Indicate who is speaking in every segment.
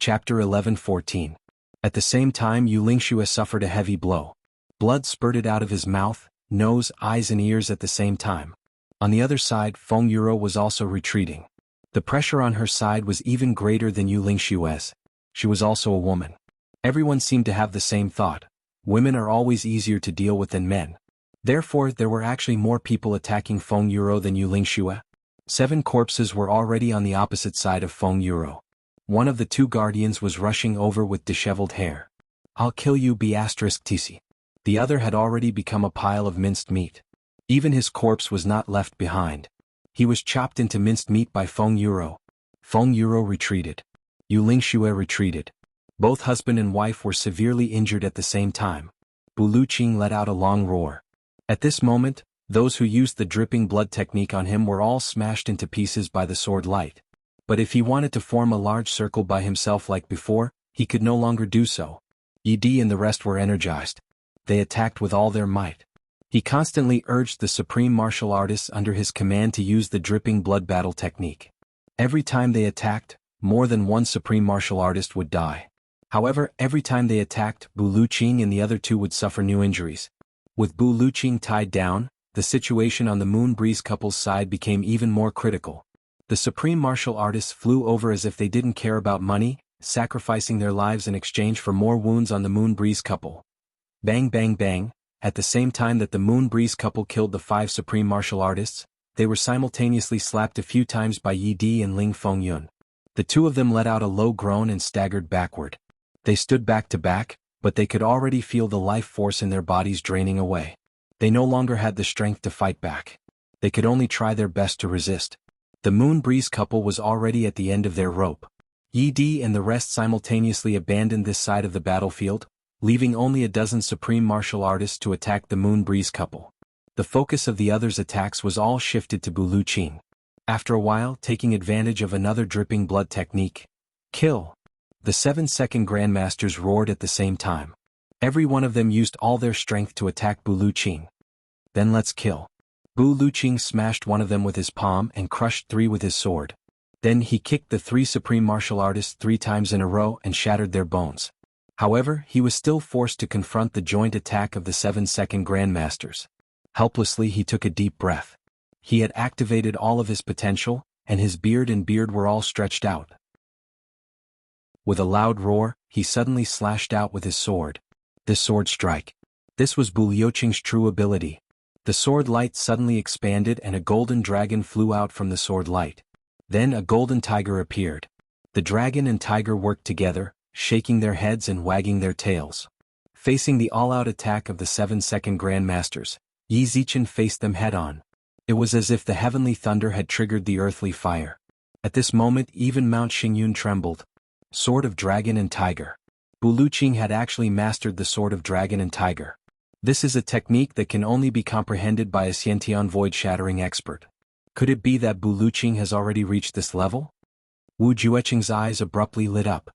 Speaker 1: Chapter 11:14. At the same time Yu Lingxue suffered a heavy blow. Blood spurted out of his mouth, nose, eyes and ears at the same time. On the other side, Feng Yuro was also retreating. The pressure on her side was even greater than Yu Lingxue's. She was also a woman. Everyone seemed to have the same thought. Women are always easier to deal with than men. Therefore, there were actually more people attacking Feng Yuro than Yu Lingxue. 7 corpses were already on the opposite side of Feng Yuro. One of the 2 guardians was rushing over with disheveled hair. "I'll kill you B*TC." The other had already become a pile of minced meat. Even his corpse was not left behind. He was chopped into minced meat by Feng Yuro. Feng Yuro retreated. Yu Lingxue retreated. Both husband and wife were severely injured at the same time. Bu Luqing let out a long roar. At this moment, those who used the dripping blood technique on him were all smashed into pieces by the sword light. But if he wanted to form a large circle by himself like before, he could no longer do so. Yi Di and the rest were energized. They attacked with all their might. He constantly urged the supreme martial artists under his command to use the dripping blood battle technique. Every time they attacked, more than one supreme martial artist would die. However, every time they attacked, Bu Luqing and the other 2 would suffer new injuries. With Bu Luqing tied down, the situation on the Moon Breeze couple's side became even more critical. The supreme martial artists flew over as if they didn't care about money, sacrificing their lives in exchange for more wounds on the Moon Breeze couple. Bang bang bang, at the same time that the Moon Breeze couple killed the 5 supreme martial artists, they were simultaneously slapped a few times by Yi Di and Ling Fengyun. The 2 of them let out a low groan and staggered backward. They stood back to back, but they could already feel the life force in their bodies draining away. They no longer had the strength to fight back. They could only try their best to resist. The Moon Breeze couple was already at the end of their rope. Yi Di and the rest simultaneously abandoned this side of the battlefield, leaving only a dozen supreme martial artists to attack the Moon Breeze couple. The focus of the others' attacks was all shifted to Bu Luqing. After a while, taking advantage of another dripping blood technique, kill! The 7 second grandmasters roared at the same time. Every one of them used all their strength to attack Bu Luqing. Then let's kill. Bu Luqing smashed one of them with his palm and crushed 3 with his sword. Then he kicked the 3 supreme martial artists 3 times in a row and shattered their bones. However, he was still forced to confront the joint attack of the 7 second grandmasters. Helplessly he took a deep breath. He had activated all of his potential, and his beard were all stretched out. With a loud roar, he suddenly slashed out with his sword. This sword strike. This was Bu Luqing's true ability. The sword light suddenly expanded and a golden dragon flew out from the sword light. Then a golden tiger appeared. The dragon and tiger worked together, shaking their heads and wagging their tails. Facing the all-out attack of the 7 second grandmasters, Yi Zichen faced them head-on. It was as if the heavenly thunder had triggered the earthly fire. At this moment even Mount Xingyun trembled. Sword of Dragon and Tiger. Bu Luqing had actually mastered the Sword of Dragon and Tiger. This is a technique that can only be comprehended by a Xiantian void-shattering expert. Could it be that Bu Luqing has already reached this level? Wu Jueqing's eyes abruptly lit up.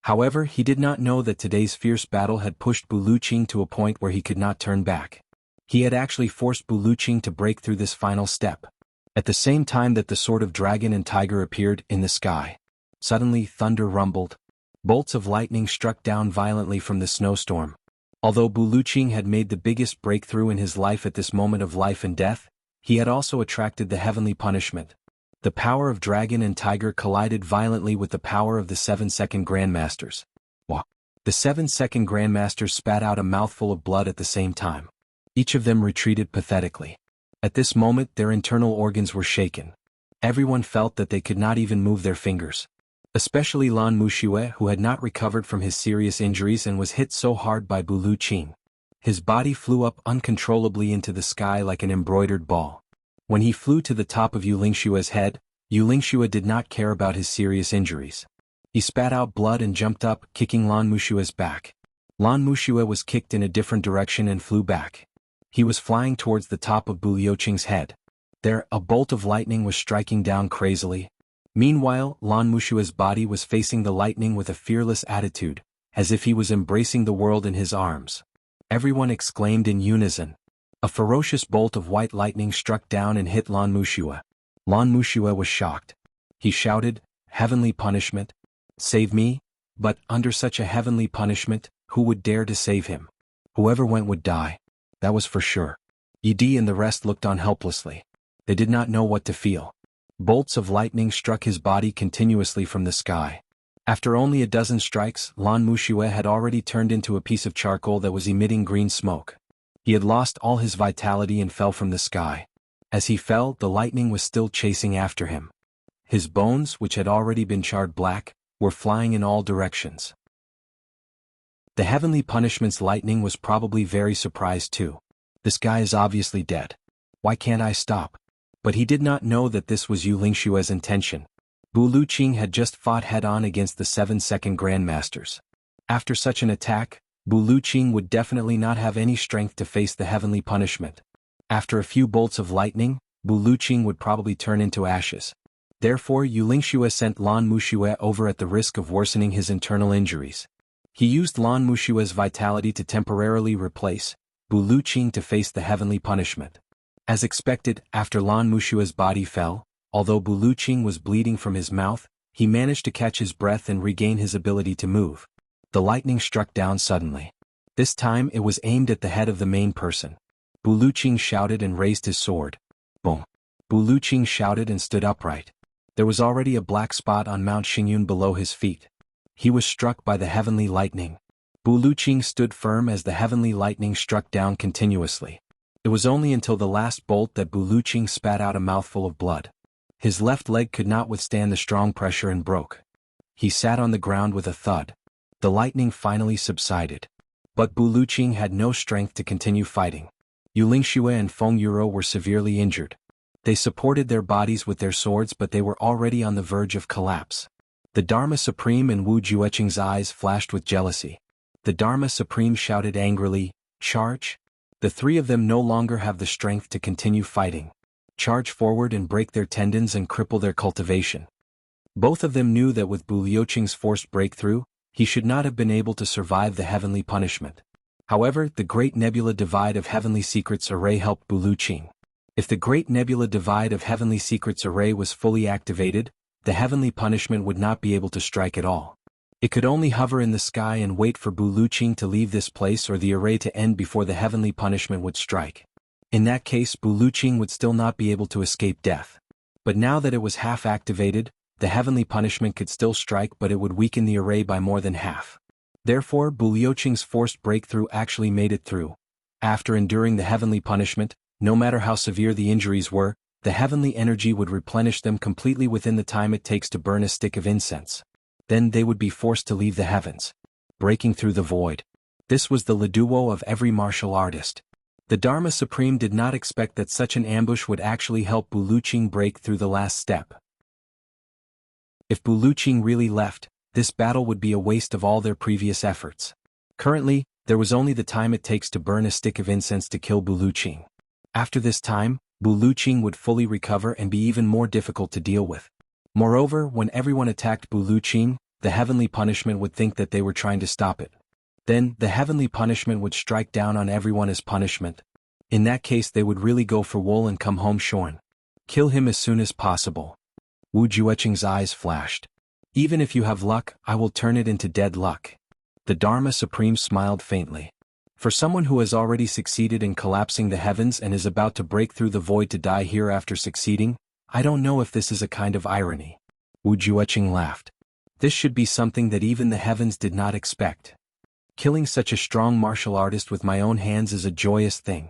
Speaker 1: However, he did not know that today's fierce battle had pushed Bu Luqing to a point where he could not turn back. He had actually forced Bu Luqing to break through this final step. At the same time that the Sword of Dragon and Tiger appeared in the sky, suddenly thunder rumbled. Bolts of lightning struck down violently from the snowstorm. Although Bu Luqing had made the biggest breakthrough in his life at this moment of life and death, he had also attracted the heavenly punishment. The power of Dragon and Tiger collided violently with the power of the 7 second grandmasters. The 7 second grandmasters spat out a mouthful of blood at the same time. Each of them retreated pathetically. At this moment their internal organs were shaken. Everyone felt that they could not even move their fingers. Especially Lan Muxue, who had not recovered from his serious injuries and was hit so hard by Bu Luqing. His body flew up uncontrollably into the sky like an embroidered ball. When he flew to the top of Yu Lingxue's head, Yu Lingxue did not care about his serious injuries. He spat out blood and jumped up, kicking Lan Muxue's back. Lan Muxue was kicked in a different direction and flew back. He was flying towards the top of Bu Luqing's head. There, a bolt of lightning was striking down crazily. Meanwhile, Lan Mushua's body was facing the lightning with a fearless attitude, as if he was embracing the world in his arms. Everyone exclaimed in unison. A ferocious bolt of white lightning struck down and hit Lan Muxue. Lan Muxue was shocked. He shouted, "Heavenly punishment! Save me!" But, under such a heavenly punishment, who would dare to save him? Whoever went would die. That was for sure. Yi and the rest looked on helplessly. They did not know what to feel. Bolts of lightning struck his body continuously from the sky. After only a dozen strikes, Lan Muxue had already turned into a piece of charcoal that was emitting green smoke. He had lost all his vitality and fell from the sky. As he fell, the lightning was still chasing after him. His bones, which had already been charred black, were flying in all directions. The heavenly punishment's lightning was probably very surprised too. This guy is obviously dead. Why can't I stop? But he did not know that this was Yu Lingshue's intention. Bu Luqing had just fought head-on against the 7-second grandmasters. After such an attack, Bu Luqing would definitely not have any strength to face the heavenly punishment. After a few bolts of lightning, Bu Luqing would probably turn into ashes. Therefore Yu Lingxue sent Lan Muxue over at the risk of worsening his internal injuries. He used Lan Mushue's vitality to temporarily replace Bu Luqing to face the heavenly punishment. As expected, after Lan Mushue's body fell, although Bu Luqing was bleeding from his mouth, he managed to catch his breath and regain his ability to move. The lightning struck down suddenly. This time it was aimed at the head of the main person. Bu Luqing shouted and raised his sword. Boom! Bu Luqing shouted and stood upright. There was already a black spot on Mount Xingyun below his feet. He was struck by the heavenly lightning. Bu Luqing stood firm as the heavenly lightning struck down continuously. It was only until the last bolt that Bu Luqing spat out a mouthful of blood. His left leg could not withstand the strong pressure and broke. He sat on the ground with a thud. The lightning finally subsided. But Bu Luqing had no strength to continue fighting. Yu Lingxue and Feng Yuro were severely injured. They supported their bodies with their swords, but they were already on the verge of collapse. The Dharma Supreme and Wu Jueqing's eyes flashed with jealousy. The Dharma Supreme shouted angrily, "Charge!" The three of them no longer have the strength to continue fighting. Charge forward and break their tendons and cripple their cultivation. Both of them knew that with Bu Liuqing's forced breakthrough, he should not have been able to survive the heavenly punishment. However, the Great Nebula Divide of Heavenly Secrets Array helped Bu Luqing. If the Great Nebula Divide of Heavenly Secrets Array was fully activated, the heavenly punishment would not be able to strike at all. It could only hover in the sky and wait for Bu Luqing to leave this place or the array to end before the heavenly punishment would strike. In that case, Bu Luqing would still not be able to escape death. But now that it was half activated, the heavenly punishment could still strike, but it would weaken the array by more than half. Therefore, Bu Liuqing's forced breakthrough actually made it through. After enduring the heavenly punishment, no matter how severe the injuries were, the heavenly energy would replenish them completely within the time it takes to burn a stick of incense. Then they would be forced to leave the heavens, breaking through the void. This was the leduo of every martial artist. The Dharma Supreme did not expect that such an ambush would actually help Bu Luqing break through the last step. If Bu Luqing really left, this battle would be a waste of all their previous efforts. Currently, there was only the time it takes to burn a stick of incense to kill Bu Luqing. After this time, Bu Luqing would fully recover and be even more difficult to deal with. Moreover, when everyone attacked Bu Luqing, the heavenly punishment would think that they were trying to stop it. Then, the heavenly punishment would strike down on everyone as punishment. In that case they would really go for wool and come home shorn. Kill him as soon as possible. Wu Jueqing's eyes flashed. Even if you have luck, I will turn it into dead luck. The Dharma Supreme smiled faintly. For someone who has already succeeded in collapsing the heavens and is about to break through the void to die here after succeeding, I don't know if this is a kind of irony. Wu Jueqing laughed. This should be something that even the heavens did not expect. Killing such a strong martial artist with my own hands is a joyous thing.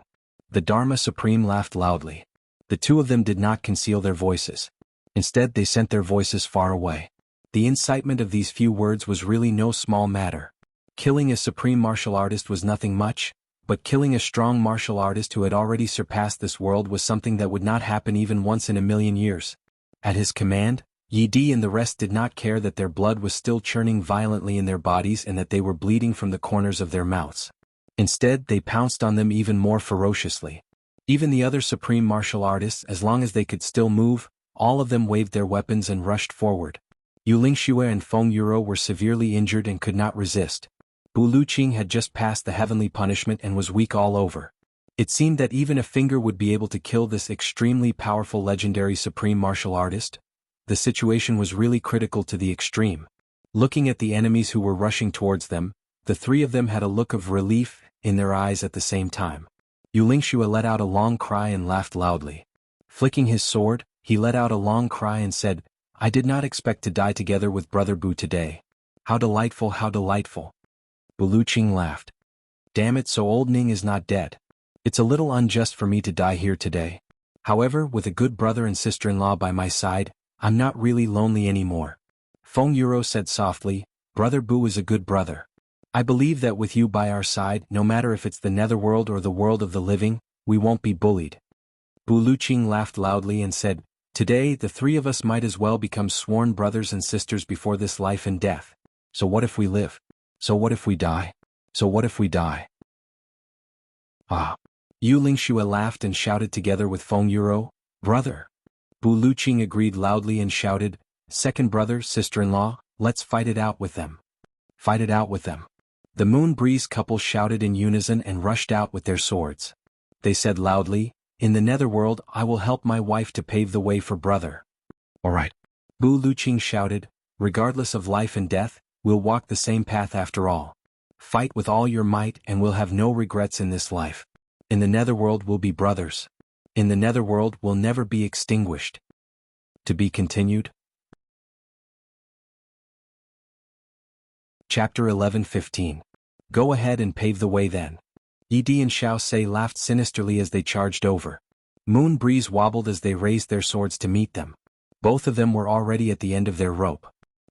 Speaker 1: The Dharma Supreme laughed loudly. The two of them did not conceal their voices. Instead they sent their voices far away. The incitement of these few words was really no small matter. Killing a supreme martial artist was nothing much, but killing a strong martial artist who had already surpassed this world was something that would not happen even once in a million years. At his command, Yi Di and the rest did not care that their blood was still churning violently in their bodies and that they were bleeding from the corners of their mouths. Instead, they pounced on them even more ferociously. Even the other supreme martial artists, as long as they could still move, all of them waved their weapons and rushed forward. Yu Lingxue and Feng Yuro were severely injured and could not resist. Bu Luqing had just passed the heavenly punishment and was weak all over. It seemed that even a finger would be able to kill this extremely powerful legendary supreme martial artist. The situation was really critical to the extreme. Looking at the enemies who were rushing towards them, the three of them had a look of relief in their eyes at the same time. Lingxue let out a long cry and laughed loudly. Flicking his sword, he let out a long cry and said, "I did not expect to die together with Brother Bu today. How delightful, how delightful." Buluqing laughed. "Damn it, so old Ning is not dead. It's a little unjust for me to die here today. However, with a good brother and sister-in-law by my side, I'm not really lonely anymore." Feng Yuro said softly, "Brother Bu is a good brother. I believe that with you by our side, no matter if it's the netherworld or the world of the living, we won't be bullied." Buluqing laughed loudly and said, "Today the three of us might as well become sworn brothers and sisters before this life and death. So what if we live? So what if we die? So what if we die?" Ah! Lingxue laughed and shouted together with Feng Yuro, "Brother!" Buluqing agreed loudly and shouted, "Second brother, sister-in-law, let's fight it out with them. Fight it out with them." The Moon Breeze couple shouted in unison and rushed out with their swords. They said loudly, "In the netherworld I will help my wife to pave the way for brother." "All right." Buluqing shouted, "Regardless of life and death, we'll walk the same path after all. Fight with all your might and we'll have no regrets in this life. In the netherworld we'll be brothers. In the netherworld we'll never be extinguished." To be continued. Chapter 11:15. Go ahead and pave the way then. Yi and Xiao Sei laughed sinisterly as they charged over. Moon Breeze wobbled as they raised their swords to meet them. Both of them were already at the end of their rope.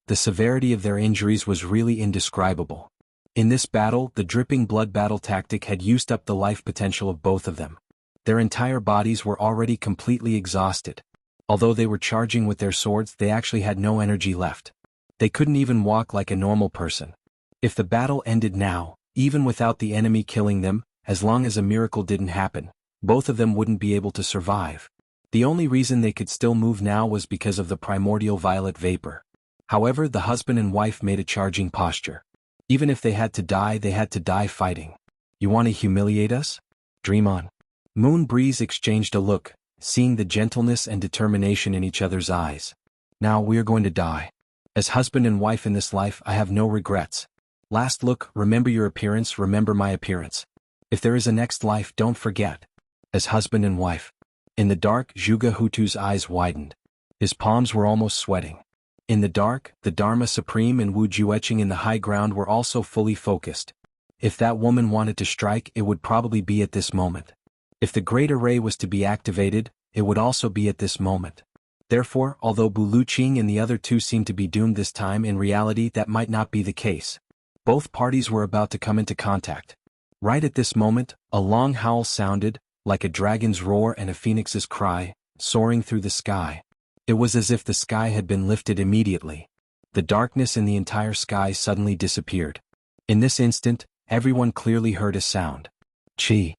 Speaker 1: The severity of their injuries was really indescribable. In this battle, the dripping blood battle tactic had used up the life potential of both of them. Their entire bodies were already completely exhausted. Although they were charging with their swords, they actually had no energy left. They couldn't even walk like a normal person. If the battle ended now, even without the enemy killing them, as long as a miracle didn't happen, both of them wouldn't be able to survive. The only reason they could still move now was because of the primordial violet vapor. However, the husband and wife made a charging posture. Even if they had to die fighting. "You want to humiliate us? Dream on." Moon Breeze exchanged a look, seeing the gentleness and determination in each other's eyes. "Now we are going to die. As husband and wife in this life, I have no regrets. Last look, remember your appearance, remember my appearance. If there is a next life, don't forget. As husband and wife." In the dark, Zhuge Hutu's eyes widened. His palms were almost sweating. In the dark, the Dharma Supreme and Wu Jueqing in the high ground were also fully focused. If that woman wanted to strike, it would probably be at this moment. If the Great Array was to be activated, it would also be at this moment. Therefore, although Buluqing and the other two seemed to be doomed this time, in reality that might not be the case. Both parties were about to come into contact. Right at this moment, a long howl sounded, like a dragon's roar and a phoenix's cry, soaring through the sky. It was as if the sky had been lifted immediately. The darkness in the entire sky suddenly disappeared. In this instant, everyone clearly heard a sound. Chi.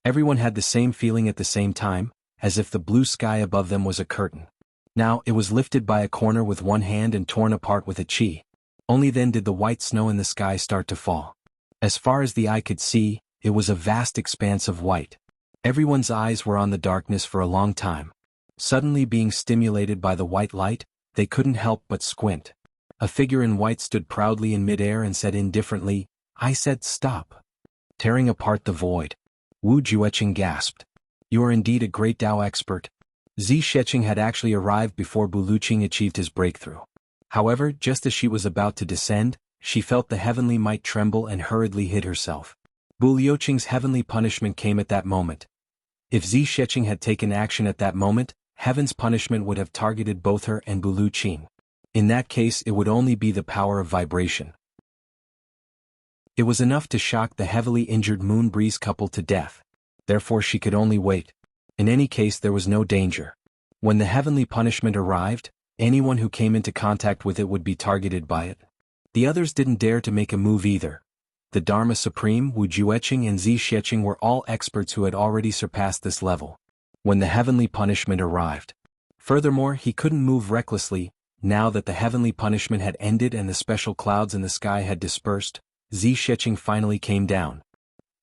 Speaker 1: Everyone had the same feeling at the same time, as if the blue sky above them was a curtain. Now it was lifted by a corner with one hand and torn apart with a chi. Only then did the white snow in the sky start to fall. As far as the eye could see, it was a vast expanse of white. Everyone's eyes were on the darkness for a long time. Suddenly being stimulated by the white light, they couldn't help but squint. A figure in white stood proudly in midair and said indifferently, "I said stop." Tearing apart the void. Wu Jueqing gasped. "You are indeed a great Tao expert." Zi Sheqing had actually arrived before Buluqing achieved his breakthrough. However, just as she was about to descend, she felt the heavenly might tremble and hurriedly hid herself. Buluqing's heavenly punishment came at that moment. If Zi Sheqing had taken action at that moment, heaven's punishment would have targeted both her and Buluqing. In that case, it would only be the power of vibration. It was enough to shock the heavily injured Moon Breeze couple to death. Therefore she could only wait. In any case, there was no danger. When the heavenly punishment arrived, anyone who came into contact with it would be targeted by it. The others didn't dare to make a move either. The Dharma Supreme, Wu Jueqing and Zi Sheqing were all experts who had already surpassed this level. When the heavenly punishment arrived. Furthermore, he couldn't move recklessly. Now that the heavenly punishment had ended and the special clouds in the sky had dispersed, Zi Sheqing finally came down.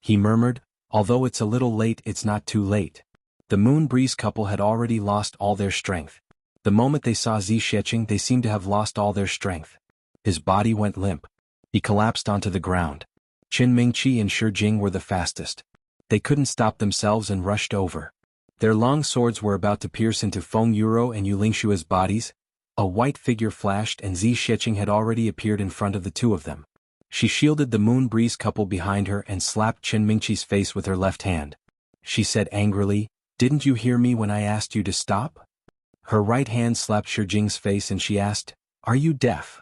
Speaker 1: He murmured, "Although it's a little late, it's not too late." The Moon Breeze couple had already lost all their strength. The moment they saw Zi Sheqing, they seemed to have lost all their strength. His body went limp. He collapsed onto the ground. Qin Mingqi and Shi Jing were the fastest. They couldn't stop themselves and rushed over. Their long swords were about to pierce into Feng Yuro and Yu Lingshua's bodies. A white figure flashed and Zi Sheqing had already appeared in front of the two of them. She shielded the Moon Breeze couple behind her and slapped Qin Mingqi's face with her left hand. She said angrily, "Didn't you hear me when I asked you to stop?" Her right hand slapped Shi Jing's face and she asked, "Are you deaf?"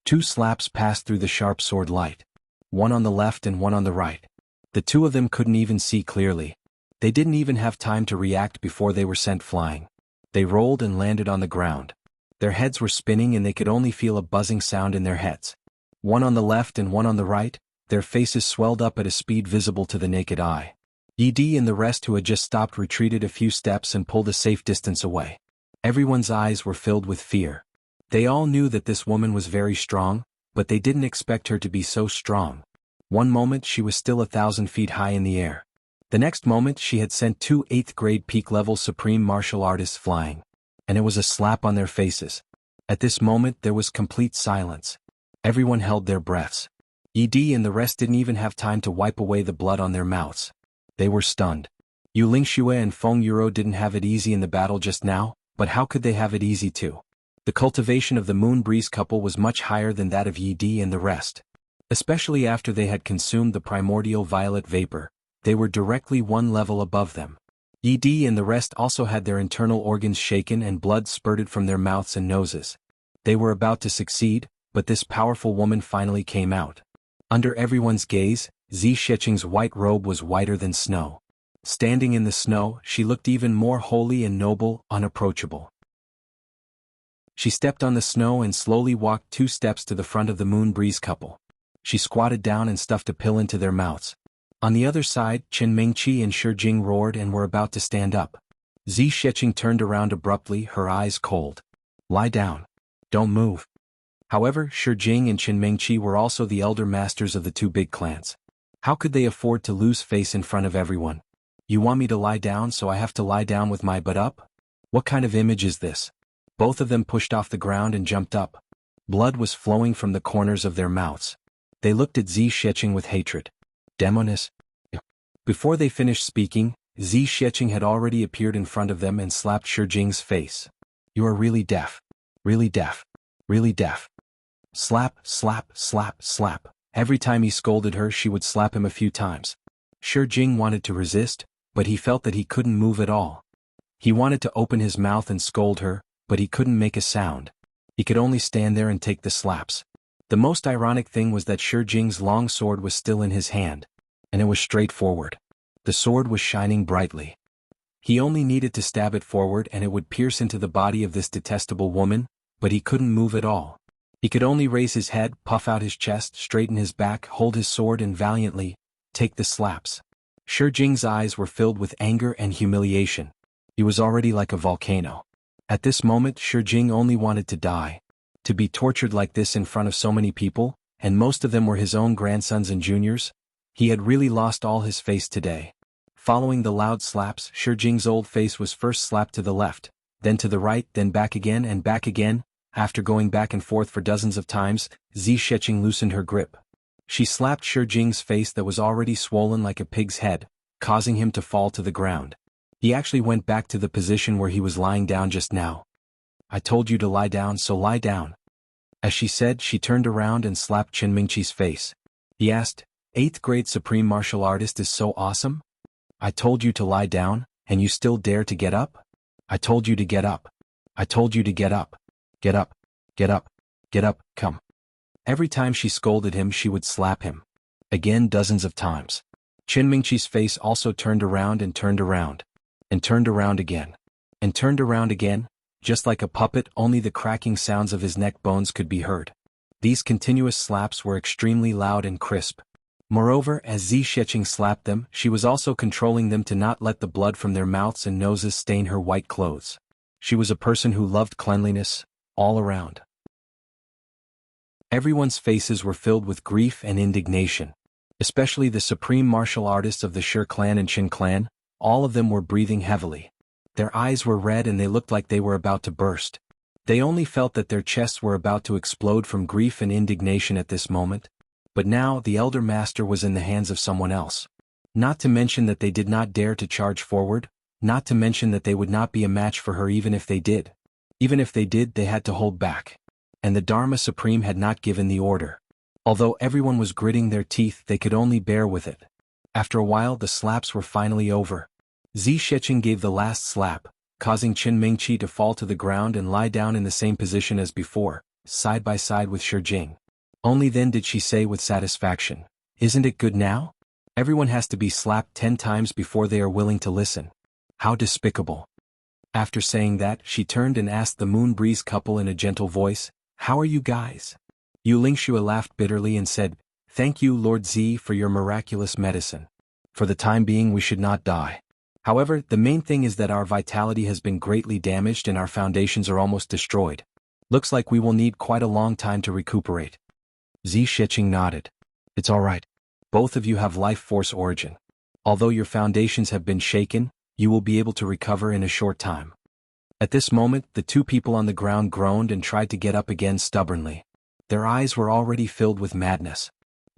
Speaker 1: Two slaps passed through the sharp sword light. One on the left and one on the right. The two of them couldn't even see clearly. They didn't even have time to react before they were sent flying. They rolled and landed on the ground. Their heads were spinning and they could only feel a buzzing sound in their heads. One on the left and one on the right, their faces swelled up at a speed visible to the naked eye. Yi Di and the rest who had just stopped retreated a few steps and pulled a safe distance away. Everyone's eyes were filled with fear. They all knew that this woman was very strong, but they didn't expect her to be so strong. One moment she was still 1,000 feet high in the air. The next moment she had sent two 8th grade peak-level supreme martial artists flying. And it was a slap on their faces. At this moment there was complete silence. Everyone held their breaths. Yi Di and the rest didn't even have time to wipe away the blood on their mouths. They were stunned. Yu Lingxue and Feng Yuro didn't have it easy in the battle just now, but how could they have it easy too? The cultivation of the Moon Breeze couple was much higher than that of Yi Di and the rest. Especially after they had consumed the primordial violet vapor, they were directly one level above them. Yi Di and the rest also had their internal organs shaken and blood spurted from their mouths and noses. They were about to succeed, but this powerful woman finally came out. Under everyone's gaze, Zi Sheqing's white robe was whiter than snow. Standing in the snow, she looked even more holy and noble, unapproachable. She stepped on the snow and slowly walked 2 steps to the front of the Moon Breeze couple. She squatted down and stuffed a pill into their mouths. On the other side, Qin Mingqi and Shi Jing roared and were about to stand up. Zi Sheqing turned around abruptly, her eyes cold. "Lie down. Don't move." However, Shi Jing and Qin Mingqi were also the elder masters of the two big clans. How could they afford to lose face in front of everyone? "You want me to lie down so I have to lie down with my butt up? What kind of image is this?" Both of them pushed off the ground and jumped up. Blood was flowing from the corners of their mouths. They looked at Zi Sheqing with hatred. "Demoness." Before they finished speaking, Zi Sheqing had already appeared in front of them and slapped Shi Jing's face. "You are really deaf. Really deaf. Really deaf." Slap, slap, slap, slap. Every time he scolded her she would slap him a few times. Shi Jing wanted to resist, but he felt that he couldn't move at all. He wanted to open his mouth and scold her, but he couldn't make a sound. He could only stand there and take the slaps. The most ironic thing was that Shi Jing's long sword was still in his hand. And it was straight forward. The sword was shining brightly. He only needed to stab it forward and it would pierce into the body of this detestable woman, but he couldn't move at all. He could only raise his head, puff out his chest, straighten his back, hold his sword and valiantly take the slaps. Shi Jing's eyes were filled with anger and humiliation. He was already like a volcano. At this moment Shi Jing only wanted to die. To be tortured like this in front of so many people, and most of them were his own grandsons and juniors. He had really lost all his face today. Following the loud slaps, Shi Jing's old face was first slapped to the left, then to the right, then back again and back again. After going back and forth for dozens of times, Zi Sheqing loosened her grip. She slapped Shi Jing's face that was already swollen like a pig's head, causing him to fall to the ground. He actually went back to the position where he was lying down just now. "I told you to lie down, so lie down." As she said, she turned around and slapped Qin Mingqi's face. He asked, "8th grade supreme martial artist is so awesome? I told you to lie down, and you still dare to get up? I told you to get up. I told you to get up. Get up, get up, get up, come." Every time she scolded him she would slap him. Again dozens of times. Qin Mingqi's face also turned around and turned around. And turned around again. And turned around again, just like a puppet, only the cracking sounds of his neck bones could be heard. These continuous slaps were extremely loud and crisp. Moreover, as Zi Sheqing slapped them, she was also controlling them to not let the blood from their mouths and noses stain her white clothes. She was a person who loved cleanliness, all around. Everyone's faces were filled with grief and indignation. Especially the supreme martial artists of the Shi clan and Qin clan, all of them were breathing heavily. Their eyes were red and they looked like they were about to burst. They only felt that their chests were about to explode from grief and indignation at this moment. But now the elder master was in the hands of someone else. Not to mention that they did not dare to charge forward, not to mention that they would not be a match for her even if they did. Even if they did, they had to hold back. And the Dharma Supreme had not given the order. Although everyone was gritting their teeth, they could only bear with it. After a while the slaps were finally over. Zi Sheqing gave the last slap, causing Qin Mingqi to fall to the ground and lie down in the same position as before, side by side with Shi Jing. Only then did she say with satisfaction, "Isn't it good now? Everyone has to be slapped 10 times before they are willing to listen. How despicable." After saying that, she turned and asked the Moon Breeze couple in a gentle voice, "How are you guys?" Yu Lingxue laughed bitterly and said, "Thank you, Lord Zi, for your miraculous medicine. For the time being we should not die. However, the main thing is that our vitality has been greatly damaged and our foundations are almost destroyed. Looks like we will need quite a long time to recuperate." Zi Sheqing nodded. "It's all right. Both of you have life force origin. Although your foundations have been shaken, you will be able to recover in a short time." At this moment, the two people on the ground groaned and tried to get up again stubbornly. Their eyes were already filled with madness.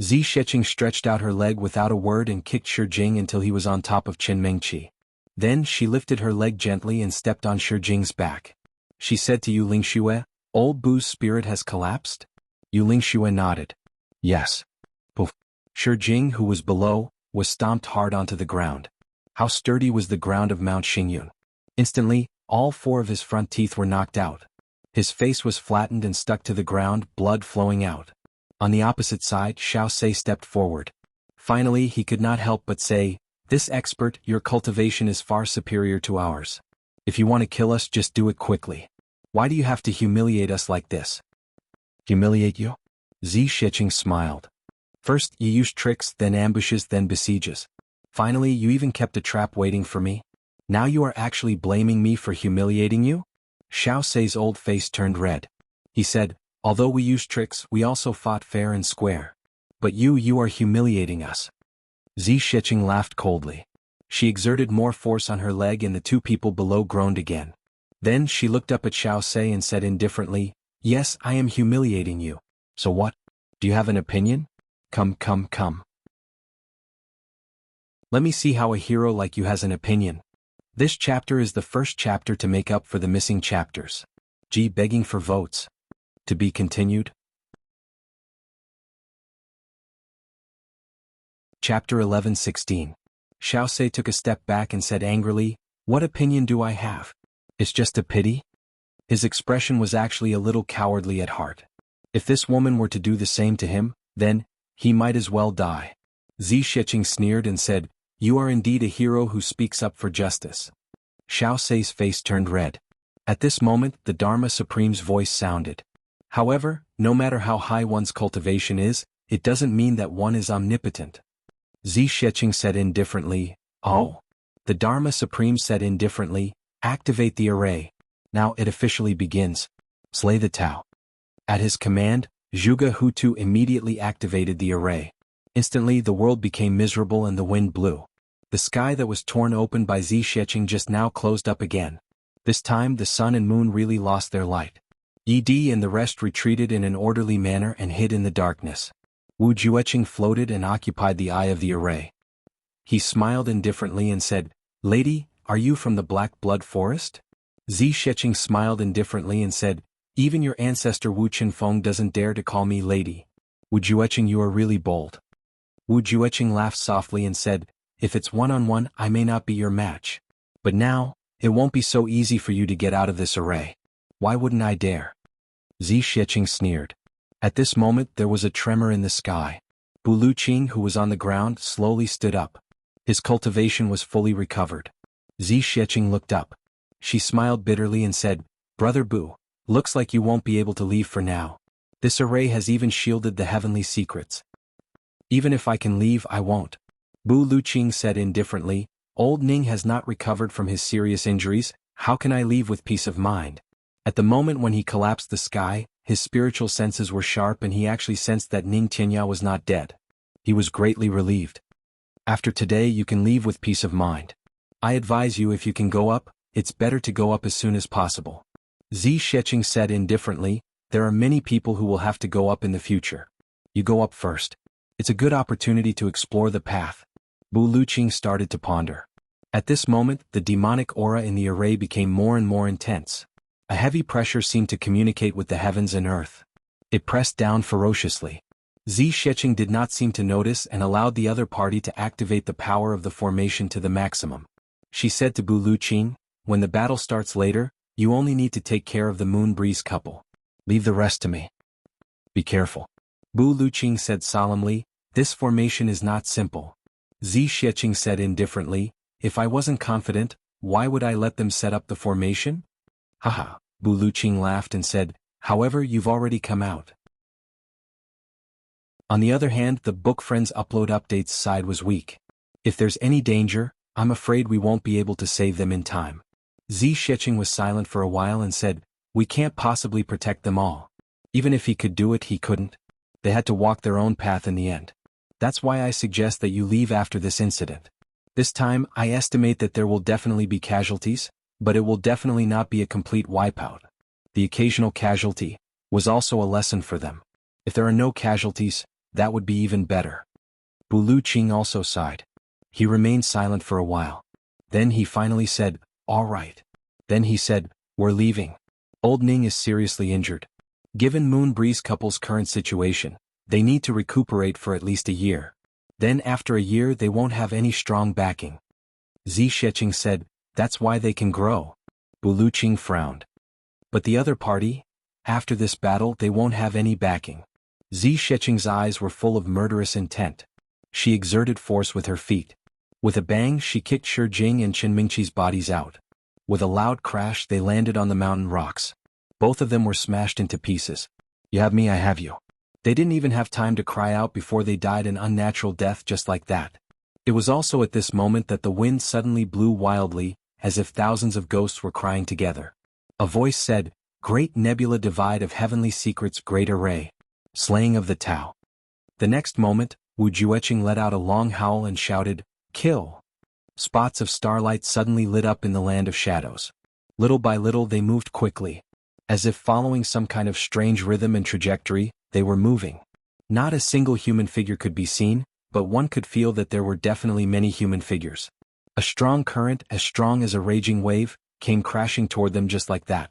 Speaker 1: Zi Sheqing stretched out her leg without a word and kicked Shi Jing until he was on top of Qin Mingqi. Then she lifted her leg gently and stepped on Shi Jing's back. She said to Yu Lingxue, "Old Bu's spirit has collapsed?" Yu Lingxue nodded. "Yes." Poof. Shi Jing, who was below, was stomped hard onto the ground. How sturdy was the ground of Mount Xingyun. Instantly, all 4 of his front teeth were knocked out. His face was flattened and stuck to the ground, blood flowing out. On the opposite side, Xiao Sei stepped forward. Finally, he could not help but say, "This expert, your cultivation is far superior to ours. If you want to kill us, just do it quickly. Why do you have to humiliate us like this?" "Humiliate you?" Zi Sheqing smiled. "First, you used tricks, then ambushes, then besieges. Finally, you even kept a trap waiting for me. Now you are actually blaming me for humiliating you?" Xiao Sei's old face turned red. He said, "Although we used tricks, we also fought fair and square. But you are humiliating us." Zi Sheqing laughed coldly. She exerted more force on her leg and the two people below groaned again. Then she looked up at Xiao Sei and said indifferently, "Yes, I am humiliating you. So what? Do you have an opinion? Come. Let me see how a hero like you has an opinion." This chapter is the first chapter to make up for the missing chapters. G begging for votes. To be continued. Chapter 11:16. Xiao Sei took a step back and said angrily, "What opinion do I have? It's just a pity?" His expression was actually a little cowardly at heart. If this woman were to do the same to him, then, he might as well die. Zi Sheqing sneered and said, "You are indeed a hero who speaks up for justice." Xiao Sei's face turned red. At this moment, the Dharma Supreme's voice sounded. "However, no matter how high one's cultivation is, it doesn't mean that one is omnipotent." Zi Sheqing said indifferently, "Oh?" The Dharma Supreme said indifferently, "Activate the array. Now it officially begins. Slay the Tao." At his command, Zhuge Hutu immediately activated the array. Instantly the world became miserable and the wind blew. The sky that was torn open by Zi Sheqing just now closed up again. This time the sun and moon really lost their light. Yi and the rest retreated in an orderly manner and hid in the darkness. Wu Jueqing floated and occupied the eye of the array. He smiled indifferently and said, "Lady, are you from the Black Blood Forest?" Zi Sheqing smiled indifferently and said, "Even your ancestor Wu Qinfeng doesn't dare to call me lady. Wu Jueqing, you are really bold." Wu Jueqing laughed softly and said, "If it's one-on-one, I may not be your match. But now, it won't be so easy for you to get out of this array. Why wouldn't I dare?" Zi Sheqing sneered. At this moment there was a tremor in the sky. Bu Luqing, who was on the ground, slowly stood up. His cultivation was fully recovered. Zi Sheqing looked up. She smiled bitterly and said, "Brother Bu, looks like you won't be able to leave for now. This array has even shielded the heavenly secrets." "Even if I can leave, I won't." Bu Luqing said indifferently, "Old Ning has not recovered from his serious injuries, how can I leave with peace of mind?" At the moment when he collapsed the sky, his spiritual senses were sharp and he actually sensed that Ning Tianya was not dead. He was greatly relieved. "After today you can leave with peace of mind. I advise you, if you can go up, it's better to go up as soon as possible. Zi Sheqing said indifferently, there are many people who will have to go up in the future. You go up first. It's a good opportunity to explore the path. Bu Luqing started to ponder. At this moment, the demonic aura in the array became more and more intense. A heavy pressure seemed to communicate with the heavens and earth. It pressed down ferociously. Zi Sheqing did not seem to notice and allowed the other party to activate the power of the formation to the maximum. She said to Bu Luqing, when the battle starts later, you only need to take care of the Moon Breeze couple. Leave the rest to me. Be careful. Bu Luqing said solemnly, this formation is not simple. Zi Sheqing said indifferently, if I wasn't confident, why would I let them set up the formation? Haha, Bu Luqing laughed and said, however you've already come out. On the other hand, the Book Friends upload updates side was weak. If there's any danger, I'm afraid we won't be able to save them in time. Zi Sheqing was silent for a while and said, we can't possibly protect them all. Even if he could do it, he couldn't. They had to walk their own path in the end. That's why I suggest that you leave after this incident. This time, I estimate that there will definitely be casualties, but it will definitely not be a complete wipeout. The occasional casualty was also a lesson for them. If there are no casualties, that would be even better. Bu Luqing also sighed. He remained silent for a while. Then he finally said, all right. Then he said, we're leaving. Old Ning is seriously injured. Given Moon Breeze couple's current situation, they need to recuperate for at least a year. Then after a year they won't have any strong backing. Zi Sheqing said, that's why they can grow. Bu Luqing frowned. But the other party? After this battle they won't have any backing. Zi Sheqing's eyes were full of murderous intent. She exerted force with her feet. With a bang she kicked Shi Jing and Chen Mingqi's bodies out. With a loud crash they landed on the mountain rocks. Both of them were smashed into pieces. You have me, I have you. They didn't even have time to cry out before they died an unnatural death just like that. It was also at this moment that the wind suddenly blew wildly, as if thousands of ghosts were crying together. A voice said, Great Nebula Divide of Heavenly Secrets, Great Array. Slaying of the Tao. The next moment, Wu Jueqing let out a long howl and shouted, Kill! Spots of starlight suddenly lit up in the land of shadows. Little by little they moved quickly. As if following some kind of strange rhythm and trajectory, they were moving. Not a single human figure could be seen, but one could feel that there were definitely many human figures. A strong current, as strong as a raging wave, came crashing toward them just like that.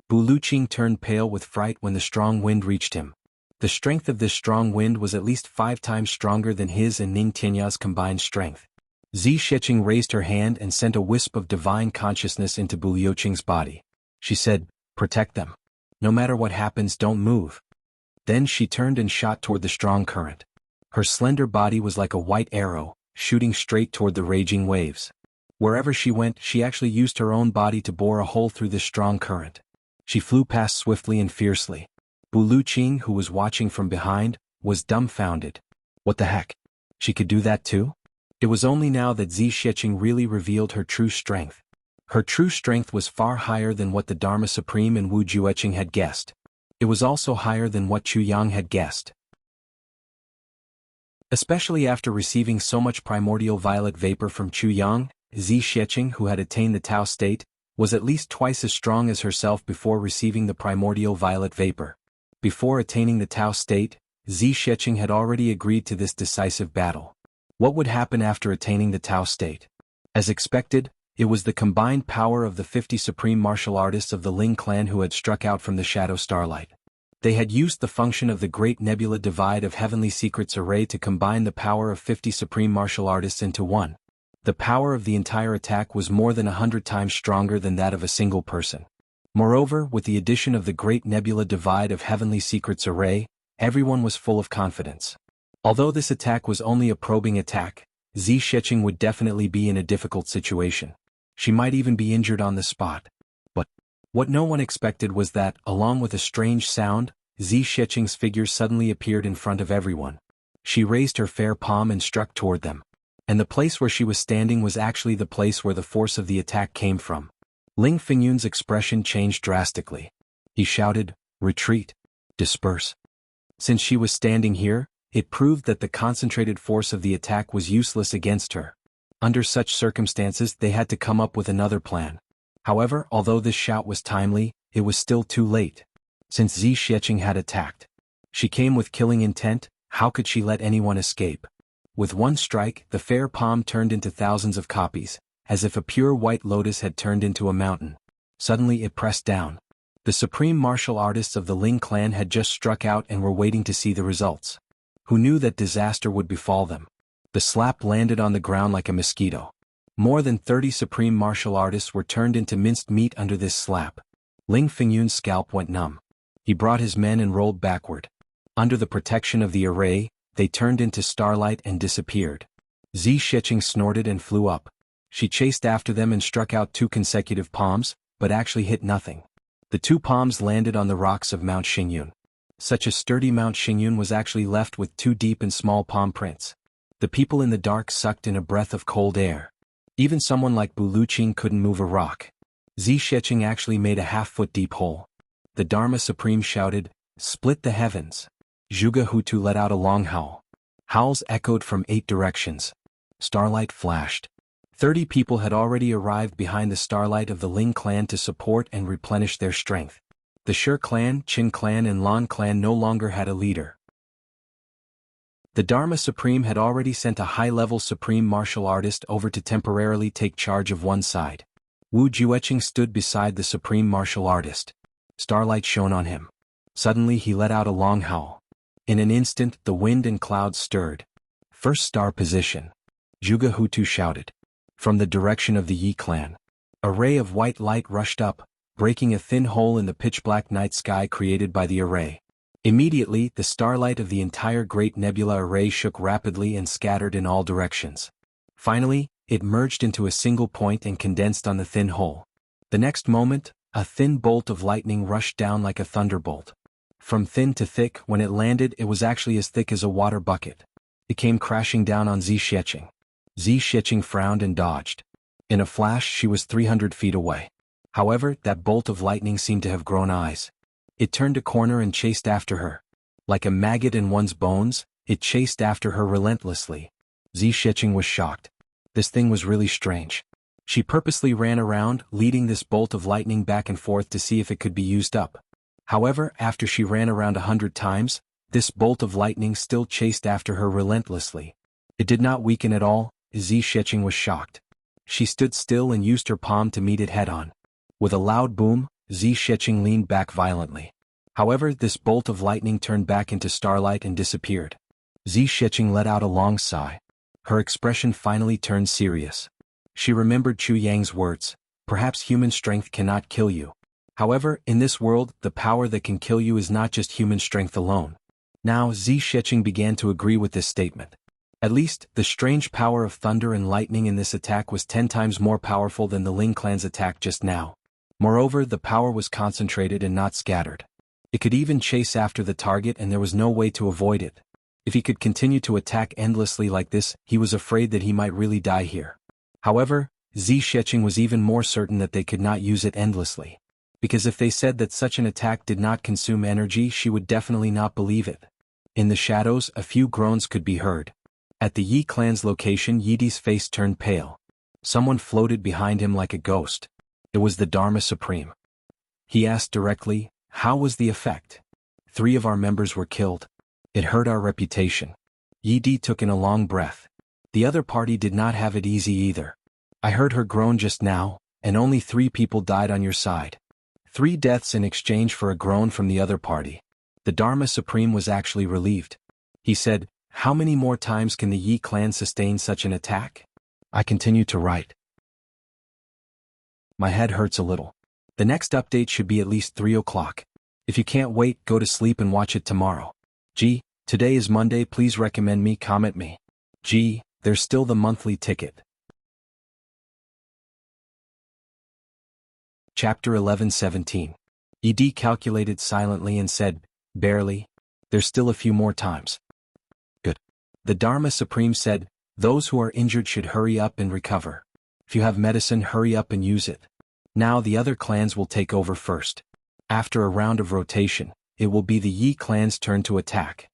Speaker 1: Bu Luqing turned pale with fright when the strong wind reached him. The strength of this strong wind was at least 5 times stronger than his and Ning Tianya's combined strength. Zi Sheqing raised her hand and sent a wisp of divine consciousness into Bu Luqing's body. She said, Protect them. No matter what happens, don't move. Then she turned and shot toward the strong current. Her slender body was like a white arrow, shooting straight toward the raging waves. Wherever she went, she actually used her own body to bore a hole through this strong current. She flew past swiftly and fiercely. Bu Luqing, who was watching from behind, was dumbfounded. What the heck? She could do that too? It was only now that Zi Sheqing really revealed her true strength. Her true strength was far higher than what the Dharma Supreme and Wu Jueqing had guessed. It was also higher than what Chu Yang had guessed. Especially after receiving so much primordial violet vapor from Chu Yang, Zi Sheqing, who had attained the Tao state, was at least twice as strong as herself before receiving the primordial violet vapor. Before attaining the Tao state, Zi Sheqing had already agreed to this decisive battle. What would happen after attaining the Tao state? As expected, it was the combined power of the 50 supreme martial artists of the Ling clan who had struck out from the shadow starlight. They had used the function of the Great Nebula Divide of Heavenly Secrets array to combine the power of 50 supreme martial artists into one. The power of the entire attack was more than 100 times stronger than that of a single person. Moreover, with the addition of the Great Nebula Divide of Heavenly Secrets array, everyone was full of confidence. Although this attack was only a probing attack, Zi Sheqing would definitely be in a difficult situation. She might even be injured on the spot. But what no one expected was that, along with a strange sound, Zi Sheqing's figure suddenly appeared in front of everyone. She raised her fair palm and struck toward them. And the place where she was standing was actually the place where the force of the attack came from. Ling Fingyun's expression changed drastically. He shouted, Retreat! Disperse! Since she was standing here, it proved that the concentrated force of the attack was useless against her. Under such circumstances they had to come up with another plan. However, although this shout was timely, it was still too late. Since Zi Xiecheng had attacked, she came with killing intent. How could she let anyone escape? With one strike, the fair palm turned into thousands of copies, as if a pure white lotus had turned into a mountain. Suddenly it pressed down. The supreme martial artists of the Ling clan had just struck out and were waiting to see the results. Who knew that disaster would befall them? The slap landed on the ground like a mosquito. More than 30 supreme martial artists were turned into minced meat under this slap. Ling Fingyun's scalp went numb. He brought his men and rolled backward. Under the protection of the array, they turned into starlight and disappeared. Zi Xiecheng snorted and flew up. She chased after them and struck out 2 consecutive palms, but actually hit nothing. The 2 palms landed on the rocks of Mount Xingyun. Such a sturdy Mount Xingyun was actually left with 2 deep and small palm prints. The people in the dark sucked in a breath of cold air. Even someone like Bu Luqing couldn't move a rock. Zi Xiecheng actually made a half-foot deep hole. The Dharma Supreme shouted, "Split the heavens." Zhuge Hutu let out a long howl. Howls echoed from 8 directions. Starlight flashed. 30 people had already arrived behind the starlight of the Ling clan to support and replenish their strength. The Shi clan, Qin clan and Lan clan no longer had a leader. The Dharma Supreme had already sent a high-level supreme martial artist over to temporarily take charge of one side. Wu Jueqing stood beside the supreme martial artist. Starlight shone on him. Suddenly he let out a long howl. In an instant the wind and clouds stirred. "First star position," Zhuge Hutu shouted. From the direction of the Yi clan, a ray of white light rushed up, breaking a thin hole in the pitch-black night sky created by the array. Immediately, the starlight of the entire Great Nebula array shook rapidly and scattered in all directions. Finally, it merged into a single point and condensed on the thin hole. The next moment, a thin bolt of lightning rushed down like a thunderbolt. From thin to thick, when it landed, it was actually as thick as a water bucket. It came crashing down on Zi Xiecheng. Zi Xiecheng frowned and dodged. In a flash, she was 300 feet away. However, that bolt of lightning seemed to have grown eyes. It turned a corner and chased after her. Like a maggot in one's bones, it chased after her relentlessly. Zi Xiecheng was shocked. This thing was really strange. She purposely ran around, leading this bolt of lightning back and forth to see if it could be used up. However, after she ran around 100 times, this bolt of lightning still chased after her relentlessly. It did not weaken at all. Zi Xiecheng was shocked. She stood still and used her palm to meet it head-on. With a loud boom, Zi Xiecheng leaned back violently. However, this bolt of lightning turned back into starlight and disappeared. Zi Xiecheng let out a long sigh. Her expression finally turned serious. She remembered Chu Yang's words, "Perhaps human strength cannot kill you. However, in this world, the power that can kill you is not just human strength alone." Now Zi Xiecheng began to agree with this statement. At least, the strange power of thunder and lightning in this attack was 10 times more powerful than the Ling clan's attack just now. Moreover, the power was concentrated and not scattered. It could even chase after the target and there was no way to avoid it. If he could continue to attack endlessly like this, he was afraid that he might really die here. However, Zi Xiecheng was even more certain that they could not use it endlessly. Because if they said that such an attack did not consume energy, she would definitely not believe it. In the shadows, a few groans could be heard. At the Yi clan's location, Yidi's face turned pale. Someone floated behind him like a ghost. It was the Dharma Supreme. He asked directly, "How was the effect?" "3 of our members were killed. It hurt our reputation." Yidi took in a long breath. The other party did not have it easy either. "I heard her groan just now, and only 3 people died on your side. 3 deaths in exchange for a groan from the other party." The Dharma Supreme was actually relieved. He said, "How many more times can the Yi clan sustain such an attack?" I continue to write. My head hurts a little. The next update should be at least 3 o'clock. If you can't wait, go to sleep and watch it tomorrow. Gee, today is Monday, please recommend me, comment me. Gee, there's still the monthly ticket. Chapter 11:17. Ed calculated silently and said, "Barely. There's still a few more times." Good. The Dharma Supreme said, "Those who are injured should hurry up and recover. If you have medicine, hurry up and use it. Now the other clans will take over first. After a round of rotation, it will be the Yi clan's turn to attack."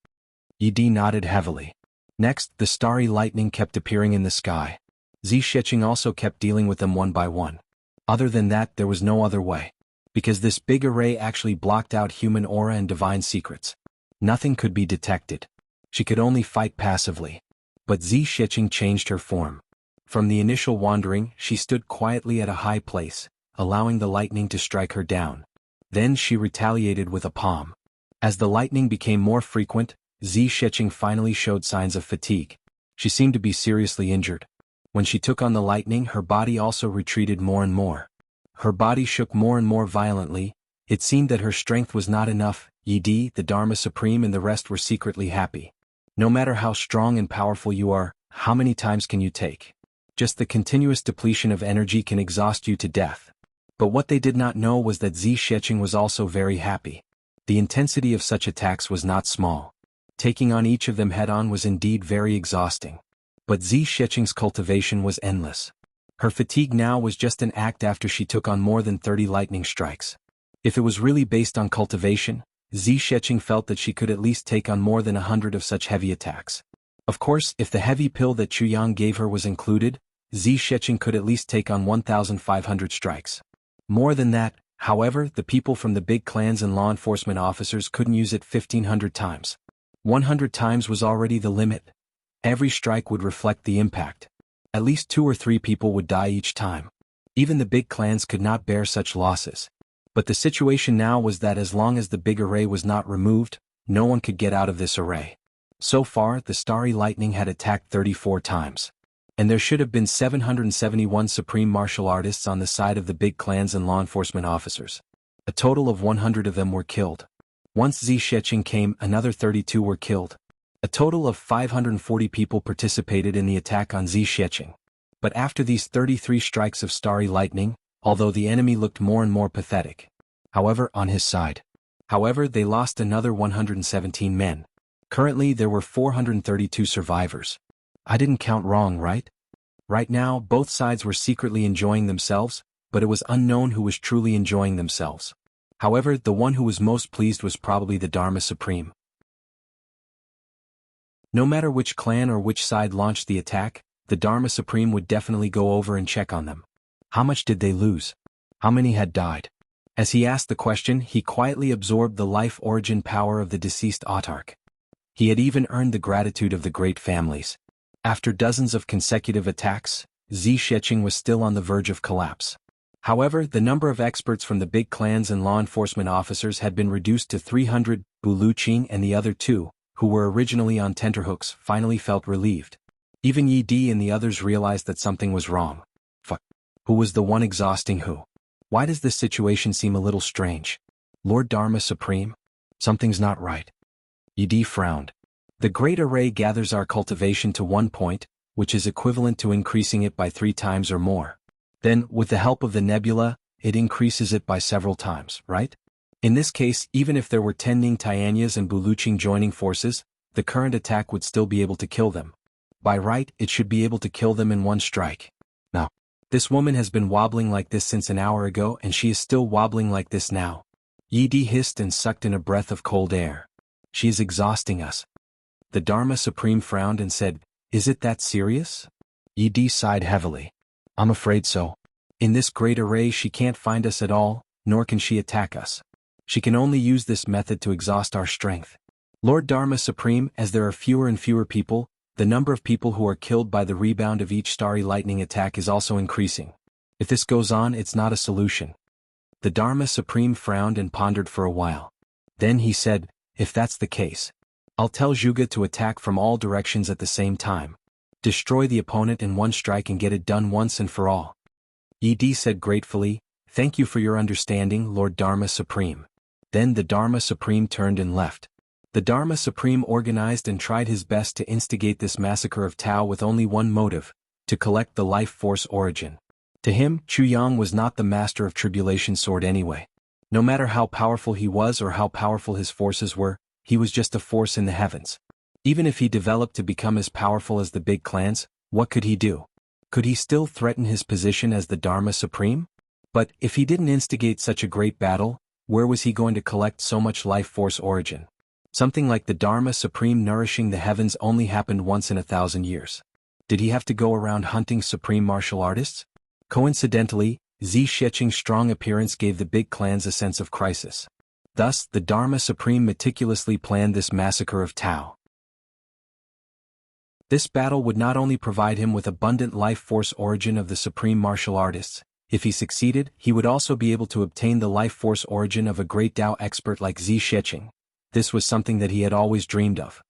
Speaker 1: Yi nodded heavily. Next, the starry lightning kept appearing in the sky. Zi Xiecheng also kept dealing with them one by one. Other than that, there was no other way. because this big array actually blocked out human aura and divine secrets. Nothing could be detected. She could only fight passively. But Zi Shiqing changed her form. From the initial wandering, she stood quietly at a high place, allowing the lightning to strike her down. Then she retaliated with a palm. As the lightning became more frequent, Zi Shiqing finally showed signs of fatigue. She seemed to be seriously injured. When she took on the lightning, her body also retreated more and more. Her body shook more and more violently. It seemed that her strength was not enough. Yi, the Dharma Supreme, and the rest were secretly happy. No matter how strong and powerful you are, how many times can you take? Just the continuous depletion of energy can exhaust you to death. But what they did not know was that Zi Shiqing was also very happy. The intensity of such attacks was not small. Taking on each of them head-on was indeed very exhausting. But Zi Shiqing's cultivation was endless. Her fatigue now was just an act after she took on more than 30 lightning strikes. If it was really based on cultivation, Zi Shiqing felt that she could at least take on more than 100 of such heavy attacks. Of course, if the heavy pill that Chuyang gave her was included, Zi Shiqing could at least take on 1,500 strikes. More than that, however, the people from the big clans and law enforcement officers couldn't use it 1,500 times. 100 times was already the limit. Every strike would reflect the impact. At least 2 or 3 people would die each time. Even the big clans could not bear such losses. But the situation now was that as long as the big array was not removed, no one could get out of this array. So far, the starry lightning had attacked 34 times. And there should have been 771 supreme martial artists on the side of the big clans and law enforcement officers. A total of 100 of them were killed. Once Zi Shiqing came, another 32 were killed. A total of 540 people participated in the attack on Zi Shiqing. But after these 33 strikes of starry lightning, although the enemy looked more and more pathetic. However, on his side. However, they lost another 117 men. Currently, there were 432 survivors. I didn't count wrong, right? Right now, both sides were secretly enjoying themselves, but it was unknown who was truly enjoying themselves. However, the one who was most pleased was probably the Dharma Supreme. No matter which clan or which side launched the attack, the Dharma Supreme would definitely go over and check on them. How much did they lose? How many had died? As he asked the question, he quietly absorbed the life origin power of the deceased autarch. He had even earned the gratitude of the great families. After dozens of consecutive attacks, Zi Shiqing was still on the verge of collapse. However, the number of experts from the big clans and law enforcement officers had been reduced to 300. Bu Luqing and the other 2, who were originally on tenterhooks, finally felt relieved. Even Yi Di and the others realized that something was wrong. Fuck. Who was the one exhausting who? Why does this situation seem a little strange? Lord Dharma Supreme? Something's not right. Yi Di frowned. The Great Array gathers our cultivation to 1 point, which is equivalent to increasing it by 3 times or more. Then, with the help of the nebula, it increases it by several times, right? In this case, even if there were 10 Ning Tianyas and Bu Luqing joining forces, the current attack would still be able to kill them. By right, it should be able to kill them in 1 strike. Now, this woman has been wobbling like this since an hour ago and she is still wobbling like this now. Yi Di hissed and sucked in a breath of cold air. She is exhausting us. The Dharma Supreme frowned and said, "Is it that serious?" Yi Di sighed heavily. "I'm afraid so. In this great array she can't find us at all, nor can she attack us. She can only use this method to exhaust our strength. Lord Dharma Supreme, as there are fewer and fewer people, the number of people who are killed by the rebound of each starry lightning attack is also increasing. If this goes on, it's not a solution." The Dharma Supreme frowned and pondered for a while. Then he said, "If that's the case, I'll tell Zhuge to attack from all directions at the same time. Destroy the opponent in 1 strike and get it done once and for all." Yi Di said gratefully, "Thank you for your understanding, Lord Dharma Supreme." Then the Dharma Supreme turned and left. The Dharma Supreme organized and tried his best to instigate this massacre of Tao with only one motive, to collect the life force origin. To him, Chuyang was not the master of Tribulation Sword anyway. No matter how powerful he was or how powerful his forces were, he was just a force in the heavens. Even if he developed to become as powerful as the big clans, what could he do? Could he still threaten his position as the Dharma Supreme? But if he didn't instigate such a great battle, where was he going to collect so much life force origin? Something like the Dharma Supreme nourishing the heavens only happened once in 1,000 years. Did he have to go around hunting supreme martial artists? Coincidentally, Zi Sheqing's strong appearance gave the big clans a sense of crisis. Thus, the Dharma Supreme meticulously planned this massacre of Tao. This battle would not only provide him with abundant life force origin of the supreme martial artists. If he succeeded, he would also be able to obtain the life force origin of a great Tao expert like Zi Sheqing. This was something that he had always dreamed of.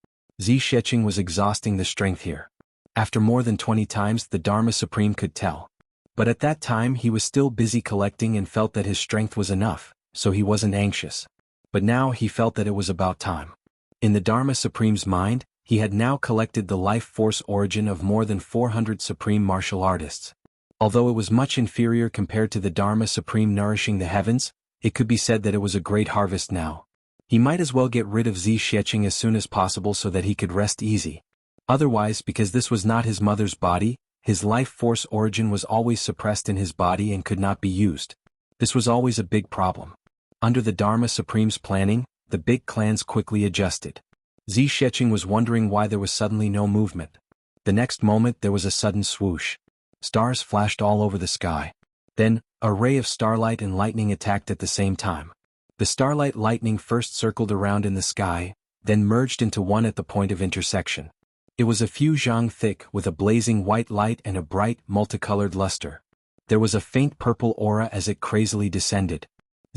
Speaker 1: Zi Sheqing was exhausting the strength here. After more than 20 times the Dharma Supreme could tell. But at that time he was still busy collecting and felt that his strength was enough, so he wasn't anxious. But now he felt that it was about time. In the Dharma Supreme's mind, he had now collected the life force origin of more than 400 supreme martial artists. Although it was much inferior compared to the Dharma Supreme nourishing the heavens, it could be said that it was a great harvest now. He might as well get rid of Zi Sheqing as soon as possible so that he could rest easy. Otherwise, because this was not his mother's body, his life force origin was always suppressed in his body and could not be used. This was always a big problem. Under the Dharma Supreme's planning, the big clans quickly adjusted. Zi Sheqing was wondering why there was suddenly no movement. The next moment there was a sudden swoosh. Stars flashed all over the sky. Then, a ray of starlight and lightning attacked at the same time. The starlight lightning first circled around in the sky, then merged into one at the point of intersection. It was a few zhang thick with a blazing white light and a bright, multicolored luster. There was a faint purple aura as it crazily descended.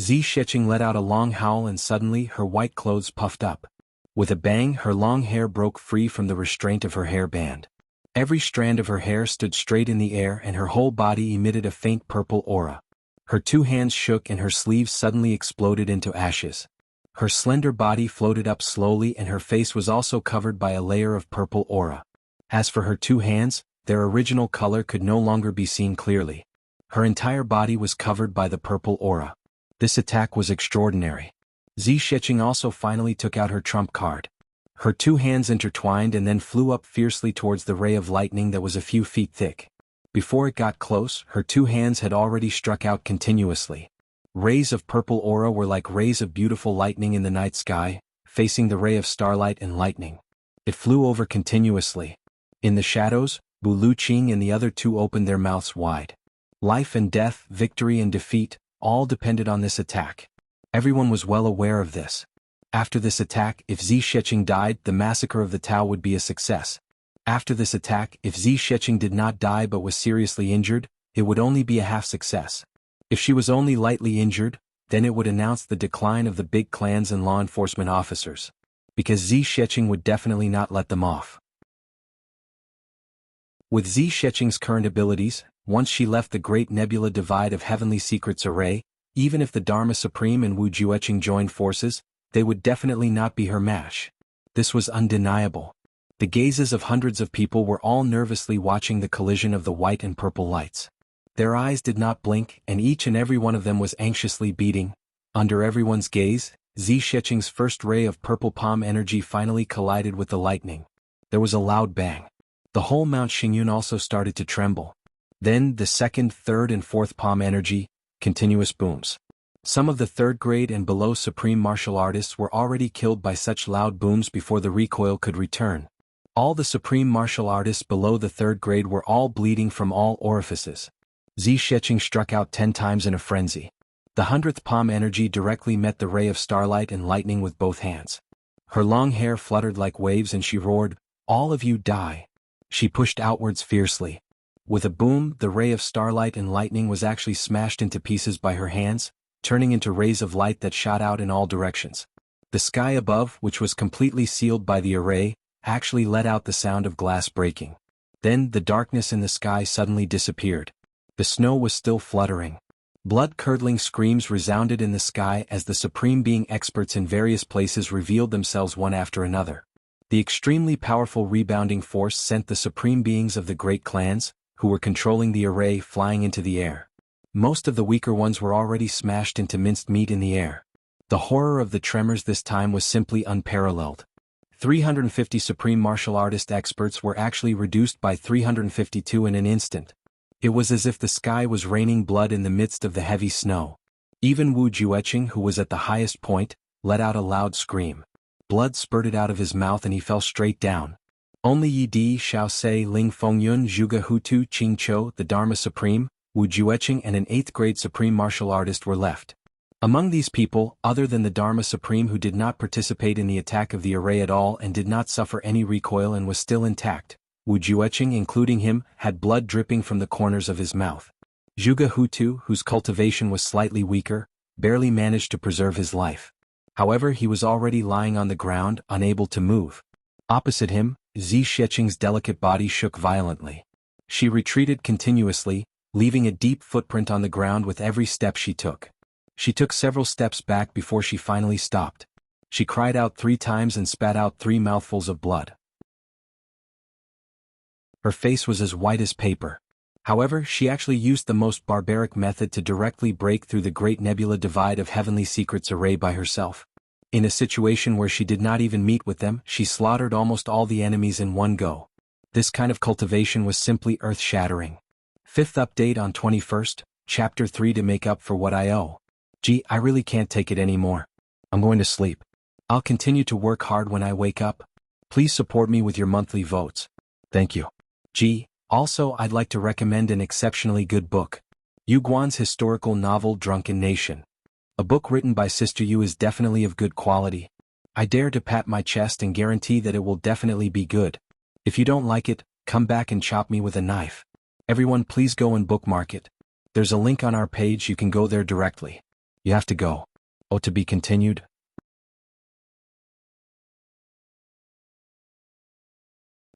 Speaker 1: Zi Sheqing let out a long howl and suddenly her white clothes puffed up. With a bang her long hair broke free from the restraint of her hair band. Every strand of her hair stood straight in the air and her whole body emitted a faint purple aura. Her two hands shook and her sleeves suddenly exploded into ashes. Her slender body floated up slowly and her face was also covered by a layer of purple aura. As for her two hands, their original color could no longer be seen clearly. Her entire body was covered by the purple aura. This attack was extraordinary. Zi Sheqing also finally took out her trump card. Her two hands intertwined and then flew up fiercely towards the ray of lightning that was a few feet thick. Before it got close, her two hands had already struck out continuously. Rays of purple aura were like rays of beautiful lightning in the night sky, facing the ray of starlight and lightning. It flew over continuously. In the shadows, Bu Luqing and the other two opened their mouths wide. Life and death, victory and defeat, all depended on this attack. Everyone was well aware of this. After this attack, if Zi Sheqing died, the massacre of the Tao would be a success. After this attack, if Zi Sheqing did not die but was seriously injured, it would only be a half success. If she was only lightly injured, then it would announce the decline of the big clans and law enforcement officers. Because Zi Sheqing would definitely not let them off. With Zi Sheqing's current abilities, once she left the Great Nebula Divide of Heavenly Secrets Array, even if the Dharma Supreme and Wu Jueqing joined forces, they would definitely not be her match. This was undeniable. The gazes of hundreds of people were all nervously watching the collision of the white and purple lights. Their eyes did not blink, and each and every one of them was anxiously beating. Under everyone's gaze, Zi Sheqing's first ray of purple palm energy finally collided with the lightning. There was a loud bang. The whole Mount Xingyun also started to tremble. Then the second, third and fourth palm energy, continuous booms. Some of the third grade and below supreme martial artists were already killed by such loud booms before the recoil could return. All the supreme martial artists below the third grade were all bleeding from all orifices. Zi Sheqing struck out 10 times in a frenzy. The 100th palm energy directly met the ray of starlight and lightning with both hands. Her long hair fluttered like waves and she roared, "All of you die." She pushed outwards fiercely. With a boom, the ray of starlight and lightning was actually smashed into pieces by her hands, turning into rays of light that shot out in all directions. The sky above, which was completely sealed by the array, actually let out the sound of glass breaking. Then the darkness in the sky suddenly disappeared. The snow was still fluttering. Blood-curdling screams resounded in the sky as the Supreme Being experts in various places revealed themselves one after another. The extremely powerful rebounding force sent the Supreme Beings of the great clans, who were controlling the array, flying into the air. Most of the weaker ones were already smashed into minced meat in the air. The horror of the tremors this time was simply unparalleled. 350 Supreme Martial Artist experts were actually reduced by 352 in an instant. It was as if the sky was raining blood in the midst of the heavy snow. Even Wu Jueqing, who was at the highest point, let out a loud scream. Blood spurted out of his mouth and he fell straight down. Only Yi Di, Xiao Se, Ling Fengyun, Zhuge Hutu, Qing Chou, the Dharma Supreme, Wu Jueqing and an 8th grade supreme martial artist were left. Among these people, other than the Dharma Supreme who did not participate in the attack of the array at all and did not suffer any recoil and was still intact, Wu Jueqing, including him, had blood dripping from the corners of his mouth. Zhuge Hutu, whose cultivation was slightly weaker, barely managed to preserve his life. However, he was already lying on the ground, unable to move. Opposite him, Zi Sheqing's delicate body shook violently. She retreated continuously, leaving a deep footprint on the ground with every step she took. She took several steps back before she finally stopped. She cried out 3 times and spat out 3 mouthfuls of blood. Her face was as white as paper. However, she actually used the most barbaric method to directly break through the great nebula divide of heavenly secrets array by herself. In a situation where she did not even meet with them, she slaughtered almost all the enemies in one go. This kind of cultivation was simply earth-shattering. 5th update on 21st, Chapter 3 to make up for what I owe. Gee, I really can't take it anymore. I'm going to sleep. I'll continue to work hard when I wake up. Please support me with your monthly votes. Thank you. Gee, also I'd like to recommend an exceptionally good book. Yu Guan's historical novel Drunken Nation. A book written by Sister Yu is definitely of good quality. I dare to pat my chest and guarantee that it will definitely be good. If you don't like it, come back and chop me with a knife. Everyone please go and bookmark it. There's a link on our page, you can go there directly. You have to go. Oh, to be continued.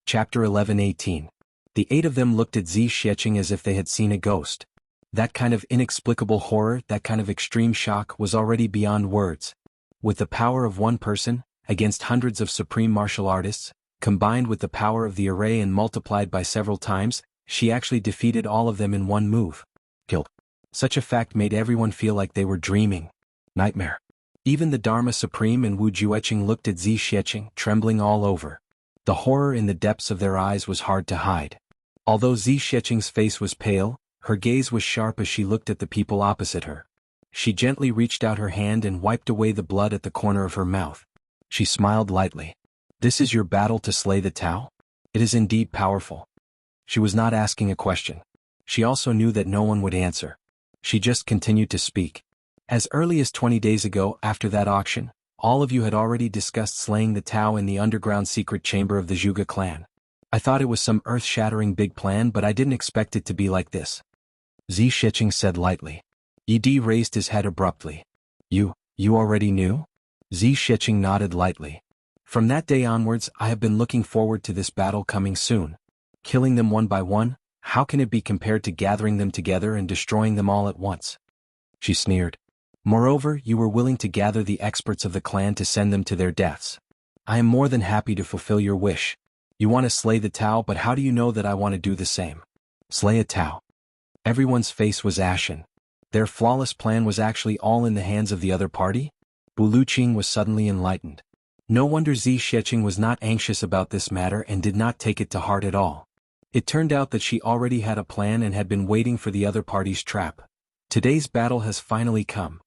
Speaker 1: Chapter 11-18. The 8 of them looked at Zi Sheqing as if they had seen a ghost. That kind of inexplicable horror, that kind of extreme shock was already beyond words. With the power of one person, against hundreds of supreme martial artists, combined with the power of the array and multiplied by several times, she actually defeated all of them in one move. Killed. Such a fact made everyone feel like they were dreaming. Nightmare. Even the Dharma Supreme and Wu Jueqing looked at Zi Sheqing, trembling all over. The horror in the depths of their eyes was hard to hide. Although Zi Sheqing's face was pale, her gaze was sharp as she looked at the people opposite her. She gently reached out her hand and wiped away the blood at the corner of her mouth. She smiled lightly. This is your battle to slay the Tao? It is indeed powerful. She was not asking a question. She also knew that no one would answer. She just continued to speak. As early as 20 days ago, after that auction, all of you had already discussed slaying the Tao in the underground secret chamber of the Zhuge clan. I thought it was some earth-shattering big plan, but I didn't expect it to be like this. Zi Sheqing said lightly. Yi raised his head abruptly. You already knew? Zi Sheqing nodded lightly. From that day onwards, I have been looking forward to this battle coming soon. Killing them one by one, how can it be compared to gathering them together and destroying them all at once? She sneered. Moreover, you were willing to gather the experts of the clan to send them to their deaths. I am more than happy to fulfill your wish. You want to slay the Tao, but how do you know that I want to do the same? Slay a Tao. Everyone's face was ashen. Their flawless plan was actually all in the hands of the other party? Bu Luqing was suddenly enlightened. No wonder Zi Sheqing was not anxious about this matter and did not take it to heart at all. It turned out that she already had a plan and had been waiting for the other party's trap. Today's battle has finally come.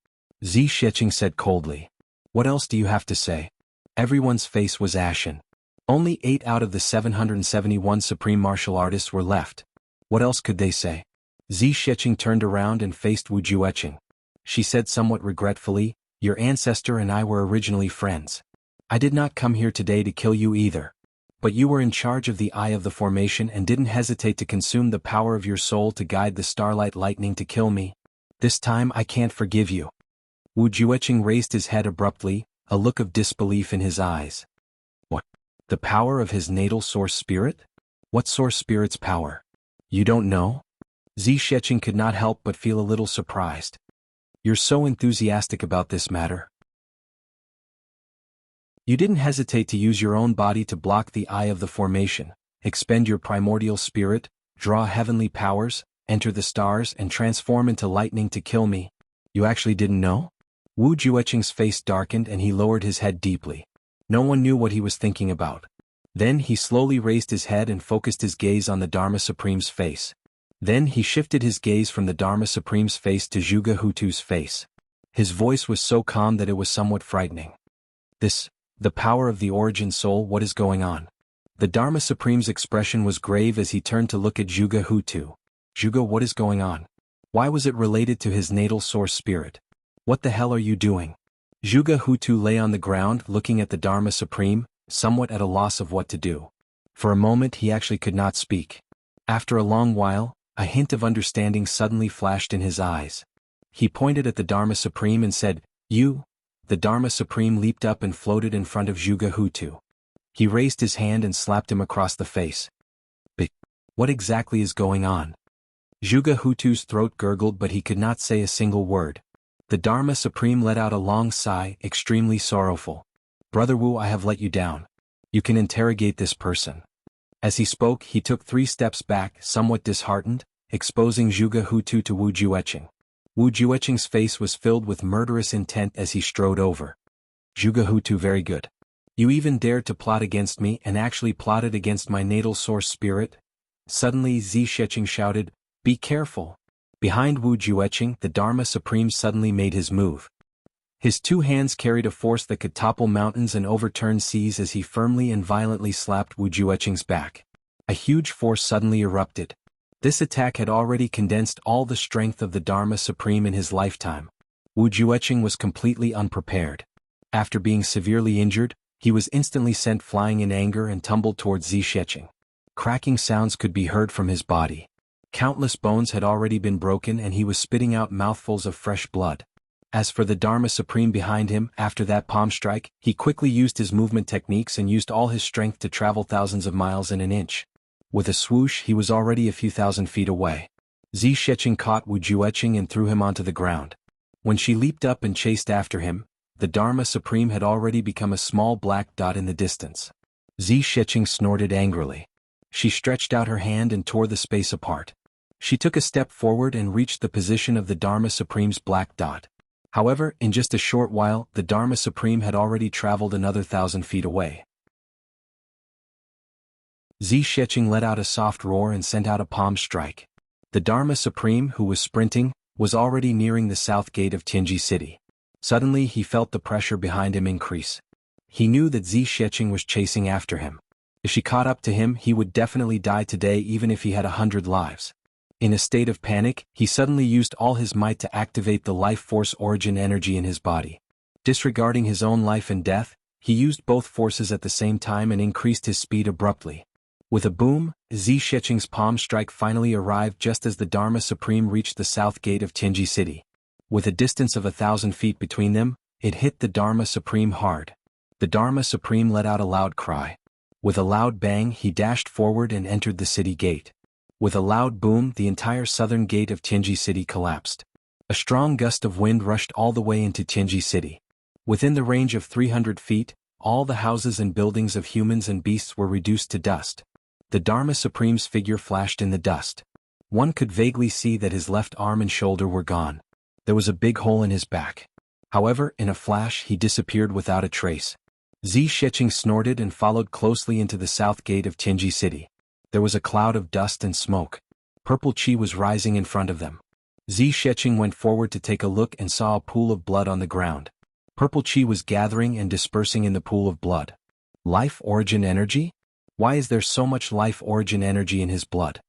Speaker 1: Zi Sheqing said coldly. What else do you have to say? Everyone's face was ashen. Only 8 out of the 771 supreme martial artists were left. What else could they say? Zi Sheqing turned around and faced Wu Jueqing. She said somewhat regretfully, your ancestor and I were originally friends. I did not come here today to kill you either. But you were in charge of the Eye of the Formation and didn't hesitate to consume the power of your soul to guide the starlight lightning to kill me. This time I can't forgive you. Wu Jueqing raised his head abruptly, a look of disbelief in his eyes. What? The power of his natal source spirit? What source spirit's power? You don't know? Zi Sheqing could not help but feel a little surprised. You're so enthusiastic about this matter. You didn't hesitate to use your own body to block the Eye of the Formation, expend your primordial spirit, draw heavenly powers, enter the stars and transform into lightning to kill me. You actually didn't know? Wu Jueqing's face darkened and he lowered his head deeply. No one knew what he was thinking about. Then he slowly raised his head and focused his gaze on the Dharma Supreme's face. Then he shifted his gaze from the Dharma Supreme's face to Zhuge Hutu's face. His voice was so calm that it was somewhat frightening. The power of the origin soul, what is going on? The Dharma Supreme's expression was grave as he turned to look at Zhuge Hutu. Zhuge, what is going on? Why was it related to his natal source spirit? What the hell are you doing? Zhuge Hutu lay on the ground looking at the Dharma Supreme, somewhat at a loss of what to do. For a moment he actually could not speak. After a long while, a hint of understanding suddenly flashed in his eyes. He pointed at the Dharma Supreme and said, "You." The Dharma Supreme leaped up and floated in front of Zhuge Hutu. He raised his hand and slapped him across the face. "But what exactly is going on?" Zhuge Hutu's throat gurgled, but he could not say a single word. The Dharma Supreme let out a long sigh, extremely sorrowful. "Brother Wu, I have let you down. You can interrogate this person." As he spoke, he took 3 steps back, somewhat disheartened, exposing Zhuge Hutu to Wu Jueqing. Wu Jueqing's face was filled with murderous intent as he strode over. "Zhuge Hutu, very good. You even dared to plot against me and actually plotted against my natal source spirit?" Suddenly Zi Sheqing shouted, "Be careful." Behind Wu Jueqing, the Dharma Supreme suddenly made his move. His 2 hands carried a force that could topple mountains and overturn seas as he firmly and violently slapped Wu Jueqing's back. A huge force suddenly erupted. This attack had already condensed all the strength of the Dharma Supreme in his lifetime. Wu Jueqing was completely unprepared. After being severely injured, he was instantly sent flying in anger and tumbled towards Zi Sheqing. Cracking sounds could be heard from his body. Countless bones had already been broken and he was spitting out mouthfuls of fresh blood. As for the Dharma Supreme behind him, after that palm strike, he quickly used his movement techniques and used all his strength to travel thousands of miles in an inch. With a swoosh, he was already a few thousand feet away. Zi Sheqing caught Wu Jueqing and threw him onto the ground. When she leaped up and chased after him, the Dharma Supreme had already become a small black dot in the distance. Zi Sheqing snorted angrily. She stretched out her hand and tore the space apart. She took a step forward and reached the position of the Dharma Supreme's black dot. However, in just a short while, the Dharma Supreme had already traveled another 1,000 feet away. Zi Sheqing let out a soft roar and sent out a palm strike. The Dharma Supreme, who was sprinting, was already nearing the south gate of Tianji City. Suddenly he felt the pressure behind him increase. He knew that Zi Sheqing was chasing after him. If she caught up to him, he would definitely die today even if he had 100 lives. In a state of panic, he suddenly used all his might to activate the life force origin energy in his body. Disregarding his own life and death, he used both forces at the same time and increased his speed abruptly. With a boom, Zi Sheqing's palm strike finally arrived just as the Dharma Supreme reached the south gate of Tianji City. With a distance of 1,000 feet between them, it hit the Dharma Supreme hard. The Dharma Supreme let out a loud cry. With a loud bang, he dashed forward and entered the city gate. With a loud boom, the entire southern gate of Tianji City collapsed. A strong gust of wind rushed all the way into Tianji City. Within the range of 300 feet, all the houses and buildings of humans and beasts were reduced to dust. The Dharma Supreme's figure flashed in the dust. One could vaguely see that his left arm and shoulder were gone. There was a big hole in his back. However, in a flash he disappeared without a trace. Zi Sheqing snorted and followed closely into the south gate of Tianji City. There was a cloud of dust and smoke. Purple chi was rising in front of them. Zi Sheqing went forward to take a look and saw a pool of blood on the ground. Purple chi was gathering and dispersing in the pool of blood. Life origin energy? Why is there so much life origin energy in his blood?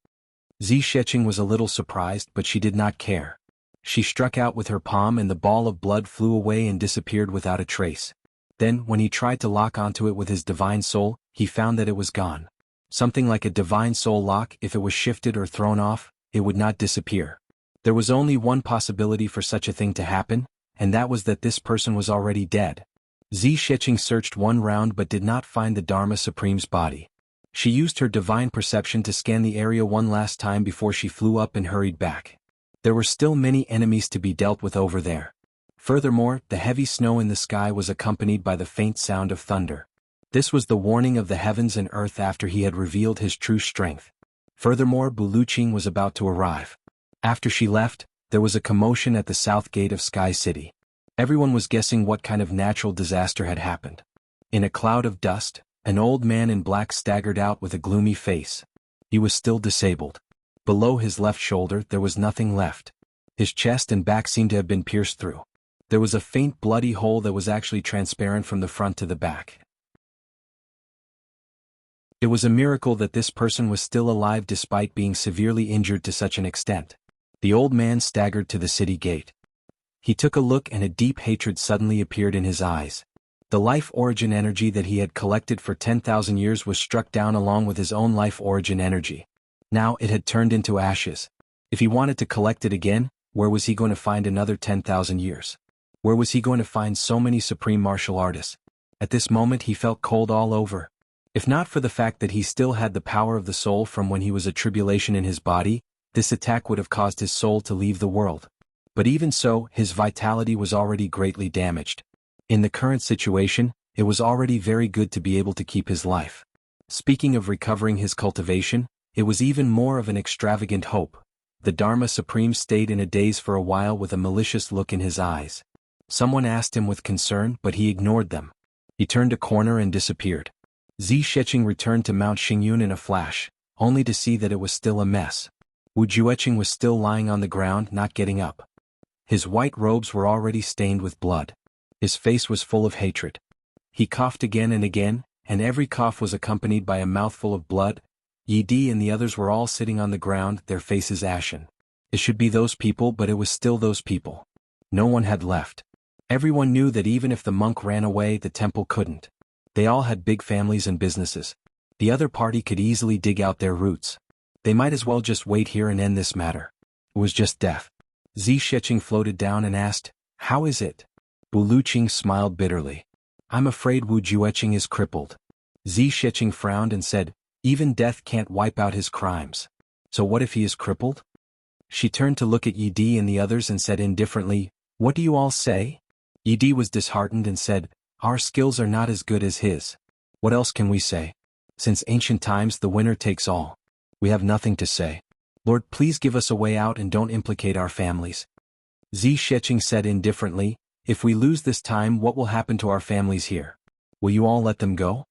Speaker 1: Zi Sheqing was a little surprised, but she did not care. She struck out with her palm and the ball of blood flew away and disappeared without a trace. Then, when he tried to lock onto it with his divine soul, he found that it was gone. Something like a divine soul lock, if it was shifted or thrown off, it would not disappear. There was only one possibility for such a thing to happen, and that was that this person was already dead. Zi Sheqing searched one round but did not find the Dharma Supreme's body. She used her divine perception to scan the area one last time before she flew up and hurried back. There were still many enemies to be dealt with over there. Furthermore, the heavy snow in the sky was accompanied by the faint sound of thunder. This was the warning of the heavens and earth after he had revealed his true strength. Furthermore, Buluqing was about to arrive. After she left, there was a commotion at the south gate of Sky City. Everyone was guessing what kind of natural disaster had happened. In a cloud of dust, an old man in black staggered out with a gloomy face. He was still disabled. Below his left shoulder there was nothing left. His chest and back seemed to have been pierced through. There was a faint bloody hole that was actually transparent from the front to the back. It was a miracle that this person was still alive despite being severely injured to such an extent. The old man staggered to the city gate. He took a look and a deep hatred suddenly appeared in his eyes. The life origin energy that he had collected for 10,000 years was struck down along with his own life origin energy. Now it had turned into ashes. If he wanted to collect it again, where was he going to find another 10,000 years? Where was he going to find so many supreme martial artists? At this moment he felt cold all over. If not for the fact that he still had the power of the soul from when he was a tribulation in his body, this attack would have caused his soul to leave the world. But even so, his vitality was already greatly damaged. In the current situation, it was already very good to be able to keep his life. Speaking of recovering his cultivation, it was even more of an extravagant hope. The Dharma Supreme stayed in a daze for a while with a malicious look in his eyes. Someone asked him with concern, but he ignored them. He turned a corner and disappeared. Zi Sheqing returned to Mount Xingyun in a flash, only to see that it was still a mess. Wu Jueqing was still lying on the ground, not getting up. His white robes were already stained with blood. His face was full of hatred. He coughed again, and every cough was accompanied by a mouthful of blood. Yi Di and the others were all sitting on the ground, their faces ashen. It should be those people, but it was still those people. No one had left. Everyone knew that even if the monk ran away, the temple couldn't. They all had big families and businesses. The other party could easily dig out their roots. They might as well just wait here and end this matter. It was just death. Zi Sheqing floated down and asked, "How is it?" Wu Luqing smiled bitterly. "I'm afraid Wu Jueqing is crippled." Zi Sheqing frowned and said, "Even death can't wipe out his crimes. So what if he is crippled?" She turned to look at Yi Di and the others and said indifferently, "What do you all say?" Yi Di was disheartened and said, "Our skills are not as good as his. What else can we say? Since ancient times the winner takes all. We have nothing to say. Lord, please give us a way out and don't implicate our families." Zi Sheqing said indifferently, "If we lose this time, what will happen to our families here? Will you all let them go?"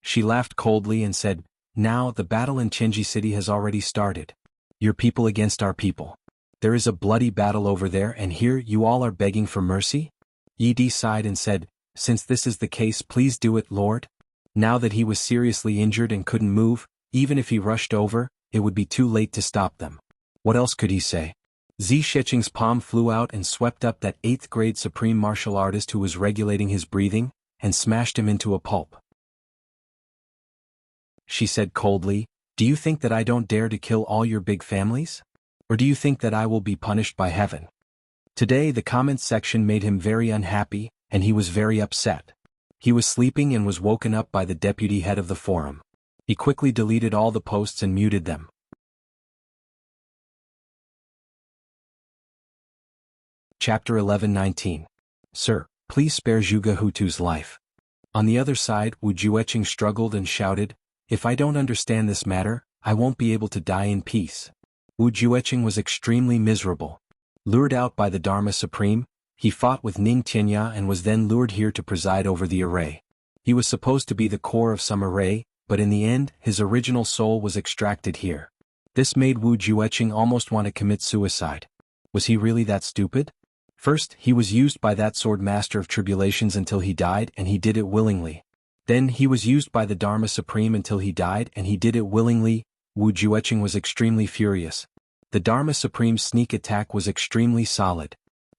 Speaker 1: She laughed coldly and said, "Now the battle in Chenji City has already started. Your people against our people. There is a bloody battle over there, and here you all are begging for mercy?" Yi Di sighed and said, "Since this is the case, please do it, Lord." Now that he was seriously injured and couldn't move, even if he rushed over, it would be too late to stop them. What else could he say? Zi Sheqing's palm flew out and swept up that 8th grade supreme martial artist who was regulating his breathing, and smashed him into a pulp. She said coldly, "Do you think that I don't dare to kill all your big families? Or do you think that I will be punished by heaven?" Today the comments section made him very unhappy, and he was very upset. He was sleeping and was woken up by the deputy head of the forum. He quickly deleted all the posts and muted them. Chapter 11:19. Sir, please spare Zhuge Hutu's life. On the other side, Wu Jueqing struggled and shouted, "If I don't understand this matter, I won't be able to die in peace." Wu Jueqing was extremely miserable. Lured out by the Dharma Supreme, he fought with Ning Tianya and was then lured here to preside over the array. He was supposed to be the core of some array, but in the end, his original soul was extracted here. This made Wu Jueqing almost want to commit suicide. Was he really that stupid? First, he was used by that sword master of tribulations until he died, and he did it willingly. Then he was used by the Dharma Supreme until he died, and he did it willingly. Wu Jueqing was extremely furious. The Dharma Supreme's sneak attack was extremely solid.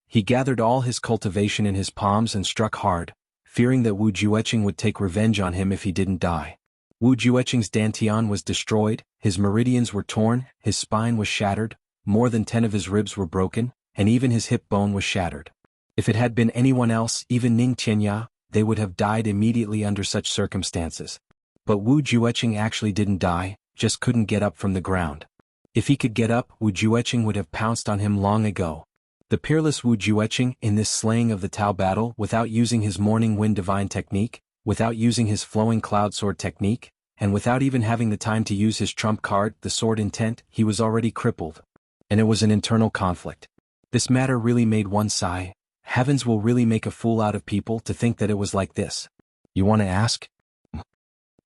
Speaker 1: He gathered all his cultivation in his palms and struck hard, fearing that Wu Jueqing would take revenge on him if he didn't die. Wu Jueqing's dantian was destroyed, his meridians were torn, his spine was shattered, more than 10 of his ribs were broken, and even his hip bone was shattered. If it had been anyone else, even Ning Tianya, they would have died immediately under such circumstances. But Wu Jueqing actually didn't die, just couldn't get up from the ground. If he could get up, Wu Jueqing would have pounced on him long ago. The peerless Wu Jueqing, in this slaying of the Tao battle, without using his morning wind divine technique, without using his flowing cloud sword technique, and without even having the time to use his trump card, the sword intent, he was already crippled. And it was an internal conflict. This matter really made one sigh. Heavens will really make a fool out of people to think that it was like this. You want to ask?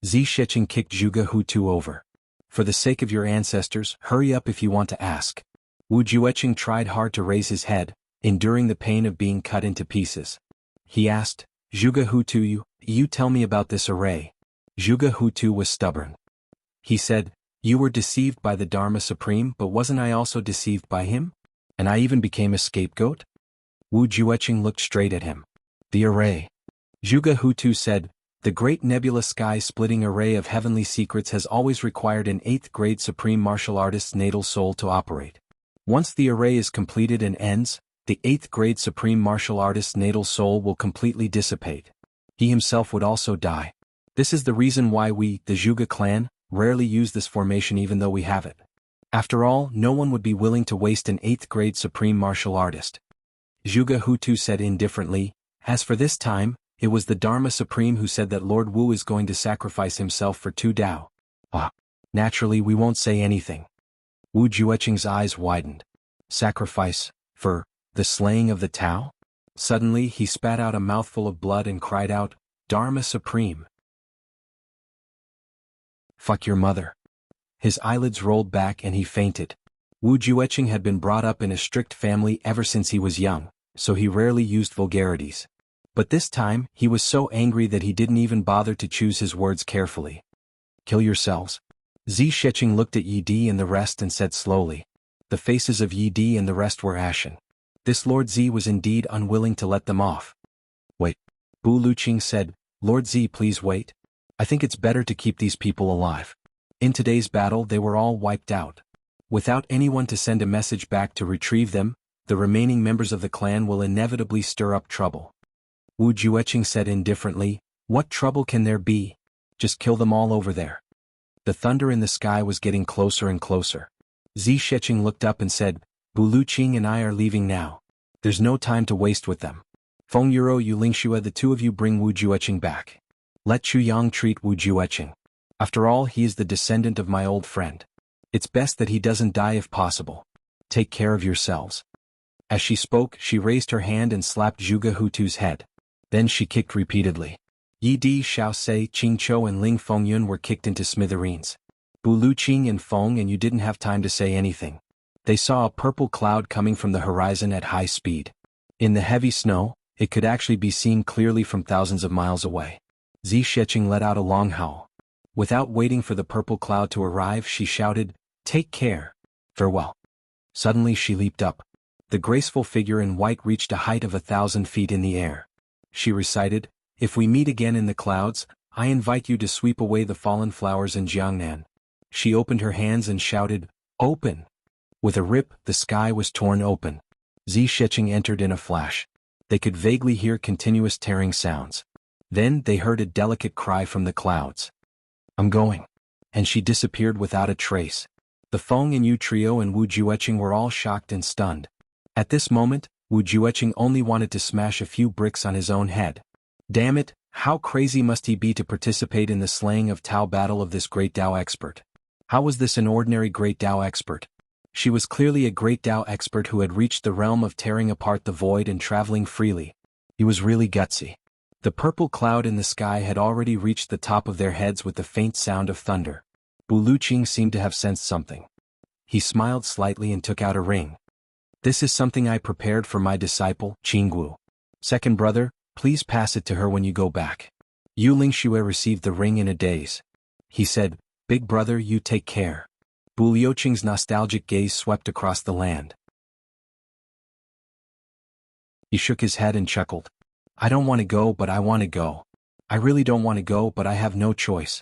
Speaker 1: Zi Sheqing kicked Zhuge Hutu over. For the sake of your ancestors, hurry up if you want to ask. Wu Jueqing tried hard to raise his head, enduring the pain of being cut into pieces. He asked, Zhuge Hutu, you tell me about this array. Zhuge Hutu was stubborn. He said, you were deceived by the Dharma Supreme, but wasn't I also deceived by him? And I even became a scapegoat? Wu Jueqing looked straight at him. The array. Zhuge Hutu said, the great nebula sky-splitting array of heavenly secrets has always required an 8th grade supreme martial artist's natal soul to operate. Once the array is completed and ends, the 8th grade supreme martial artist's natal soul will completely dissipate. He himself would also die. This is the reason why we, the Zhuge clan, rarely use this formation even though we have it. After all, no one would be willing to waste an 8th grade supreme martial artist. Zhuge Hutu said indifferently, as for this time, it was the Dharma Supreme who said that Lord Wu is going to sacrifice himself for 2 Dao. Naturally we won't say anything. Wu Jueqing's eyes widened. Sacrifice, for, the slaying of the Tao? Suddenly he spat out a mouthful of blood and cried out, Dharma Supreme. Fuck your mother. His eyelids rolled back and he fainted. Wu Jueqing had been brought up in a strict family ever since he was young, so he rarely used vulgarities. But this time, he was so angry that he didn't even bother to choose his words carefully. Kill yourselves. Zi Sheqing looked at Yi Di and the rest and said slowly. The faces of Yi Di and the rest were ashen. This Lord Zi was indeed unwilling to let them off. Wait. Bu Luqing said, Lord Zi, please wait. I think it's better to keep these people alive. In today's battle they were all wiped out. Without anyone to send a message back to retrieve them, the remaining members of the clan will inevitably stir up trouble. Wu Jueqing said indifferently, what trouble can there be? Just kill them all over there. The thunder in the sky was getting closer and closer. Zi Sheqing looked up and said, Bu Luqing and I are leaving now. There's no time to waste with them. Feng Yuro, you Lingxue, the 2 of you bring Wu Jueqing back. Let Chu Yang treat Wu Jueqing. After all, he is the descendant of my old friend. It's best that he doesn't die if possible. Take care of yourselves. As she spoke, she raised her hand and slapped Zhuge Hutu's head. Then she kicked repeatedly. Yi Di, Xiao Se, Qing Chou and Ling Fengyun were kicked into smithereens. Bu Luqing and Feng and you didn't have time to say anything. They saw a purple cloud coming from the horizon at high speed. In the heavy snow, it could actually be seen clearly from thousands of miles away. Zi Sheqing let out a long howl. Without waiting for the purple cloud to arrive, she shouted, Take care. Farewell. Suddenly she leaped up. The graceful figure in white reached a height of 1,000 feet in the air. She recited, If we meet again in the clouds, I invite you to sweep away the fallen flowers in Jiangnan. She opened her hands and shouted, Open! With a rip, the sky was torn open. Zi Sheqing entered in a flash. They could vaguely hear continuous tearing sounds. Then they heard a delicate cry from the clouds. I'm going. And she disappeared without a trace. The Feng and Yu trio and Wu Jueqing were all shocked and stunned. At this moment, Wu Jueqing only wanted to smash a few bricks on his own head. Damn it, how crazy must he be to participate in the slaying of Tao battle of this great Dao expert? How was this an ordinary great Dao expert? She was clearly a great Dao expert who had reached the realm of tearing apart the void and traveling freely. He was really gutsy. The purple cloud in the sky had already reached the top of their heads with the faint sound of thunder. Bu Luqing seemed to have sensed something. He smiled slightly and took out a ring. This is something I prepared for my disciple, Jianghu. Second brother, please pass it to her when you go back. Yu Lingxue received the ring in a daze. He said, Big brother, you take care. Bu Liuqing's nostalgic gaze swept across the land. He shook his head and chuckled. I don't want to go, but I want to go. I really don't want to go, but I have no choice.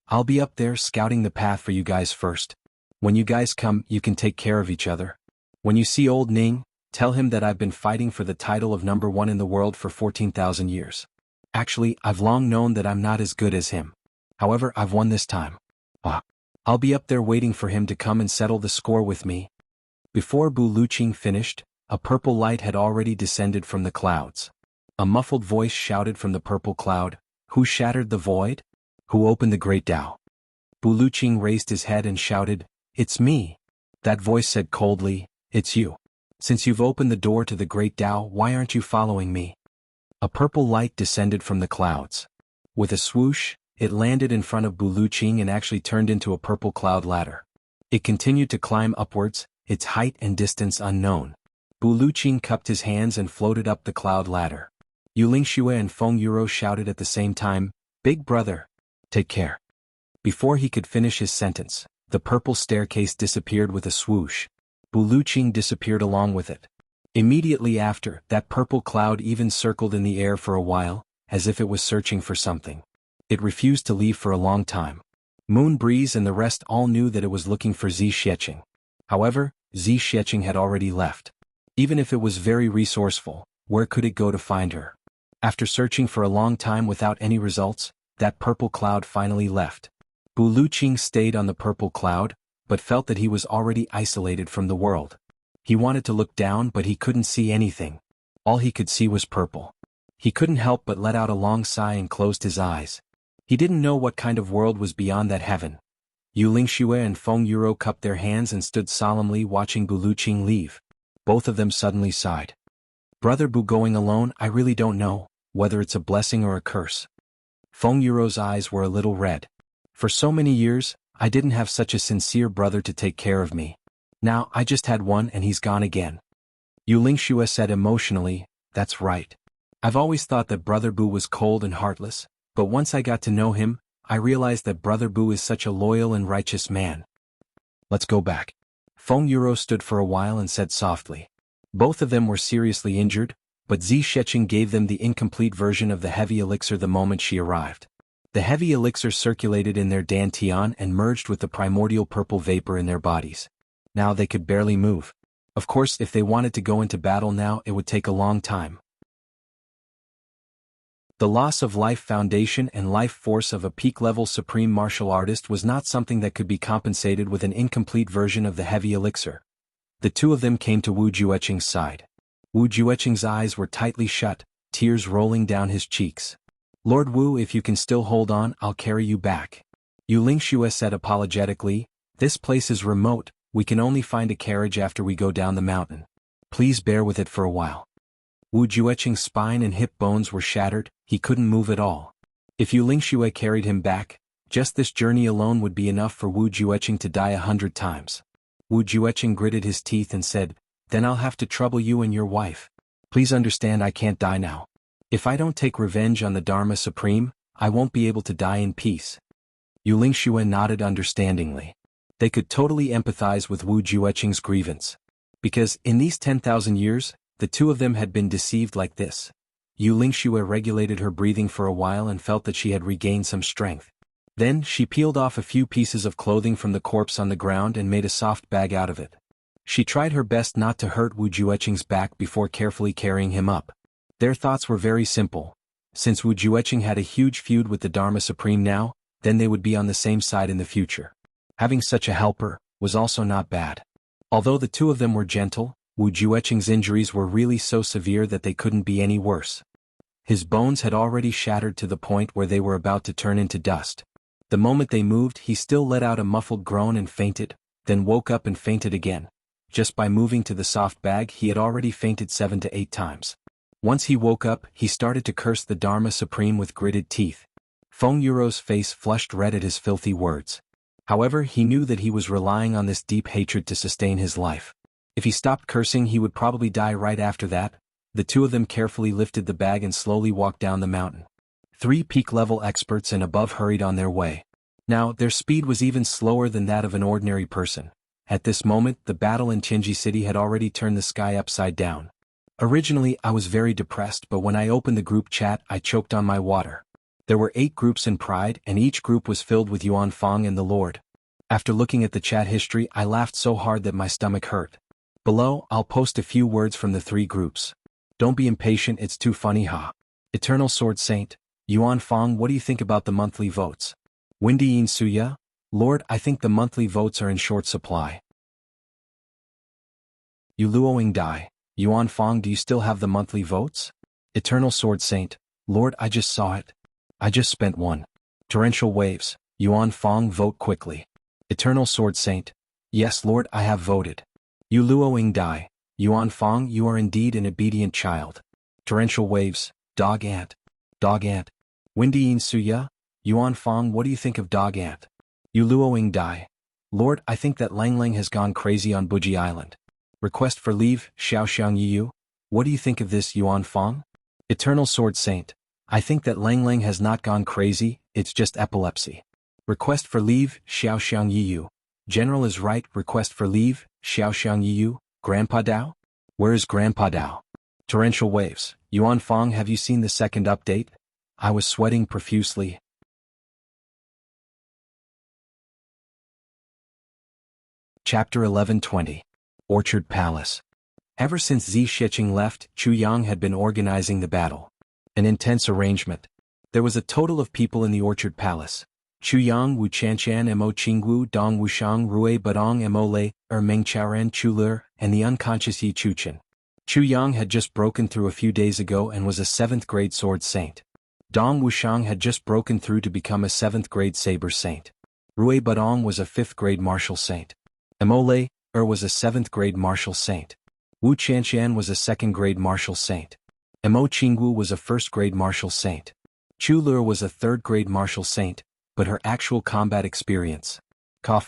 Speaker 1: I'll be up there scouting the path for you guys first. When you guys come, you can take care of each other. When you see old Ning, tell him that I've been fighting for the title of #1 in the world for 14,000 years. Actually, I've long known that I'm not as good as him. However, I've won this time. I'll be up there waiting for him to come and settle the score with me. Before Bu Luqing finished, a purple light had already descended from the clouds. A muffled voice shouted from the purple cloud, Who shattered the void? Who opened the great Tao? Bu Luqing raised his head and shouted, It's me. That voice said coldly, It's you. Since you've opened the door to the great Tao, why aren't you following me? A purple light descended from the clouds. With a swoosh, it landed in front of Bu Luqing and actually turned into a purple cloud ladder. It continued to climb upwards, its height and distance unknown. Bu Luqing cupped his hands and floated up the cloud ladder. Yu Lingxue and Feng Yuro shouted at the same time, Big brother, take care. Before he could finish his sentence, the purple staircase disappeared with a swoosh. Buluqing disappeared along with it. Immediately after, that purple cloud even circled in the air for a while, as if it was searching for something. It refused to leave for a long time. Moon Breeze and the rest all knew that it was looking for Zi Xiecheng. However, Zi Xiecheng had already left. Even if it was very resourceful, where could it go to find her? After searching for a long time without any results, that purple cloud finally left. Buluqing stayed on the purple cloud, but felt that he was already isolated from the world. He wanted to look down but he couldn't see anything. All he could see was purple. He couldn't help but let out a long sigh and closed his eyes. He didn't know what kind of world was beyond that heaven. Yu Lingxue and Feng Yuro cupped their hands and stood solemnly watching Buluqing leave. Both of them suddenly sighed. Brother Bu going alone, I really don't know, whether it's a blessing or a curse. Feng Yuro's eyes were a little red. For so many years, I didn't have such a sincere brother to take care of me. Now I just had one and he's gone again. Yu Lingxue said emotionally, that's right. I've always thought that Brother Bu was cold and heartless, but once I got to know him, I realized that Brother Bu is such a loyal and righteous man. Let's go back. Feng Yuro stood for a while and said softly. Both of them were seriously injured, but Zi Xiecheng gave them the incomplete version of the heavy elixir the moment she arrived. The heavy elixir circulated in their dantian and merged with the primordial purple vapor in their bodies. Now they could barely move. Of course, if they wanted to go into battle now, it would take a long time. The loss of life foundation and life force of a peak-level supreme martial artist was not something that could be compensated with an incomplete version of the heavy elixir. The two of them came to Wu Juecheng's side. Wu Juecheng's eyes were tightly shut, tears rolling down his cheeks. Lord Wu, if you can still hold on, I'll carry you back. Yu Lingxue said apologetically, this place is remote, we can only find a carriage after we go down the mountain. Please bear with it for a while. Wu Juecheng's spine and hip bones were shattered, he couldn't move at all. If Yu Lingxue carried him back, just this journey alone would be enough for Wu Juecheng to die 100 times. Wu Juecheng gritted his teeth and said, then I'll have to trouble you and your wife. Please understand I can't die now. If I don't take revenge on the Dharma Supreme, I won't be able to die in peace. Yu Lingxue nodded understandingly. They could totally empathize with Wu Juecheng's grievance. Because, in these 10,000 years, the two of them had been deceived like this. Yu Lingxue regulated her breathing for a while and felt that she had regained some strength. Then, she peeled off a few pieces of clothing from the corpse on the ground and made a soft bag out of it. She tried her best not to hurt Wu Juecheng's back before carefully carrying him up. Their thoughts were very simple. Since Wu Juecheng had a huge feud with the Dharma Supreme now, then they would be on the same side in the future. Having such a helper was also not bad. Although the two of them were gentle, Wu Juecheng's injuries were really so severe that they couldn't be any worse. His bones had already shattered to the point where they were about to turn into dust. The moment they moved, he still let out a muffled groan and fainted, then woke up and fainted again. Just by moving to the soft bag, he had already fainted 7 to 8 times. Once he woke up, he started to curse the Dharma Supreme with gritted teeth. Feng Yuro's face flushed red at his filthy words. However, he knew that he was relying on this deep hatred to sustain his life. If he stopped cursing, he would probably die right after that. The two of them carefully lifted the bag and slowly walked down the mountain. 3 peak-level experts and above hurried on their way. Now, their speed was even slower than that of an ordinary person. At this moment, the battle in Tianji City had already turned the sky upside down. Originally, I was very depressed, but when I opened the group chat, I choked on my water. There were 8 groups in Pride, and each group was filled with Yuan Fang and the Lord. After looking at the chat history, I laughed so hard that my stomach hurt. Below, I'll post a few words from the 3 groups. Don't be impatient, it's too funny, ha. Eternal Sword Saint, Yuan Fang, what do you think about the monthly votes? Windy Yin Suya, Lord, I think the monthly votes are in short supply. Yuluoing Dai, Yuan Fang, do you still have the monthly votes? Eternal Sword Saint, Lord, I just saw it. I just spent 1. Torrential Waves, Yuan Fang, vote quickly. Eternal Sword Saint, yes Lord, I have voted. Yuluoing Dai, Yuan Fang, you are indeed an obedient child. Torrential Waves, Dog Ant. Dog Ant. Windy Yin Suya, Yuan Fang, what do you think of Dog Ant? Yuluoing Dai, Lord, I think that Lang Lang has gone crazy on Buji Island. Request for leave, Xiaoxiang Yiyu, what do you think of this, Yuan Fang? Eternal Sword Saint, I think that Lang Lang has not gone crazy, it's just epilepsy. Request for leave, Xiaoxiang Yiyu, General is right, request for leave, Xiaoxiang Yiyu, Grandpa Dao? Where is Grandpa Dao? Torrential waves, Yuan Fong, have you seen the second update? I was sweating profusely. Chapter 11:20. Orchard Palace. Ever since Zi Shiqing left, Chu Yang had been organizing the battle. An intense arrangement. There was a total of people in the Orchard Palace. Chu Yang, Wu Chanshan, Mo Qingwu, Dong Wushang, Rui Badong, Mo Lei, Meng Chaoren, Chu Lur, and the unconscious Yi Chuchen. Chu Yang had just broken through a few days ago and was a 7th grade sword saint. Dong Wushang had just broken through to become a 7th grade saber saint. Rui Badong was a 5th grade martial saint. Mo Lei was a 7th grade martial saint. Wu Chanshan was a 2nd grade martial saint. Mo Qingwu was a 1st grade martial saint. Chu Lur was a 3rd grade martial saint, but her actual combat experience.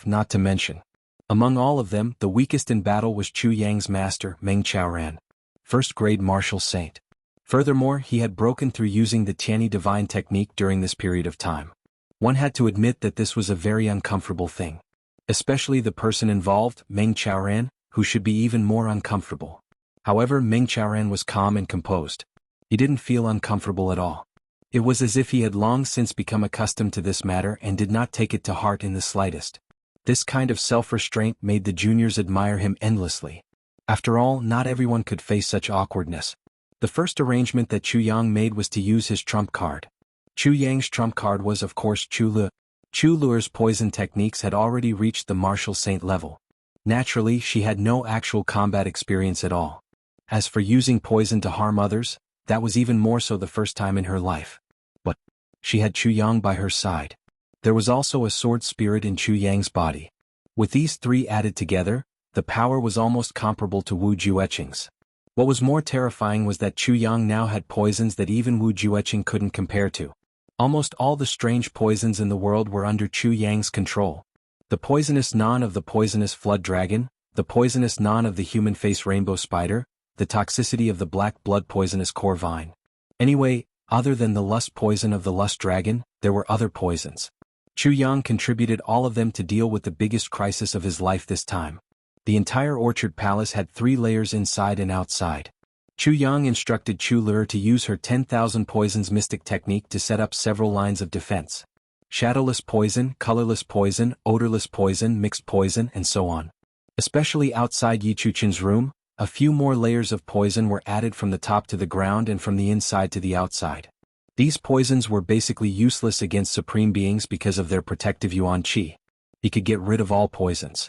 Speaker 1: Not to mention. Among all of them, the weakest in battle was Chu Yang's master, Meng Chaoran. 1st grade martial saint. Furthermore, he had broken through using the Tianyi divine technique during this period of time. One had to admit that this was a very uncomfortable thing. Especially the person involved, Meng Chaoran, who should be even more uncomfortable. However, Meng Chaoran was calm and composed. He didn't feel uncomfortable at all. It was as if he had long since become accustomed to this matter and did not take it to heart in the slightest. This kind of self-restraint made the juniors admire him endlessly. After all, not everyone could face such awkwardness. The first arrangement that Chu Yang made was to use his trump card. Chu Yang's trump card was of course Chu Lu. Chu Lu's poison techniques had already reached the martial saint level. Naturally, she had no actual combat experience at all. As for using poison to harm others, that was even more so the first time in her life. But she had Chu Yang by her side. There was also a sword spirit in Chu Yang's body. With these three added together, the power was almost comparable to Wu Jueqing's. What was more terrifying was that Chu Yang now had poisons that even Wu Jueqing couldn't compare to. Almost all the strange poisons in the world were under Chu Yang's control. The poisonous non of the poisonous flood dragon, the poisonous non of the human face rainbow spider, the toxicity of the black blood poisonous core vine. Anyway, other than the lust poison of the lust dragon, there were other poisons. Chu Yang contributed all of them to deal with the biggest crisis of his life this time. The entire Orchard Palace had 3 layers inside and outside. Chu Yang instructed Chu Lur to use her 10,000 poisons mystic technique to set up several lines of defense. Shadowless poison, colorless poison, odorless poison, mixed poison, and so on. Especially outside Yi Chuchen's room, a few more layers of poison were added from the top to the ground and from the inside to the outside. These poisons were basically useless against supreme beings because of their protective yuan qi. He could get rid of all poisons.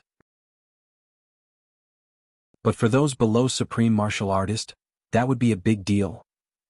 Speaker 1: But for those below supreme martial artist, that would be a big deal.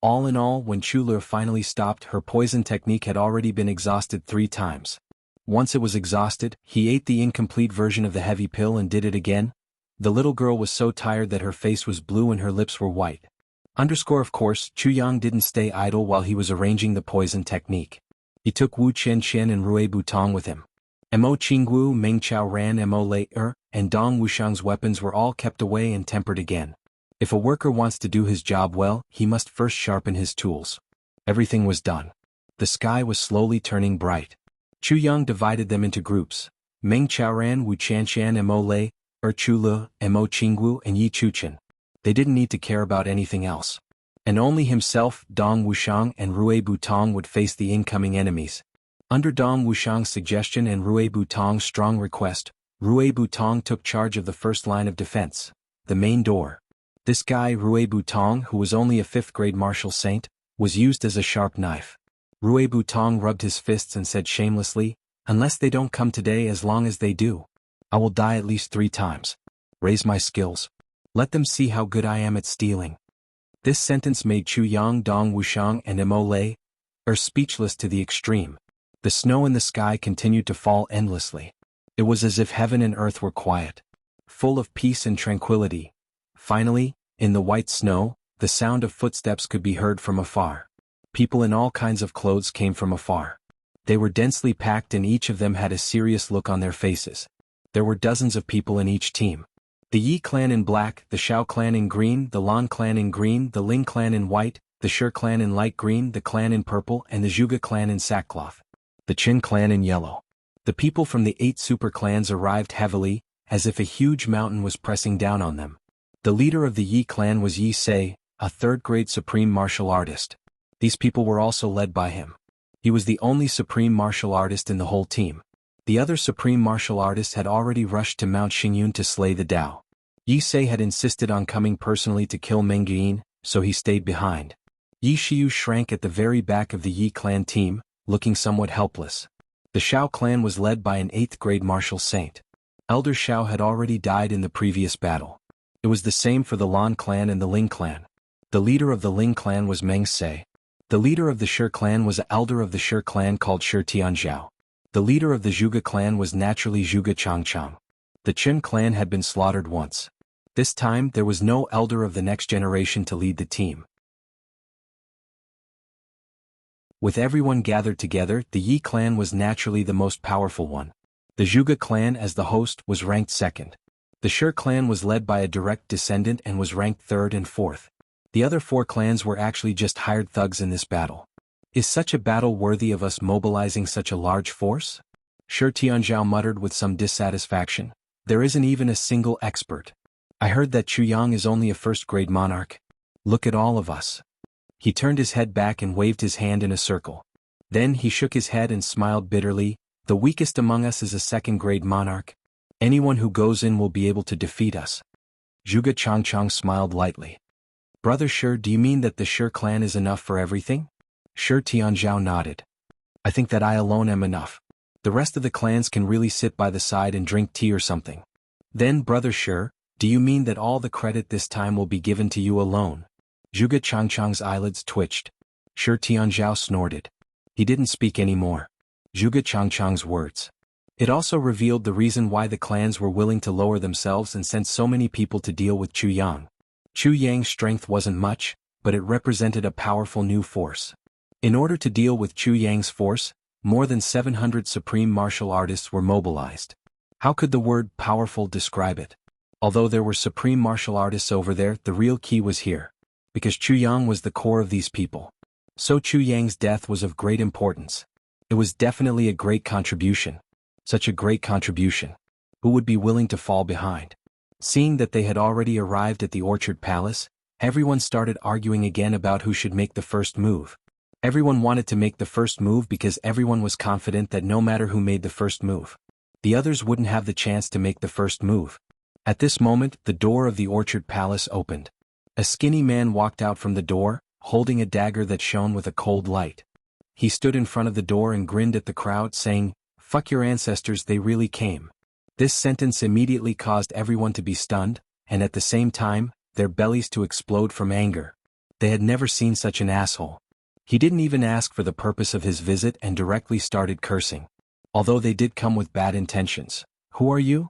Speaker 1: All in all, when Chu Lur finally stopped, her poison technique had already been exhausted 3 times. Once it was exhausted, he ate the incomplete version of the heavy pill and did it again. The little girl was so tired that her face was blue and her lips were white. Of course, Chu Yang didn't stay idle while he was arranging the poison technique. He took Wu Chen and Rui Butong with him. Mo Qingwu, Meng Chaoran, Mo Lei and Dong Wushang's weapons were all kept away and tempered again. If a worker wants to do his job well, he must first sharpen his tools. Everything was done. The sky was slowly turning bright. Chu Yang divided them into groups. Meng Chaoran, Wu Chanshan, Mo Lei, Chu Lu, Mo Qingwu, and Yi Chuchen. They didn't need to care about anything else. And only himself, Dong Wushang, and Rui Butong would face the incoming enemies. Under Dong Wushang's suggestion and Rui Butong's strong request, Rui Butong took charge of the first line of defense, the main door. This guy, Rui Butong, who was only a 5th grade martial saint, was used as a sharp knife. Rui Butong rubbed his fists and said shamelessly, "Unless they don't come today, as long as they do, I will die at least 3 times. Raise my skills. Let them see how good I am at stealing." This sentence made Chu Yang, Dong Wushang, and Mo Lei speechless to the extreme. The snow in the sky continued to fall endlessly. It was as if heaven and earth were quiet, full of peace and tranquility. Finally, in the white snow, the sound of footsteps could be heard from afar. People in all kinds of clothes came from afar. They were densely packed and each of them had a serious look on their faces. There were dozens of people in each team. The Yi clan in black, the Shao clan in green, the Lan clan in green, the Ling clan in white, the Shi clan in light green, the clan in purple, and the Zhuge clan in sackcloth. The Qin clan in yellow. The people from the 8 super clans arrived heavily, as if a huge mountain was pressing down on them. The leader of the Yi clan was Yi Sei, a third-grade supreme martial artist. These people were also led by him. He was the only supreme martial artist in the whole team. The other supreme martial artists had already rushed to Mount Xingyun to slay the Dao. Yi Sei had insisted on coming personally to kill Meng Guiying, so he stayed behind. Yi Xiu shrank at the very back of the Yi clan team, looking somewhat helpless. The Shao clan was led by an 8th-grade martial saint. Elder Shao had already died in the previous battle. It was the same for the Lan clan and the Ling clan. The leader of the Ling clan was Meng Sei. The leader of the Shi clan was an elder of the Shi clan called Shi Tianzhao. The leader of the Zhuge clan was naturally Zhuge Changchang. The Qin clan had been slaughtered once. This time there was no elder of the next generation to lead the team. With everyone gathered together, the Yi clan was naturally the most powerful one. The Zhuge clan as the host was ranked 2nd. The Shi clan was led by a direct descendant and was ranked 3rd and 4th. The other 4 clans were actually just hired thugs in this battle. Is such a battle worthy of us mobilizing such a large force? Shi Tianzhao muttered with some dissatisfaction. There isn't even a single expert. I heard that Chu Yang is only a 1st-grade monarch. Look at all of us. He turned his head back and waved his hand in a circle. Then he shook his head and smiled bitterly. The weakest among us is a 2nd-grade monarch. Anyone who goes in will be able to defeat us. Zhuge Changchang smiled lightly. Brother Shi, do you mean that the Shi clan is enough for everything? Shi Tianzhao nodded. I think that I alone am enough. The rest of the clans can really sit by the side and drink tea or something. Then, Brother Shi, do you mean that all the credit this time will be given to you alone? Zhuge Changchang's eyelids twitched. Shi Tianzhao snorted. He didn't speak anymore. Zhuge Changchang's words. It also revealed the reason why the clans were willing to lower themselves and sent so many people to deal with Chu Yang. Chu Yang's strength wasn't much, but it represented a powerful new force. In order to deal with Chu Yang's force, more than 700 supreme martial artists were mobilized. How could the word powerful describe it? Although there were supreme martial artists over there, the real key was here. Because Chu Yang was the core of these people. So Chu Yang's death was of great importance. It was definitely a great contribution. Such a great contribution. Who would be willing to fall behind? Seeing that they had already arrived at the Orchard Palace, everyone started arguing again about who should make the first move. Everyone wanted to make the first move because everyone was confident that no matter who made the first move, the others wouldn't have the chance to make the first move. At this moment, the door of the Orchard Palace opened. A skinny man walked out from the door, holding a dagger that shone with a cold light. He stood in front of the door and grinned at the crowd, saying, "Fuck your ancestors, they really came." This sentence immediately caused everyone to be stunned, and at the same time, their bellies to explode from anger. They had never seen such an asshole. He didn't even ask for the purpose of his visit and directly started cursing. Although they did come with bad intentions. "Who are you?"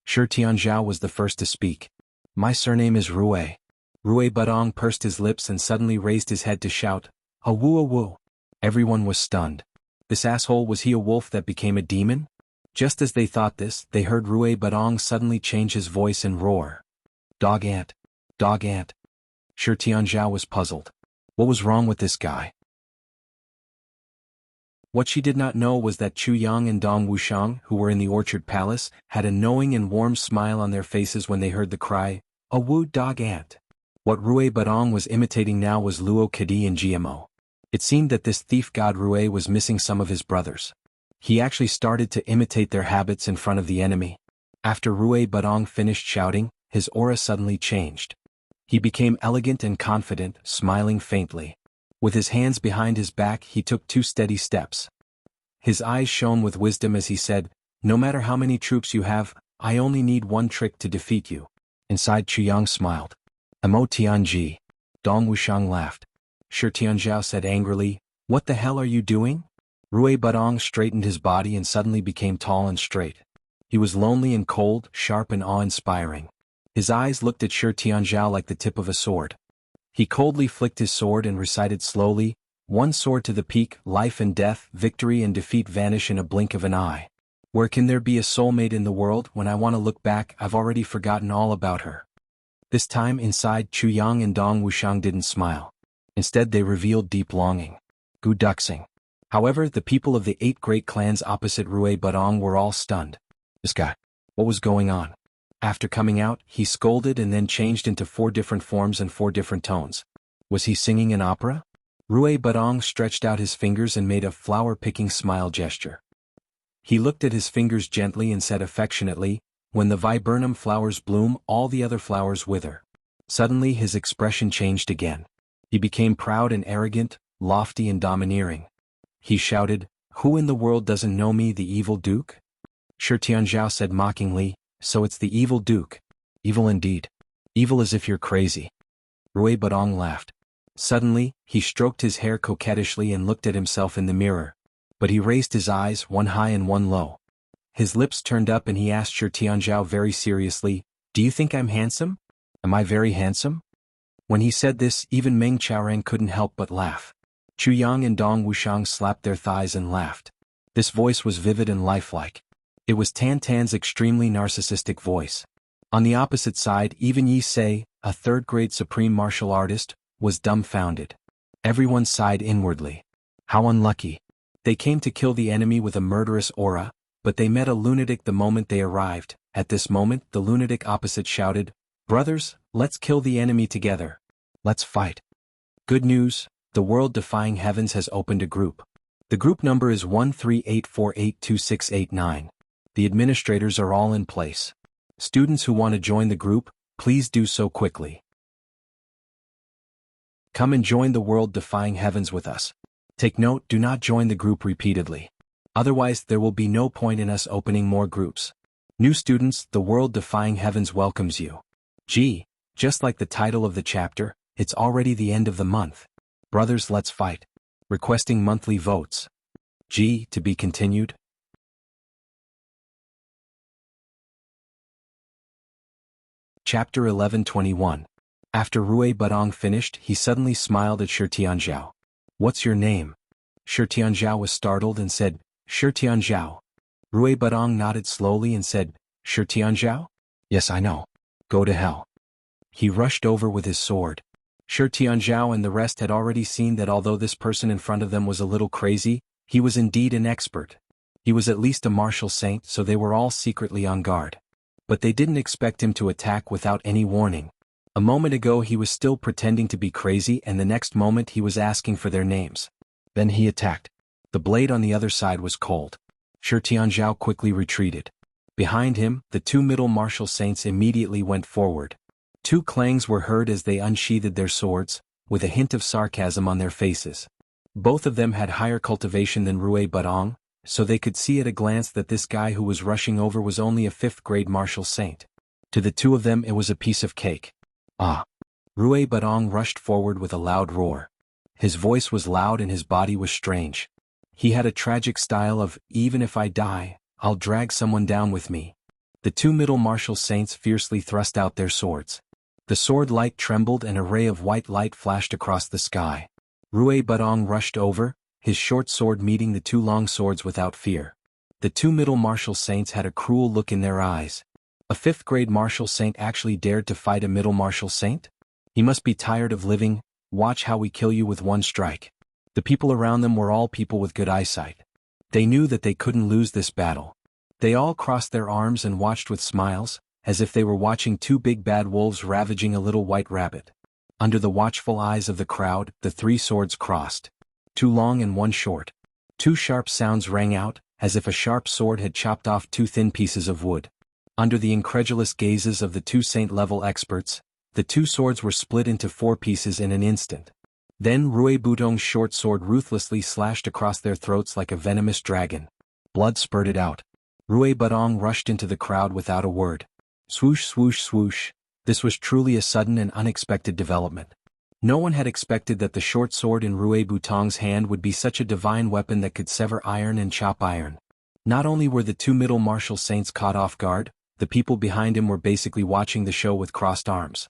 Speaker 1: Shi Tianzhao was the first to speak. "My surname is Rui." Rui Budong pursed his lips and suddenly raised his head to shout, "A woo a woo." Everyone was stunned. This asshole, was he a wolf that became a demon? Just as they thought this, they heard Rui Budong suddenly change his voice and roar. "Dog ant! Dog ant!" Shi Tianzhao was puzzled. What was wrong with this guy? What she did not know was that Chu Yang and Dong Wuxiang, who were in the Orchard Palace, had a knowing and warm smile on their faces when they heard the cry, "A woo dog ant." What Rui Budong was imitating now was Luo Kadi and GMO. It seemed that this thief god Rui was missing some of his brothers. He actually started to imitate their habits in front of the enemy. After Rui Budong finished shouting, his aura suddenly changed. He became elegant and confident, smiling faintly. With his hands behind his back, he took 2 steady steps. His eyes shone with wisdom as he said, "No matter how many troops you have, I only need one trick to defeat you." Inside, Chu Yang smiled. "Amo Tianji." Dong Wuxiang laughed. Shi Tianzhao said angrily, "What the hell are you doing?" Rui Budong straightened his body and suddenly became tall and straight. He was lonely and cold, sharp and awe-inspiring. His eyes looked at Shi Tianzhao like the tip of a sword. He coldly flicked his sword and recited slowly, "One sword to the peak, life and death, victory and defeat vanish in a blink of an eye. Where can there be a soulmate in the world? When I want to look back, I've already forgotten all about her." This time inside, Chu Yang and Dong Wuxiang didn't smile. Instead they revealed deep longing. "Gu duxing. However, the people of the 8 great clans opposite Rui Budong were all stunned. This guy. What was going on? After coming out, he scolded and then changed into 4 different forms and 4 different tones. Was he singing an opera? Rui Budong stretched out his fingers and made a flower-picking smile gesture. He looked at his fingers gently and said affectionately, "When the viburnum flowers bloom, all the other flowers wither." Suddenly his expression changed again. He became proud and arrogant, lofty and domineering. He shouted, "Who in the world doesn't know me, the evil duke?" Shi Tianzhao said mockingly, "So it's the evil duke. Evil indeed. Evil as if you're crazy." Rui Budong laughed. Suddenly, he stroked his hair coquettishly and looked at himself in the mirror. But he raised his eyes, one high and one low. His lips turned up and he asked Shi Tianzhao very seriously, "Do you think I'm handsome? Am I very handsome?" When he said this, even Meng Chaorang couldn't help but laugh. Chu Yang and Dong Wuxiang slapped their thighs and laughed. This voice was vivid and lifelike. It was Tan Tan's extremely narcissistic voice. On the opposite side, even Yi Sei, a 3rd-grade supreme martial artist, was dumbfounded. Everyone sighed inwardly. How unlucky. They came to kill the enemy with a murderous aura, but they met a lunatic the moment they arrived. At this moment, the lunatic opposite shouted, "Brothers, let's kill the enemy together. Let's fight." Good news, the world-defying heavens has opened a group. The group number is 138482689. The administrators are all in place. Students who want to join the group, please do so quickly. Come and join the world-defying heavens with us. Take note, do not join the group repeatedly. Otherwise, there will be no point in us opening more groups. New students, the world-defying heavens welcomes you. Gee, just like the title of the chapter, it's already the end of the month. Brothers, let's fight. Requesting monthly votes. Gee, to be continued. Chapter 11:21. After Rui Budong finished, he suddenly smiled at Shi Tianzhao. "What's your name?" Shi Tianzhao was startled and said, "Shi Tianzhao." Rui Budong nodded slowly and said, "Shi Tianzhao? Yes, I know. Go to hell." He rushed over with his sword. Shi Tianzhao and the rest had already seen that although this person in front of them was a little crazy, he was indeed an expert. He was at least a martial saint, so they were all secretly on guard. But they didn't expect him to attack without any warning. A moment ago he was still pretending to be crazy and the next moment he was asking for their names. Then he attacked. The blade on the other side was cold. Shi Tianzhao quickly retreated. Behind him, the 2 middle martial saints immediately went forward. 2 clangs were heard as they unsheathed their swords, with a hint of sarcasm on their faces. Both of them had higher cultivation than Rui Budong, so they could see at a glance that this guy who was rushing over was only a 5th-grade martial saint. To the 2 of them it was a piece of cake. Ah! Rui Budong rushed forward with a loud roar. His voice was loud and his body was strange. He had a tragic style of, "Even if I die, I'll drag someone down with me." The 2 middle martial saints fiercely thrust out their swords. The sword light trembled and a ray of white light flashed across the sky. Rui Budong rushed over, his short sword meeting the 2 long swords without fear. The 2 middle martial saints had a cruel look in their eyes. A 5th-grade martial saint actually dared to fight a middle martial saint? He must be tired of living. Watch how we kill you with one strike. The people around them were all people with good eyesight. They knew that they couldn't lose this battle. They all crossed their arms and watched with smiles, as if they were watching 2 big bad wolves ravaging a little white rabbit. Under the watchful eyes of the crowd, the 3 swords crossed. 2 long and 1 short. 2 sharp sounds rang out, as if a sharp sword had chopped off 2 thin pieces of wood. Under the incredulous gazes of the 2 saint-level experts, the 2 swords were split into 4 pieces in an instant. Then Rui Budong's short sword ruthlessly slashed across their throats like a venomous dragon. Blood spurted out. Rui Budong rushed into the crowd without a word. Swoosh swoosh swoosh. This was truly a sudden and unexpected development. No one had expected that the short sword in Rui Budong's hand would be such a divine weapon that could sever iron and chop iron. Not only were the 2 middle martial saints caught off guard, the people behind him were basically watching the show with crossed arms.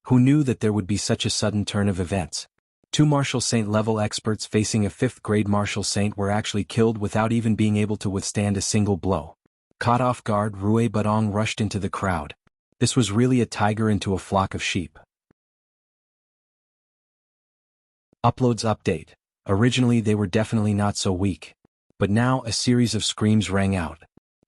Speaker 1: Who knew that there would be such a sudden turn of events? 2 martial saint-level experts facing a 5th-grade martial saint were actually killed without even being able to withstand a single blow. Caught off guard, Rui Budong rushed into the crowd. This was really a tiger into a flock of sheep. Uploads update. Originally they were definitely not so weak. But now a series of screams rang out.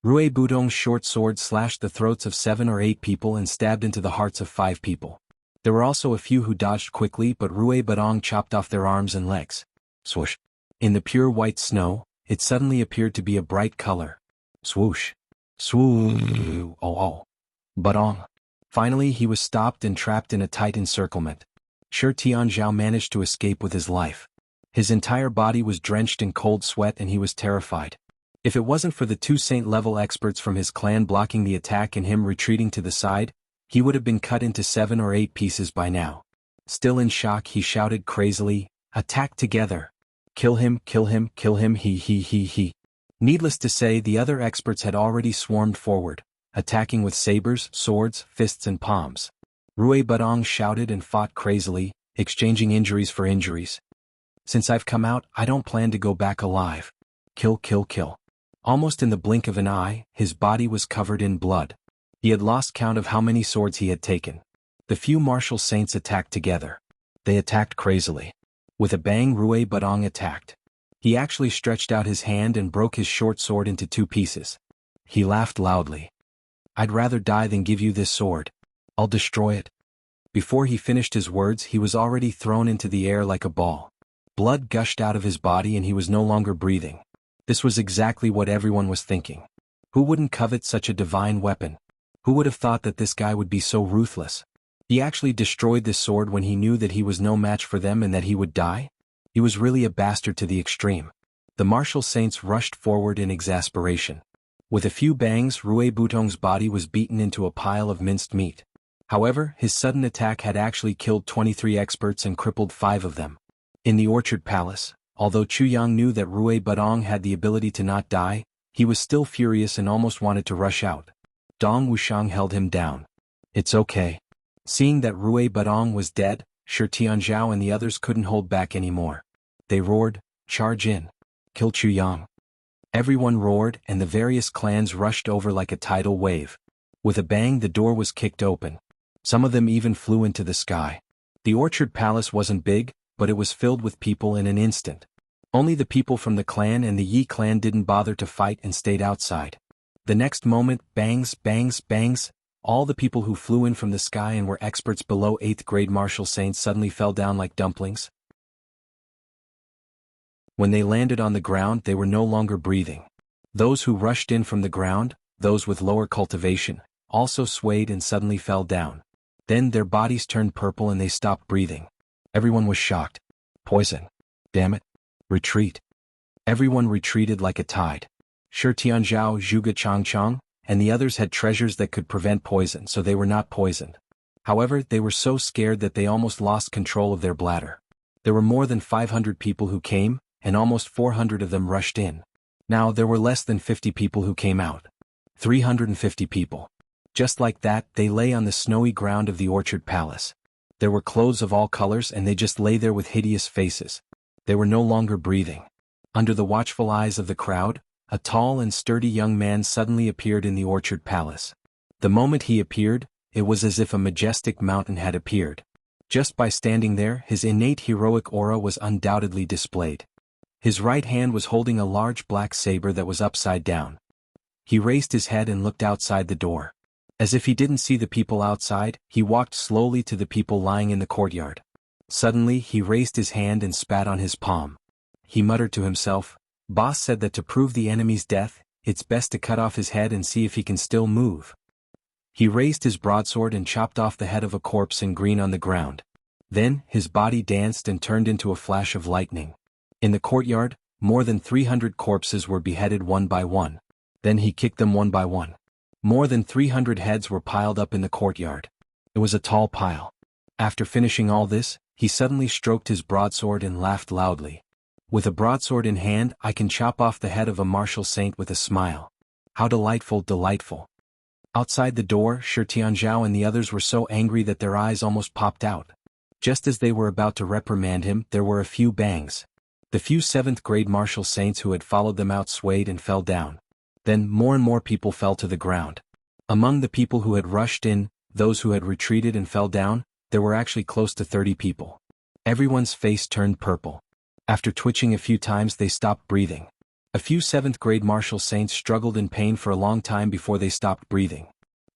Speaker 1: Rui Budong's short sword slashed the throats of 7 or 8 people and stabbed into the hearts of 5 people. There were also a few who dodged quickly, but Rui Budong chopped off their arms and legs. Swoosh. In the pure white snow, it suddenly appeared to be a bright color. Swoosh. Swoosh. Oh. Budong. Finally he was stopped and trapped in a tight encirclement. Shi Tianzhao managed to escape with his life. His entire body was drenched in cold sweat and he was terrified. If it wasn't for the 2 saint-level experts from his clan blocking the attack and him retreating to the side, he would have been cut into 7 or 8 pieces by now. Still in shock, he shouted crazily, "Attack together! Kill him, kill him, kill him, he. Needless to say, the other experts had already swarmed forward, attacking with sabers, swords, fists and palms. Rui Budong shouted and fought crazily, exchanging injuries for injuries. "Since I've come out, I don't plan to go back alive. Kill, kill, kill." Almost in the blink of an eye, his body was covered in blood. He had lost count of how many swords he had taken. The few martial saints attacked together. They attacked crazily. With a bang, Rui Budong attacked. He actually stretched out his hand and broke his short sword into 2 pieces. He laughed loudly. "I'd rather die than give you this sword. I'll destroy it." Before he finished his words, he was already thrown into the air like a ball. Blood gushed out of his body and he was no longer breathing. This was exactly what everyone was thinking. Who wouldn't covet such a divine weapon? Who would have thought that this guy would be so ruthless? He actually destroyed this sword when he knew that he was no match for them and that he would die? He was really a bastard to the extreme. The martial saints rushed forward in exasperation. With a few bangs, Rui Budong's body was beaten into a pile of minced meat. However, his sudden attack had actually killed 23 experts and crippled 5 of them. In the Orchard Palace, although Chu Yang knew that Rui Budong had the ability to not die, he was still furious and almost wanted to rush out. Dong Wuxiang held him down. "It's okay." Seeing that Rui Budong was dead, Shi Tianzhao and the others couldn't hold back anymore. They roared, "Charge in! Kill Chu Yang!" Everyone roared and the various clans rushed over like a tidal wave. With a bang, the door was kicked open. Some of them even flew into the sky. The Orchard Palace wasn't big, but it was filled with people in an instant. Only the people from the clan and the Yi clan didn't bother to fight and stayed outside. The next moment, bangs, bangs, bangs, all the people who flew in from the sky and were experts below 8th grade martial saints suddenly fell down like dumplings. When they landed on the ground, they were no longer breathing. Those who rushed in from the ground, those with lower cultivation, also swayed and suddenly fell down. Then their bodies turned purple and they stopped breathing. Everyone was shocked. Poison. Damn it. Retreat. Everyone retreated like a tide. Shi Tianzhao, Zhuge Changchang, and the others had treasures that could prevent poison, so they were not poisoned. However, they were so scared that they almost lost control of their bladder. There were more than 500 people who came, and almost 400 of them rushed in. Now there were less than 50 people who came out. 350 people. Just like that, they lay on the snowy ground of the Orchard Palace. There were clothes of all colors and they just lay there with hideous faces. They were no longer breathing. Under the watchful eyes of the crowd, a tall and sturdy young man suddenly appeared in the Orchard Palace. The moment he appeared, it was as if a majestic mountain had appeared. Just by standing there, his innate heroic aura was undoubtedly displayed. His right hand was holding a large black saber that was upside down. He raised his head and looked outside the door. As if he didn't see the people outside, he walked slowly to the people lying in the courtyard. Suddenly, he raised his hand and spat on his palm. He muttered to himself, "Boss said that to prove the enemy's death, it's best to cut off his head and see if he can still move." He raised his broadsword and chopped off the head of a corpse in green on the ground. Then, his body danced and turned into a flash of lightning. In the courtyard, more than 300 corpses were beheaded one by one. Then he kicked them one by one. More than 300 heads were piled up in the courtyard. It was a tall pile. After finishing all this, he suddenly stroked his broadsword and laughed loudly. "With a broadsword in hand, I can chop off the head of a martial saint with a smile. How delightful, delightful." Outside the door, Shi Tianzhao and the others were so angry that their eyes almost popped out. Just as they were about to reprimand him, there were a few bangs. The few 7th grade martial saints who had followed them out swayed and fell down. Then more and more people fell to the ground. Among the people who had rushed in, those who had retreated and fell down, there were actually close to 30 people. Everyone's face turned purple. After twitching a few times they stopped breathing. A few 7th-grade martial saints struggled in pain for a long time before they stopped breathing.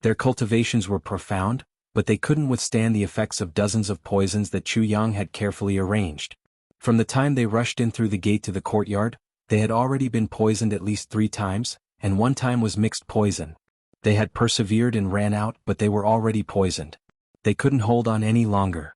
Speaker 1: Their cultivations were profound, but they couldn't withstand the effects of dozens of poisons that Chu Yang had carefully arranged. From the time they rushed in through the gate to the courtyard, they had already been poisoned at least 3 times, and 1 time was mixed poison. They had persevered and ran out, but they were already poisoned. They couldn't hold on any longer.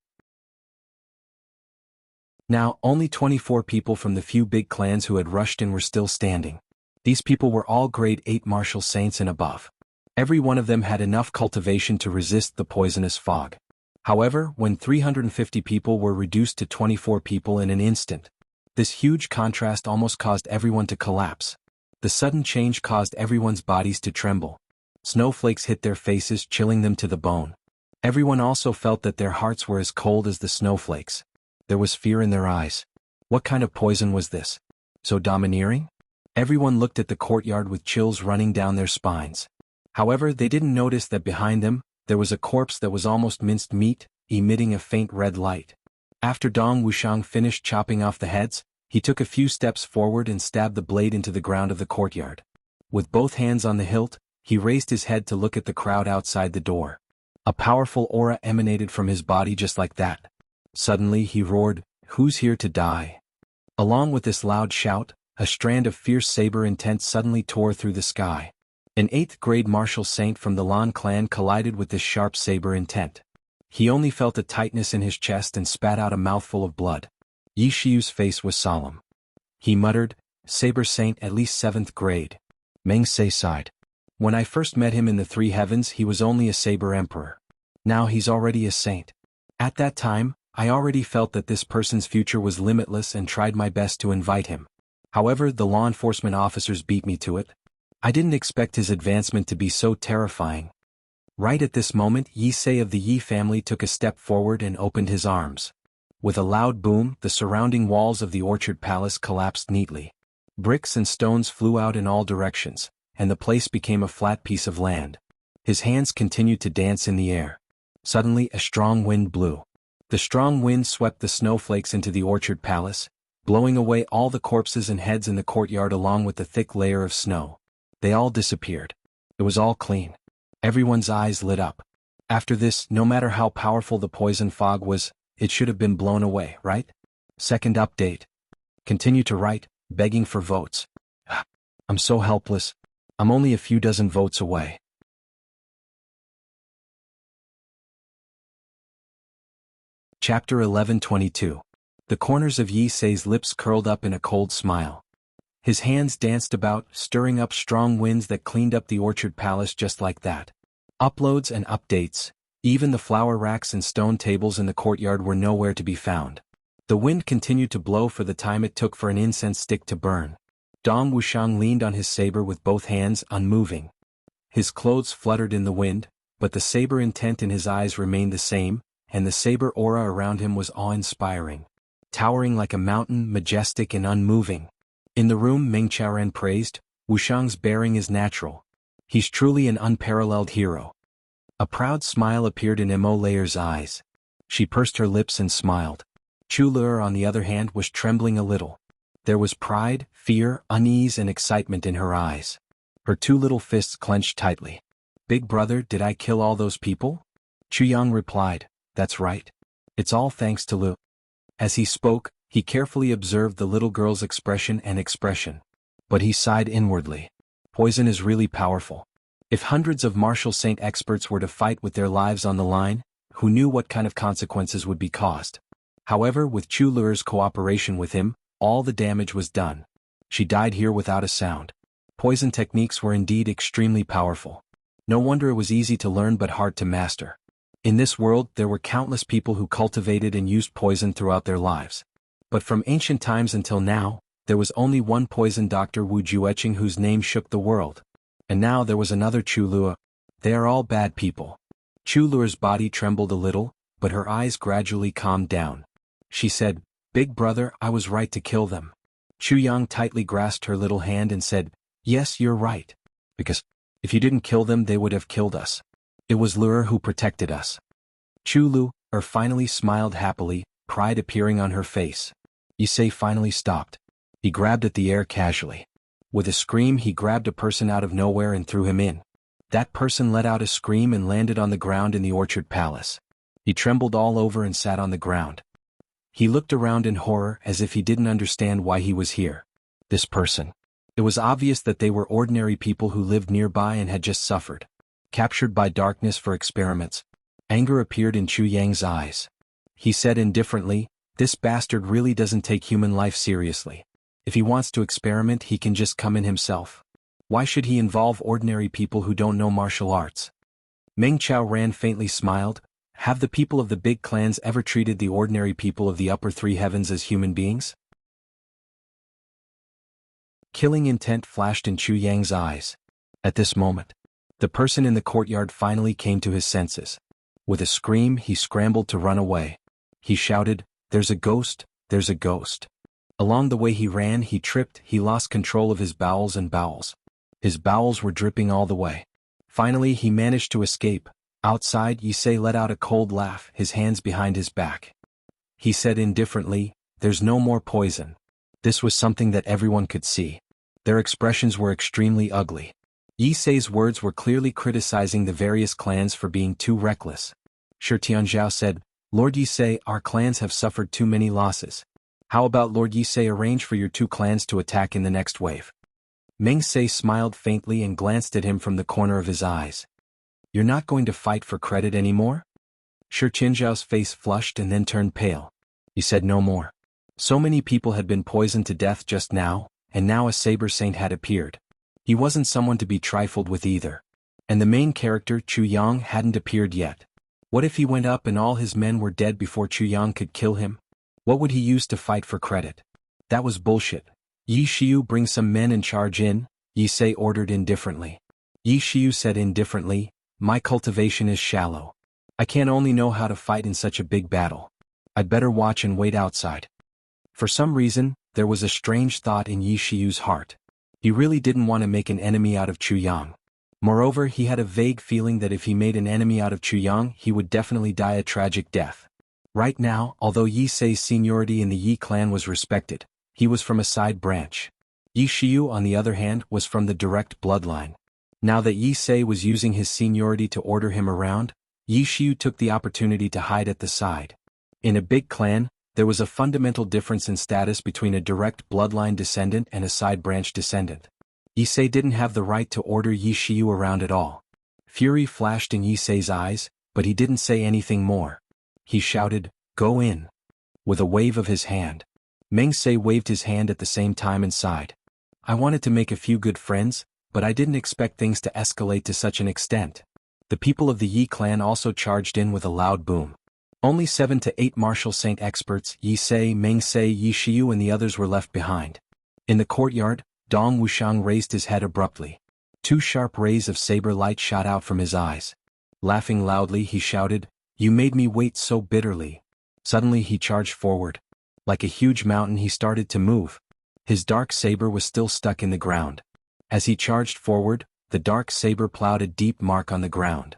Speaker 1: Now, only 24 people from the few big clans who had rushed in were still standing. These people were all grade 8 martial saints and above. Every one of them had enough cultivation to resist the poisonous fog. However, when 350 people were reduced to 24 people in an instant, this huge contrast almost caused everyone to collapse. The sudden change caused everyone's bodies to tremble. Snowflakes hit their faces, chilling them to the bone. Everyone also felt that their hearts were as cold as the snowflakes. There was fear in their eyes. What kind of poison was this? So domineering? Everyone looked at the courtyard with chills running down their spines. However, they didn't notice that behind them, there was a corpse that was almost minced meat, emitting a faint red light. After Dong Wuxiang finished chopping off the heads, he took a few steps forward and stabbed the blade into the ground of the courtyard. With both hands on the hilt, he raised his head to look at the crowd outside the door. A powerful aura emanated from his body just like that. Suddenly he roared, "Who's here to die?" Along with this loud shout, a strand of fierce saber intent suddenly tore through the sky. An 8th-grade martial saint from the Lan clan collided with this sharp saber intent. He only felt a tightness in his chest and spat out a mouthful of blood. Yi Xiu's face was solemn. He muttered, "Saber saint at least 7th grade. Meng Se sighed. "When I first met him in the 3 heavens he was only a saber emperor. Now he's already a saint. At that time, I already felt that this person's future was limitless and tried my best to invite him. However, the law enforcement officers beat me to it. I didn't expect his advancement to be so terrifying." Right at this moment, Yi Se of the Yi family took a step forward and opened his arms. With a loud boom, the surrounding walls of the orchard palace collapsed neatly. Bricks and stones flew out in all directions, and the place became a flat piece of land. His hands continued to dance in the air. Suddenly, a strong wind blew. The strong wind swept the snowflakes into the orchard palace, blowing away all the corpses and heads in the courtyard along with the thick layer of snow. They all disappeared. It was all clean. Everyone's eyes lit up. After this, no matter how powerful the poison fog was, it should have been blown away, right? Second update. Continue to write, begging for votes. I'm so helpless. I'm only a few dozen votes away. Chapter 11:22. The corners of Yi Se's lips curled up in a cold smile. His hands danced about, stirring up strong winds that cleaned up the orchard palace just like that. Uploads and updates. Even the flower racks and stone tables in the courtyard were nowhere to be found. The wind continued to blow for the time it took for an incense stick to burn. Dong Wuxiang leaned on his saber with both hands, unmoving. His clothes fluttered in the wind, but the saber intent in his eyes remained the same, and the saber aura around him was awe-inspiring. Towering like a mountain, majestic and unmoving. In the room, Meng Chaoran praised, "Wuxiang's bearing is natural. He's truly an unparalleled hero." A proud smile appeared in Mo Layer's eyes. She pursed her lips and smiled. Chu Lur, on the other hand, was trembling a little. There was pride, fear, unease and excitement in her eyes. Her 2 little fists clenched tightly. "Big brother, did I kill all those people?" Chu Yang replied, "That's right. It's all thanks to Lu." As he spoke, he carefully observed the little girl's expression. But he sighed inwardly. Poison is really powerful. If hundreds of martial saint experts were to fight with their lives on the line, who knew what kind of consequences would be caused? However, with Chu Lur's cooperation with him, all the damage was done. She died here without a sound. Poison techniques were indeed extremely powerful. No wonder it was easy to learn but hard to master. In this world, there were countless people who cultivated and used poison throughout their lives. But from ancient times until now, there was only one poison doctor, Wu Jueqing, whose name shook the world. And now there was another Chu Lur. They are all bad people. Chu Lur's body trembled a little, but her eyes gradually calmed down. She said, "Big brother, I was right to kill them." Chu Yang tightly grasped her little hand and said, "Yes, you're right. Because if you didn't kill them, they would have killed us. It was Lur who protected us." Chu Lur finally smiled happily, pride appearing on her face. Yisei finally stopped. He grabbed at the air casually. With a scream he grabbed a person out of nowhere and threw him in. That person let out a scream and landed on the ground in the orchard palace. He trembled all over and sat on the ground. He looked around in horror as if he didn't understand why he was here. This person. It was obvious that they were ordinary people who lived nearby and had just suffered. Captured by darkness for experiments. Anger appeared in Chu Yang's eyes. He said indifferently, "This bastard really doesn't take human life seriously. If he wants to experiment he can just come in himself. Why should he involve ordinary people who don't know martial arts?" Meng Chao Ran faintly smiled. Have the people of the big clans ever treated the ordinary people of the upper three heavens as human beings? Killing intent flashed in Chu Yang's eyes. At this moment, the person in the courtyard finally came to his senses. With a scream he scrambled to run away. He shouted, "There's a ghost, there's a ghost." Along the way he ran he tripped, he lost control of his bowels and bowels. His bowels were dripping all the way. Finally he managed to escape. Outside Yisei let out a cold laugh, his hands behind his back. He said indifferently, "There's no more poison." This was something that everyone could see. Their expressions were extremely ugly. Yisei's words were clearly criticizing the various clans for being too reckless. Shi Tianzhao said, "Lord Yisei, our clans have suffered too many losses. How about Lord Yisei arrange for your two clans to attack in the next wave?" Meng Sei smiled faintly and glanced at him from the corner of his eyes. "You're not going to fight for credit anymore?" Shi Tianzhao's face flushed and then turned pale. He said no more. So many people had been poisoned to death just now, and now a saber saint had appeared. He wasn't someone to be trifled with either. And the main character, Chu Yang, hadn't appeared yet. What if he went up and all his men were dead before Chu Yang could kill him? What would he use to fight for credit? That was bullshit. "Yi Shiyu, bring some men and charge in," Yisei ordered indifferently. Yi Shiyu said indifferently, "My cultivation is shallow. I can't only know how to fight in such a big battle. I'd better watch and wait outside." For some reason, there was a strange thought in Yi Shiyu's heart. He really didn't want to make an enemy out of Chu Yang. Moreover, he had a vague feeling that if he made an enemy out of Chu Yang, he would definitely die a tragic death. Right now, although Yisei's seniority in the Yi clan was respected, he was from a side branch. Yi Shiyu, on the other hand, was from the direct bloodline. Now that Yisei was using his seniority to order him around, Yi Shiyu took the opportunity to hide at the side. In a big clan, there was a fundamental difference in status between a direct bloodline descendant and a side branch descendant. Yisei didn't have the right to order Yi Shiyu around at all. Fury flashed in Yisei's eyes, but he didn't say anything more. He shouted, "Go in." With a wave of his hand. Meng Sei waved his hand at the same time and sighed. "I wanted to make a few good friends, but I didn't expect things to escalate to such an extent." The people of the Yi clan also charged in with a loud boom. Only 7 to 8 martial saint experts, Yisei, Meng Sei, Yi Shiyu and the others were left behind. In the courtyard, Dong Wuxiang raised his head abruptly. 2 sharp rays of saber light shot out from his eyes. Laughing loudly he shouted, "You made me wait so bitterly." Suddenly he charged forward. Like a huge mountain he started to move. His dark saber was still stuck in the ground. As he charged forward, the dark saber plowed a deep mark on the ground.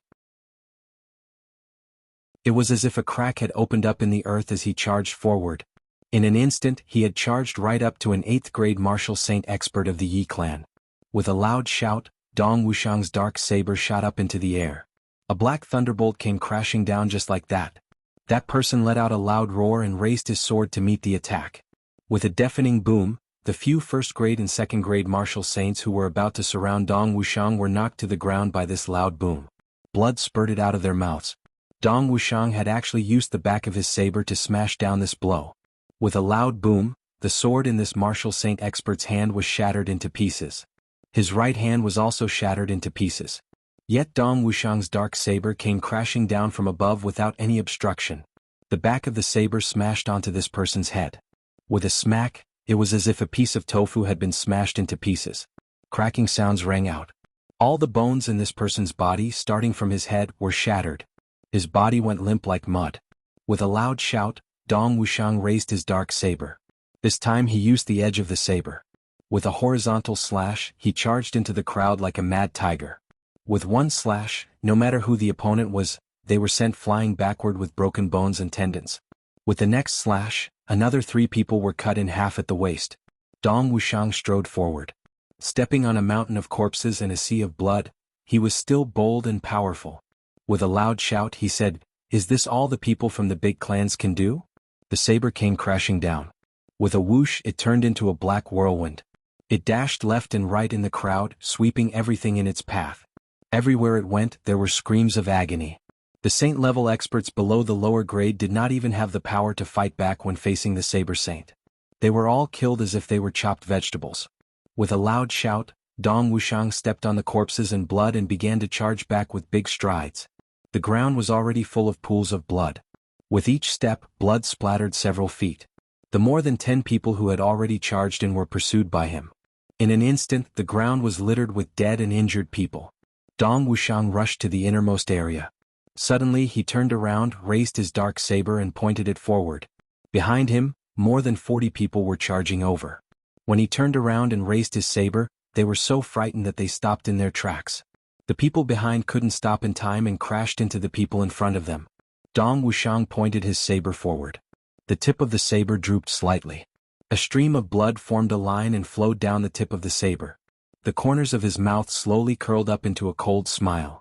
Speaker 1: It was as if a crack had opened up in the earth as he charged forward. In an instant he had charged right up to an 8th grade martial saint expert of the Yi clan. With a loud shout, Dong Wuxiang's dark saber shot up into the air. A black thunderbolt came crashing down just like that. That person let out a loud roar and raised his sword to meet the attack. With a deafening boom, the few 1st grade and 2nd grade martial saints who were about to surround Dong Wuxiang were knocked to the ground by this loud boom. Blood spurted out of their mouths. Dong Wuxiang had actually used the back of his saber to smash down this blow. With a loud boom, the sword in this martial saint expert's hand was shattered into pieces. His right hand was also shattered into pieces. Yet Dong Wuxiang's dark saber came crashing down from above without any obstruction. The back of the saber smashed onto this person's head. With a smack, it was as if a piece of tofu had been smashed into pieces. Cracking sounds rang out. All the bones in this person's body, starting from his head, were shattered. His body went limp like mud. With a loud shout, Dong Wuxiang raised his dark saber. This time he used the edge of the saber. With a horizontal slash, he charged into the crowd like a mad tiger. With one slash, no matter who the opponent was, they were sent flying backward with broken bones and tendons. With the next slash, Another 3 people were cut in half at the waist. Dong Wuxiang strode forward. Stepping on a mountain of corpses and a sea of blood, he was still bold and powerful. With a loud shout he said, "Is this all the people from the big clans can do?" The saber came crashing down. With a whoosh it turned into a black whirlwind. It dashed left and right in the crowd, sweeping everything in its path. Everywhere it went there were screams of agony. The saint-level experts below the lower grade did not even have the power to fight back when facing the saber saint. They were all killed as if they were chopped vegetables. With a loud shout, Dong Wuxiang stepped on the corpses and blood and began to charge back with big strides. The ground was already full of pools of blood. With each step, blood splattered several feet. The more than 10 people who had already charged in were pursued by him. In an instant, the ground was littered with dead and injured people. Dong Wuxiang rushed to the innermost area. Suddenly he turned around, raised his dark saber and pointed it forward. Behind him, more than 40 people were charging over. When he turned around and raised his saber, they were so frightened that they stopped in their tracks. The people behind couldn't stop in time and crashed into the people in front of them. Dong Wuxiang pointed his saber forward. The tip of the saber drooped slightly. A stream of blood formed a line and flowed down the tip of the saber. The corners of his mouth slowly curled up into a cold smile.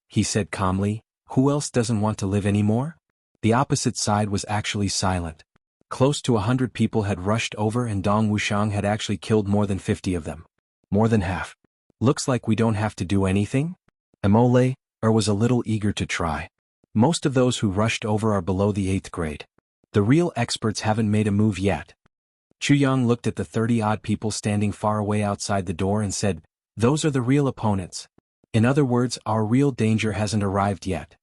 Speaker 1: He said calmly, "Who else doesn't want to live anymore?" The opposite side was actually silent. Close to 100 people had rushed over and Dong Wuxiang had actually killed more than 50 of them. More than half. "Looks like we don't have to do anything?" Emole was a little eager to try. Most of those who rushed over are below the 8th grade. The real experts haven't made a move yet. Chuyang looked at the 30-odd people standing far away outside the door and said, "Those are the real opponents. In other words, our real danger hasn't arrived yet."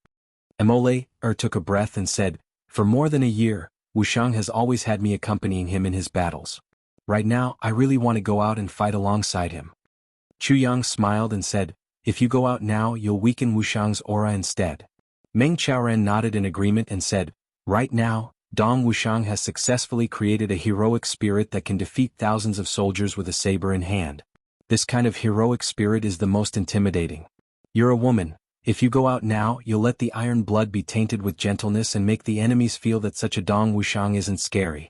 Speaker 1: Emole took a breath and said, "For more than a year, Wuxiang has always had me accompanying him in his battles. Right now, I really want to go out and fight alongside him." Chuyang smiled and said, "If you go out now, you'll weaken Wuxiang's aura instead." Meng Chaoren nodded in agreement and said, "Right now, Dong Wuxiang has successfully created a heroic spirit that can defeat thousands of soldiers with a saber in hand. This kind of heroic spirit is the most intimidating. You're a woman. If you go out now, you'll let the iron blood be tainted with gentleness and make the enemies feel that such a Dong Wuxiang isn't scary."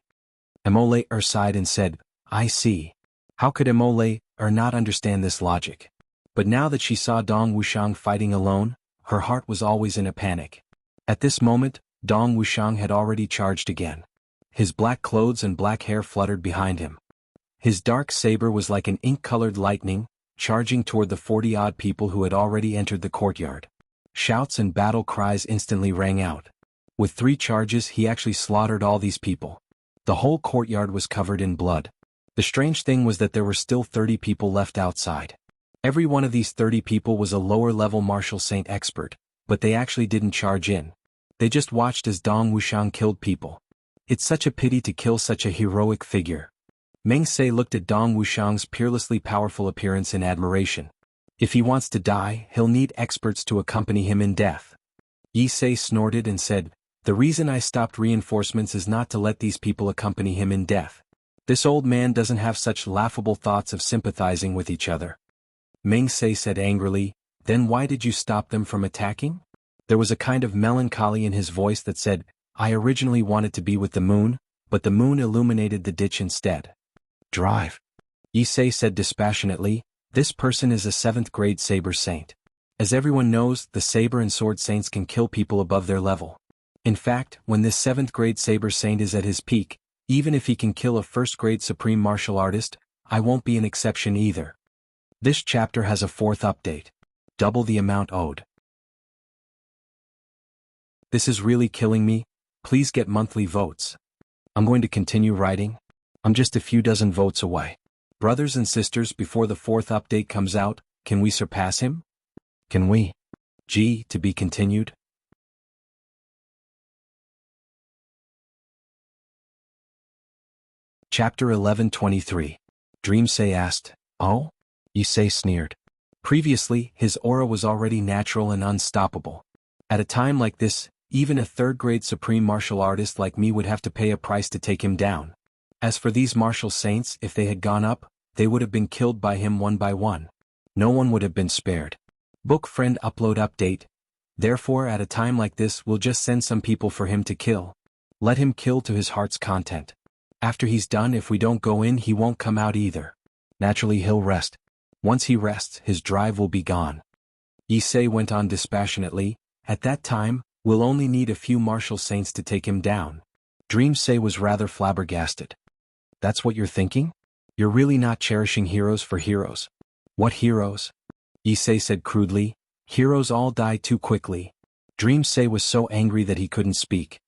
Speaker 1: Emole sighed and said, "I see." How could Emole not understand this logic? But now that she saw Dong Wuxiang fighting alone, her heart was always in a panic. At this moment, Dong Wuxiang had already charged again. His black clothes and black hair fluttered behind him. His dark saber was like an ink-colored lightning, charging toward the 40-odd people who had already entered the courtyard. Shouts and battle cries instantly rang out. With 3 charges he actually slaughtered all these people. The whole courtyard was covered in blood. The strange thing was that there were still 30 people left outside. Every one of these 30 people was a lower-level martial saint expert, but they actually didn't charge in. They just watched as Dong Wuxiang killed people. It's such a pity to kill such a heroic figure. Meng Se looked at Dong Wuxiang's peerlessly powerful appearance in admiration. If he wants to die, he'll need experts to accompany him in death. Yi Se snorted and said, "The reason I stopped reinforcements is not to let these people accompany him in death. This old man doesn't have such laughable thoughts of sympathizing with each other." Meng Se said angrily, "Then why did you stop them from attacking?" There was a kind of melancholy in his voice that said, "I originally wanted to be with the moon, but the moon illuminated the ditch instead." "Drive," Issei said dispassionately. "This person is a 7th grade saber saint. As everyone knows, the saber and sword saints can kill people above their level. In fact, when this 7th grade saber saint is at his peak, even if he can kill a 1st grade supreme martial artist, I won't be an exception either." This chapter has a 4th update. Double the amount owed. This is really killing me. Please get monthly votes. I'm going to continue writing. I'm just a few dozen votes away. Brothers and sisters, before the 4th update comes out, can we surpass him? Can we? To be continued. Chapter 11:23. Dreamsay asked, "Oh?" Yusei sneered. Previously, his aura was already natural and unstoppable. At a time like this, even a 3rd grade supreme martial artist like me would have to pay a price to take him down. As for these martial saints, if they had gone up, they would have been killed by him one by one. No one would have been spared. Book friend upload update. Therefore at a time like this we'll just send some people for him to kill. Let him kill to his heart's content. After he's done, if we don't go in, he won't come out either. Naturally he'll rest. Once he rests, his drive will be gone. Yisei went on dispassionately, at that time, we'll only need a few martial saints to take him down. Dreamsei was rather flabbergasted. That's what you're thinking? You're really not cherishing heroes for heroes. What heroes? Yisei said crudely. Heroes all die too quickly. Dreamsei was so angry that he couldn't speak.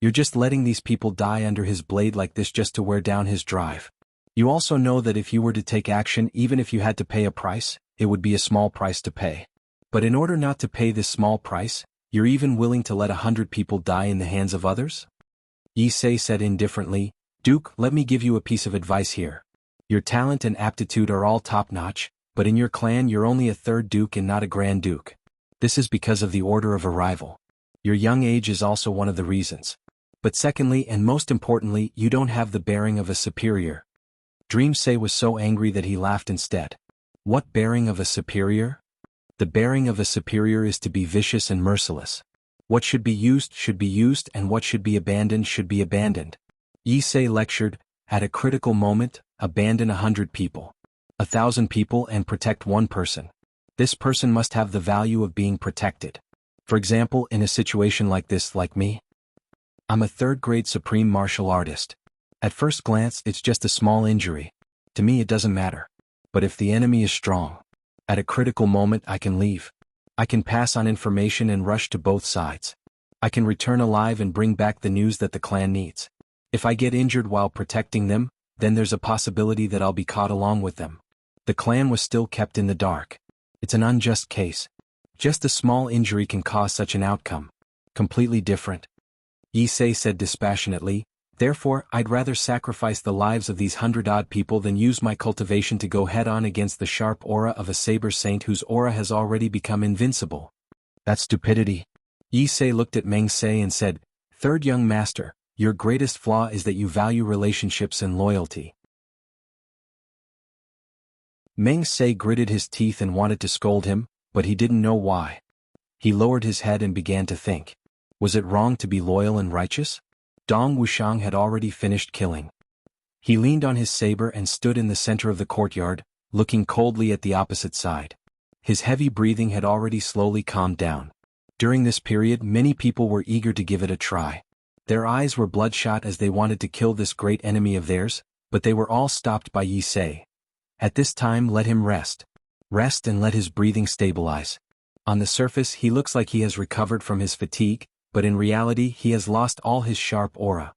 Speaker 1: You're just letting these people die under his blade like this just to wear down his drive. You also know that if you were to take action, even if you had to pay a price, it would be a small price to pay. But in order not to pay this small price, you're even willing to let 100 people die in the hands of others? Yisei said indifferently, Duke, let me give you a piece of advice here. Your talent and aptitude are all top-notch, but in your clan you're only a third duke and not a grand duke. This is because of the order of arrival. Your young age is also one of the reasons. But secondly and most importantly, you don't have the bearing of a superior. Dreamsei was so angry that he laughed instead. What bearing of a superior? The bearing of a superior is to be vicious and merciless. What should be used, and what should be abandoned. Yisei lectured, at a critical moment, abandon 100 people. 1,000 people and protect one person. This person must have the value of being protected. For example, in a situation like this, like me. I'm a third-grade supreme martial artist. At first glance, it's just a small injury. To me it doesn't matter. But if the enemy is strong, at a critical moment I can leave. I can pass on information and rush to both sides. I can return alive and bring back the news that the clan needs. If I get injured while protecting them, then there's a possibility that I'll be caught along with them. The clan was still kept in the dark. It's an unjust case. Just a small injury can cause such an outcome. Completely different. Yisei said dispassionately, therefore I'd rather sacrifice the lives of these 100-odd people than use my cultivation to go head-on against the sharp aura of a saber saint whose aura has already become invincible. That's stupidity. Yisei looked at Mengsei and said, Third young master, your greatest flaw is that you value relationships and loyalty. Mengsei gritted his teeth and wanted to scold him, but he didn't know why. He lowered his head and began to think. Was it wrong to be loyal and righteous? Dong Wuxiang had already finished killing. He leaned on his saber and stood in the center of the courtyard, looking coldly at the opposite side. His heavy breathing had already slowly calmed down. During this period many people were eager to give it a try. Their eyes were bloodshot as they wanted to kill this great enemy of theirs, but they were all stopped by Yisei. At this time let him rest. Rest and let his breathing stabilize. On the surface he looks like he has recovered from his fatigue, but in reality he has lost all his sharp aura.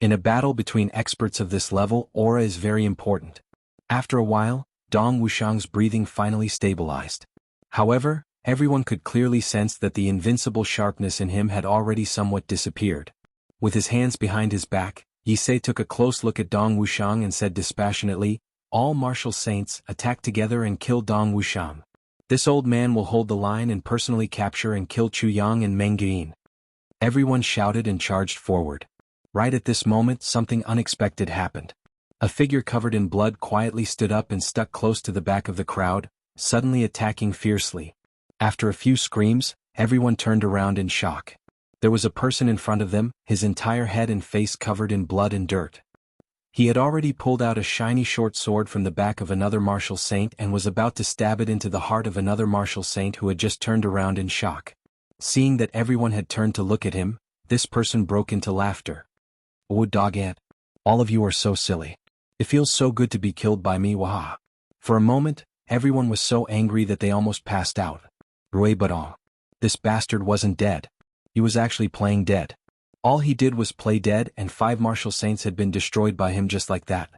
Speaker 1: In a battle between experts of this level, aura is very important. After a while, Dong Wuxiang's breathing finally stabilized. However, everyone could clearly sense that the invincible sharpness in him had already somewhat disappeared. With his hands behind his back, Yisei took a close look at Dong Wuxiang and said dispassionately, All martial saints, attack together and kill Dong Wuxiang. This old man will hold the line and personally capture and kill Chu Yang and Meng Guin. Everyone shouted and charged forward. Right at this moment something unexpected happened. A figure covered in blood quietly stood up and stuck close to the back of the crowd, suddenly attacking fiercely. After a few screams, everyone turned around in shock. There was a person in front of them, his entire head and face covered in blood and dirt. He had already pulled out a shiny short sword from the back of another martial saint and was about to stab it into the heart of another martial saint who had just turned around in shock. Seeing that everyone had turned to look at him, this person broke into laughter. Oh dogant. All of you are so silly. It feels so good to be killed by me, waha. For a moment, everyone was so angry that they almost passed out. Rui Badong. This bastard wasn't dead. He was actually playing dead. All he did was play dead and 5 martial saints had been destroyed by him just like that.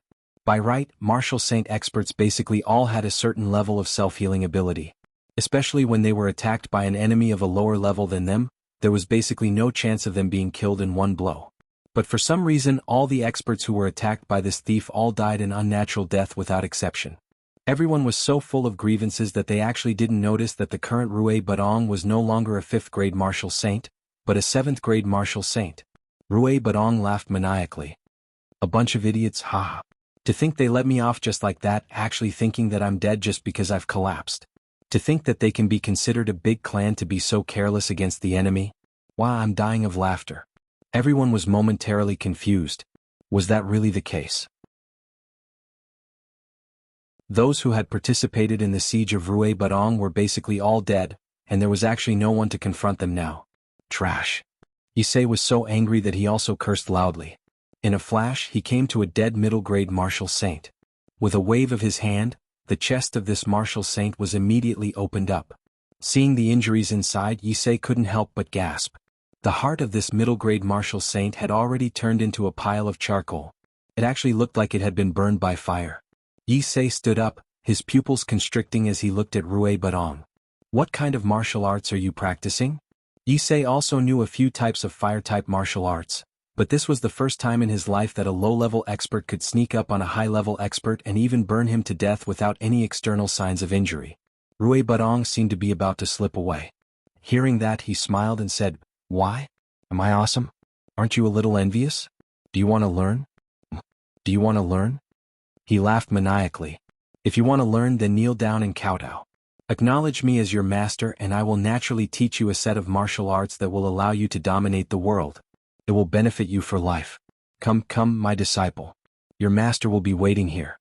Speaker 1: By right, martial saint experts basically all had a certain level of self-healing ability. Especially when they were attacked by an enemy of a lower level than them, there was basically no chance of them being killed in one blow. But for some reason all the experts who were attacked by this thief all died an unnatural death without exception. Everyone was so full of grievances that they actually didn't notice that the current Rui Badong was no longer a 5th-grade martial saint, but a 7th-grade martial saint. Rui Badong laughed maniacally. A bunch of idiots, ha. To think they let me off just like that, actually thinking that I'm dead just because I've collapsed. To think that they can be considered a big clan to be so careless against the enemy? Wow, I'm dying of laughter. Everyone was momentarily confused. Was that really the case? Those who had participated in the siege of Rue Badong were basically all dead, and there was actually no one to confront them now. Trash. Issei was so angry that he also cursed loudly. In a flash, he came to a dead middle-grade martial saint. With a wave of his hand, the chest of this martial saint was immediately opened up. Seeing the injuries inside, Issei couldn't help but gasp. The heart of this middle-grade martial saint had already turned into a pile of charcoal. It actually looked like it had been burned by fire. Issei stood up, his pupils constricting as he looked at Rue Badong. What kind of martial arts are you practicing? Issei also knew a few types of fire-type martial arts, but this was the first time in his life that a low-level expert could sneak up on a high-level expert and even burn him to death without any external signs of injury. Rue Badong seemed to be about to slip away. Hearing that, he smiled and said, "Why? Am I awesome? Aren't you a little envious? Do you want to learn? Do you want to learn?" He laughed maniacally. "If you want to learn, then kneel down and kowtow. Acknowledge me as your master and I will naturally teach you a set of martial arts that will allow you to dominate the world. It will benefit you for life. Come, my disciple. Your master will be waiting here."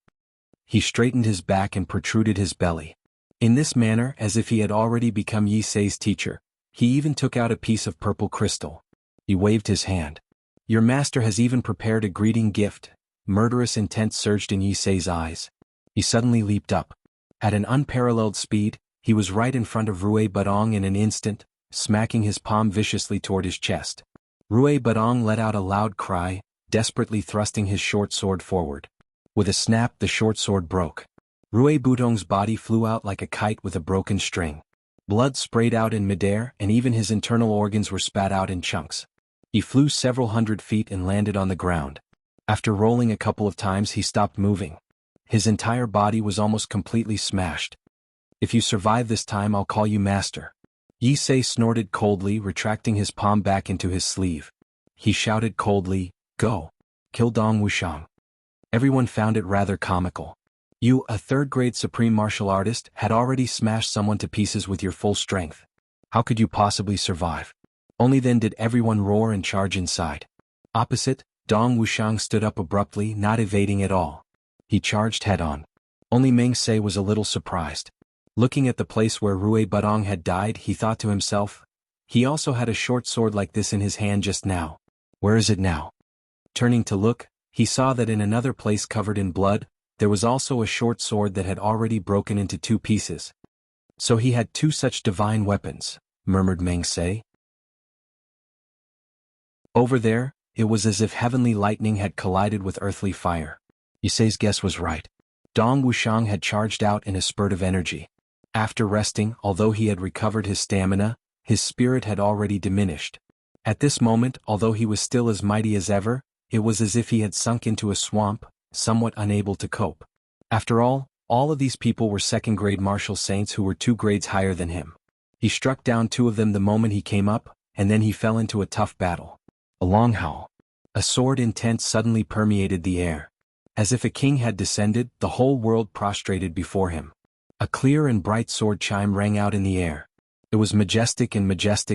Speaker 1: He straightened his back and protruded his belly. In this manner, as if he had already become Issei's teacher, he even took out a piece of purple crystal. He waved his hand. "Your master has even prepared a greeting gift." Murderous intent surged in Issei's eyes. He suddenly leaped up. At an unparalleled speed, he was right in front of Rue Badong in an instant, smacking his palm viciously toward his chest. Rue Badong let out a loud cry, desperately thrusting his short sword forward. With a snap, the short sword broke. Rue Badong's body flew out like a kite with a broken string. Blood sprayed out in midair and even his internal organs were spat out in chunks. He flew several hundred feet and landed on the ground. After rolling a couple of times, he stopped moving. His entire body was almost completely smashed. "If you survive this time, I'll call you master." Issei snorted coldly, retracting his palm back into his sleeve. He shouted coldly, "Go! Kill Dong Wuxiang." Everyone found it rather comical. You, a third-grade supreme martial artist, had already smashed someone to pieces with your full strength. How could you possibly survive? Only then did everyone roar and charge inside. Opposite, Dong Wuxiang stood up abruptly, not evading at all. He charged head-on. Only Meng Se was a little surprised. Looking at the place where Rue Badong had died, he thought to himself, he also had a short sword like this in his hand just now. Where is it now? Turning to look, he saw that in another place covered in blood, there was also a short sword that had already broken into two pieces. So he had two such divine weapons, murmured Meng Se. Over there, it was as if heavenly lightning had collided with earthly fire. Issei's guess was right. Dong Wuxiang had charged out in a spurt of energy. After resting, although he had recovered his stamina, his spirit had already diminished. At this moment, although he was still as mighty as ever, it was as if he had sunk into a swamp, somewhat unable to cope. After all of these people were second-grade martial saints who were 2 grades higher than him. He struck down 2 of them the moment he came up, and then he fell into a tough battle. A long howl. A sword intent suddenly permeated the air. As if a king had descended, the whole world prostrated before him. A clear and bright sword chime rang out in the air. It was majestic,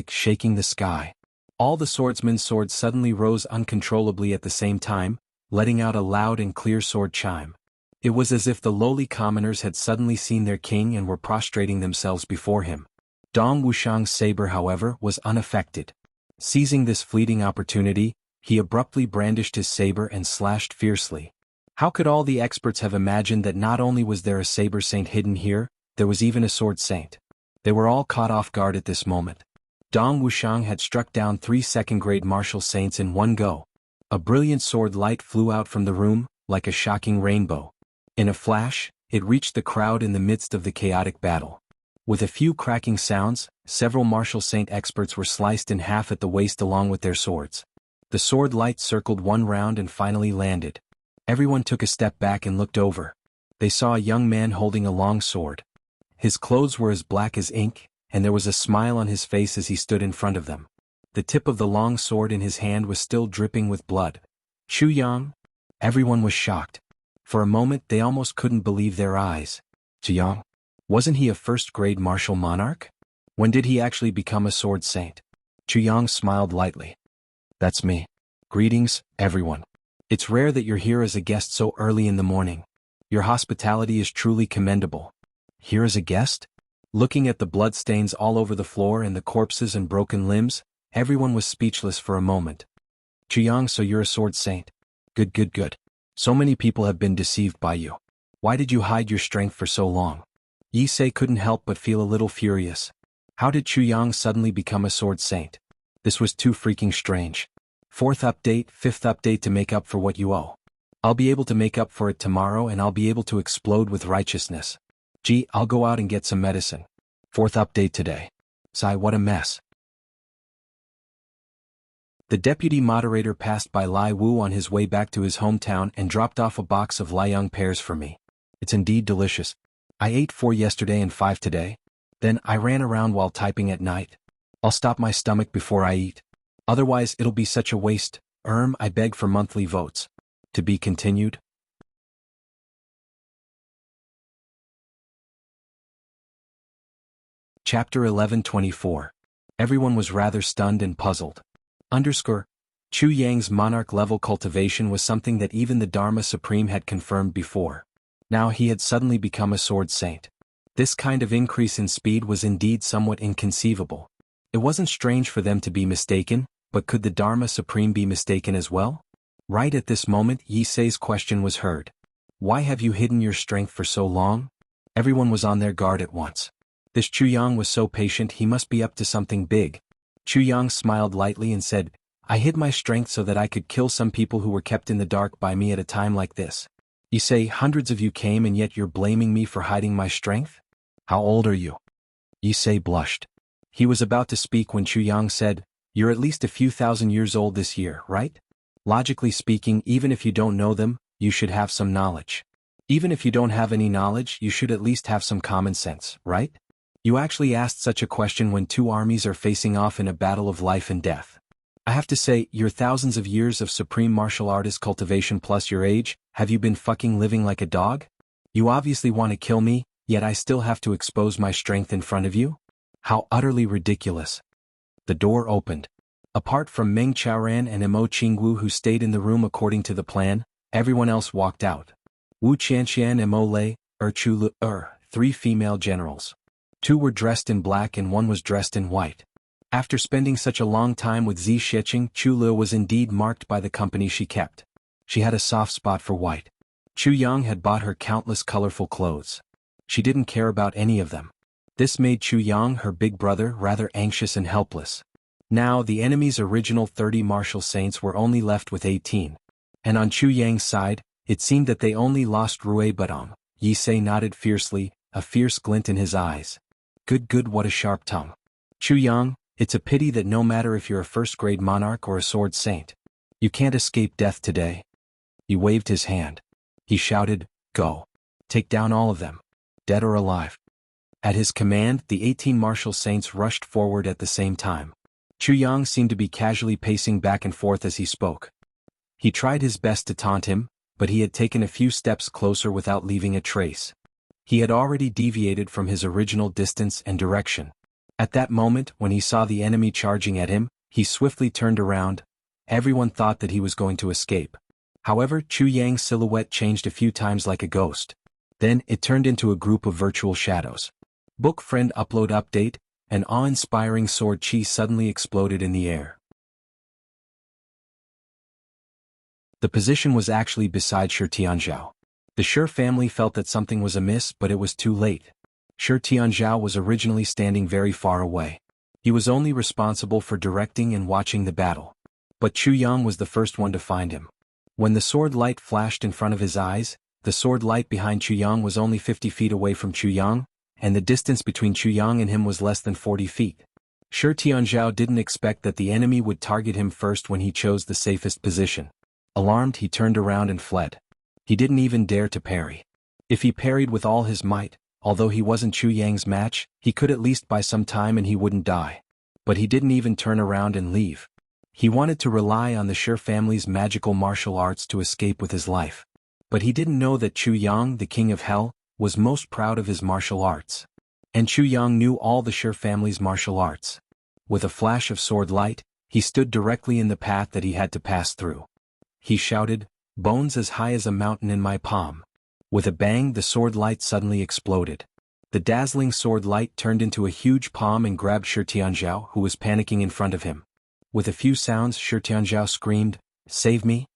Speaker 1: shaking the sky. All the swordsmen's swords suddenly rose uncontrollably at the same time, letting out a loud and clear sword chime. It was as if the lowly commoners had suddenly seen their king and were prostrating themselves before him. Dong Wuxiang's saber, however, was unaffected. Seizing this fleeting opportunity, he abruptly brandished his saber and slashed fiercely. How could all the experts have imagined that not only was there a saber saint hidden here, there was even a sword saint? They were all caught off guard at this moment. Dong Wuxiang had struck down 3 second-grade martial saints in one go. A brilliant sword light flew out from the room, like a shocking rainbow. In a flash, it reached the crowd in the midst of the chaotic battle. With a few cracking sounds, several martial saint experts were sliced in half at the waist along with their swords. The sword light circled one round and finally landed. Everyone took a step back and looked over. They saw a young man holding a long sword. His clothes were as black as ink, and there was a smile on his face as he stood in front of them. The tip of the long sword in his hand was still dripping with blood. Chu Yang? Everyone was shocked. For a moment they almost couldn't believe their eyes. Jiang? Wasn't he a first-grade martial monarch? When did he actually become a sword saint? Chu Yang smiled lightly. That's me. Greetings, everyone. It's rare that you're here as a guest so early in the morning. Your hospitality is truly commendable. Here as a guest? Looking at the bloodstains all over the floor and the corpses and broken limbs, everyone was speechless for a moment. Chu Yang, so you're a sword saint. Good. So many people have been deceived by you. Why did you hide your strength for so long? Yi Sei couldn't help but feel a little furious. How did Chu Yang suddenly become a sword saint? This was too freaking strange. Fifth update to make up for what you owe. I'll be able to make up for it tomorrow and I'll be able to explode with righteousness. Gee, I'll go out and get some medicine. Fourth update today. Sigh, what a mess. The deputy moderator passed by Lai Wu on his way back to his hometown and dropped off a box of Liang pears for me. It's indeed delicious. I ate 4 yesterday and 5 today. Then I ran around while typing at night. I'll stop my stomach before I eat. Otherwise it'll be such a waste. I beg for monthly votes. To be continued. Chapter 11:24. Everyone was rather stunned and puzzled. Chu Yang's monarch-level cultivation was something that even the Dharma Supreme had confirmed before. Now he had suddenly become a sword saint. This kind of increase in speed was indeed somewhat inconceivable. It wasn't strange for them to be mistaken, but could the Dharma Supreme be mistaken as well? Right at this moment, Yi Sei's question was heard. Why have you hidden your strength for so long? Everyone was on their guard at once. This Chu Yang was so patient, he must be up to something big. Chu Yang smiled lightly and said, I hid my strength so that I could kill some people who were kept in the dark by me at a time like this. You say hundreds of you came and yet you're blaming me for hiding my strength? How old are you? Yi Sei blushed. He was about to speak when Chu Yang said, You're at least a few thousand years old this year, right? Logically speaking, even if you don't know them, you should have some knowledge. Even if you don't have any knowledge, you should at least have some common sense, right? You actually asked such a question when 2 armies are facing off in a battle of life and death. I have to say, your thousands of years of supreme martial artist cultivation plus your age, have you been fucking living like a dog? You obviously want to kill me, yet I still have to expose my strength in front of you? How utterly ridiculous. The door opened. Apart from Meng Chaoran and Mo Qingwu who stayed in the room according to the plan, everyone else walked out. Wu Qianqian and Mo Lei, Chu Lu, 3 female generals. 2 were dressed in black and 1 was dressed in white. After spending such a long time with Zi Sheqing, Chu Lu was indeed marked by the company she kept. She had a soft spot for white. Chu Yang had bought her countless colorful clothes. She didn't care about any of them. This made Chu Yang, her big brother, rather anxious and helpless. Now the enemy's original 30 martial saints were only left with 18. And on Chu Yang's side, it seemed that they only lost Rui Budong. Yi Sei nodded fiercely, a fierce glint in his eyes. Good, what a sharp tongue. Chu Yang, it's a pity that no matter if you're a first-grade monarch or a sword saint, you can't escape death today. He waved his hand. He shouted, Go. Take down all of them. Dead or alive. At his command, the 18 martial saints rushed forward at the same time. Chu Yang seemed to be casually pacing back and forth as he spoke. He tried his best to taunt him, but he had taken a few steps closer without leaving a trace. He had already deviated from his original distance and direction. At that moment, when he saw the enemy charging at him, he swiftly turned around. Everyone thought that he was going to escape. However, Chu Yang's silhouette changed a few times like a ghost. Then, it turned into a group of virtual shadows. Book friend upload update, an awe-inspiring sword chi suddenly exploded in the air. The position was actually beside Shi Tianzhao. The Shi family felt that something was amiss, but it was too late. Shi Tianzhao was originally standing very far away. He was only responsible for directing and watching the battle. But Chu Yang was the first one to find him. When the sword light flashed in front of his eyes, the sword light behind Chu Yang was only 50 feet away from Chu Yang, and the distance between Chu Yang and him was less than 40 feet. Shi Tianzhao didn't expect that the enemy would target him first when he chose the safest position. Alarmed, he turned around and fled. He didn't even dare to parry. If he parried with all his might, although he wasn't Chu Yang's match, he could at least buy some time and he wouldn't die. But he didn't even turn around and leave. He wanted to rely on the Shi family's magical martial arts to escape with his life. But he didn't know that Chu Yang, the king of hell, was most proud of his martial arts. And Chu Yang knew all the Shi family's martial arts. With a flash of sword light, he stood directly in the path that he had to pass through. He shouted, "Bones as high as a mountain in my palm." With a bang, the sword light suddenly exploded. The dazzling sword light turned into a huge palm and grabbed Shi Tianzhao, who was panicking in front of him. With a few sounds, Shi Tianzhao screamed, "Save me!"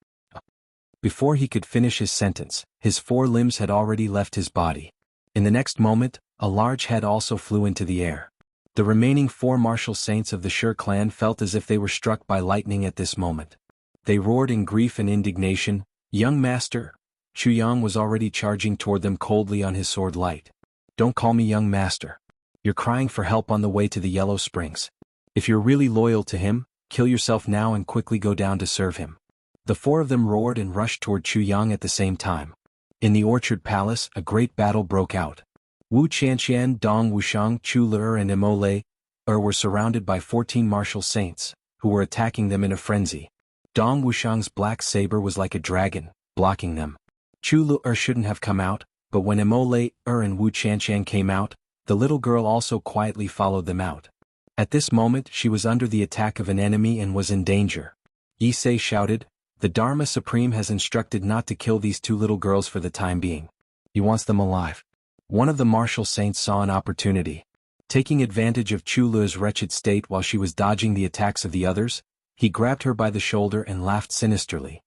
Speaker 1: Before he could finish his sentence, his 4 limbs had already left his body. In the next moment, a large head also flew into the air. The remaining 4 martial saints of the Shi clan felt as if they were struck by lightning at this moment. They roared in grief and indignation, "Young master!" Chu Yang was already charging toward them coldly on his sword light. "Don't call me young master. You're crying for help on the way to the Yellow Springs. If you're really loyal to him, kill yourself now and quickly go down to serve him." The 4 of them roared and rushed toward Chu Yang at the same time. In the Orchard Palace, a great battle broke out. Wu Qianqian, Dong Wuxiang, Chu Le and Imole were surrounded by 14 martial saints, who were attacking them in a frenzy. Dong Wuxiang's black saber was like a dragon, blocking them. Chu Le shouldn't have come out, but when Imole and Wu Qianqian came out, the little girl also quietly followed them out. At this moment she was under the attack of an enemy and was in danger. Yisei shouted, "The Dharma Supreme has instructed not to kill these 2 little girls for the time being. He wants them alive." One of the martial saints saw an opportunity. Taking advantage of Chu Le's wretched state while she was dodging the attacks of the others, he grabbed her by the shoulder and laughed sinisterly.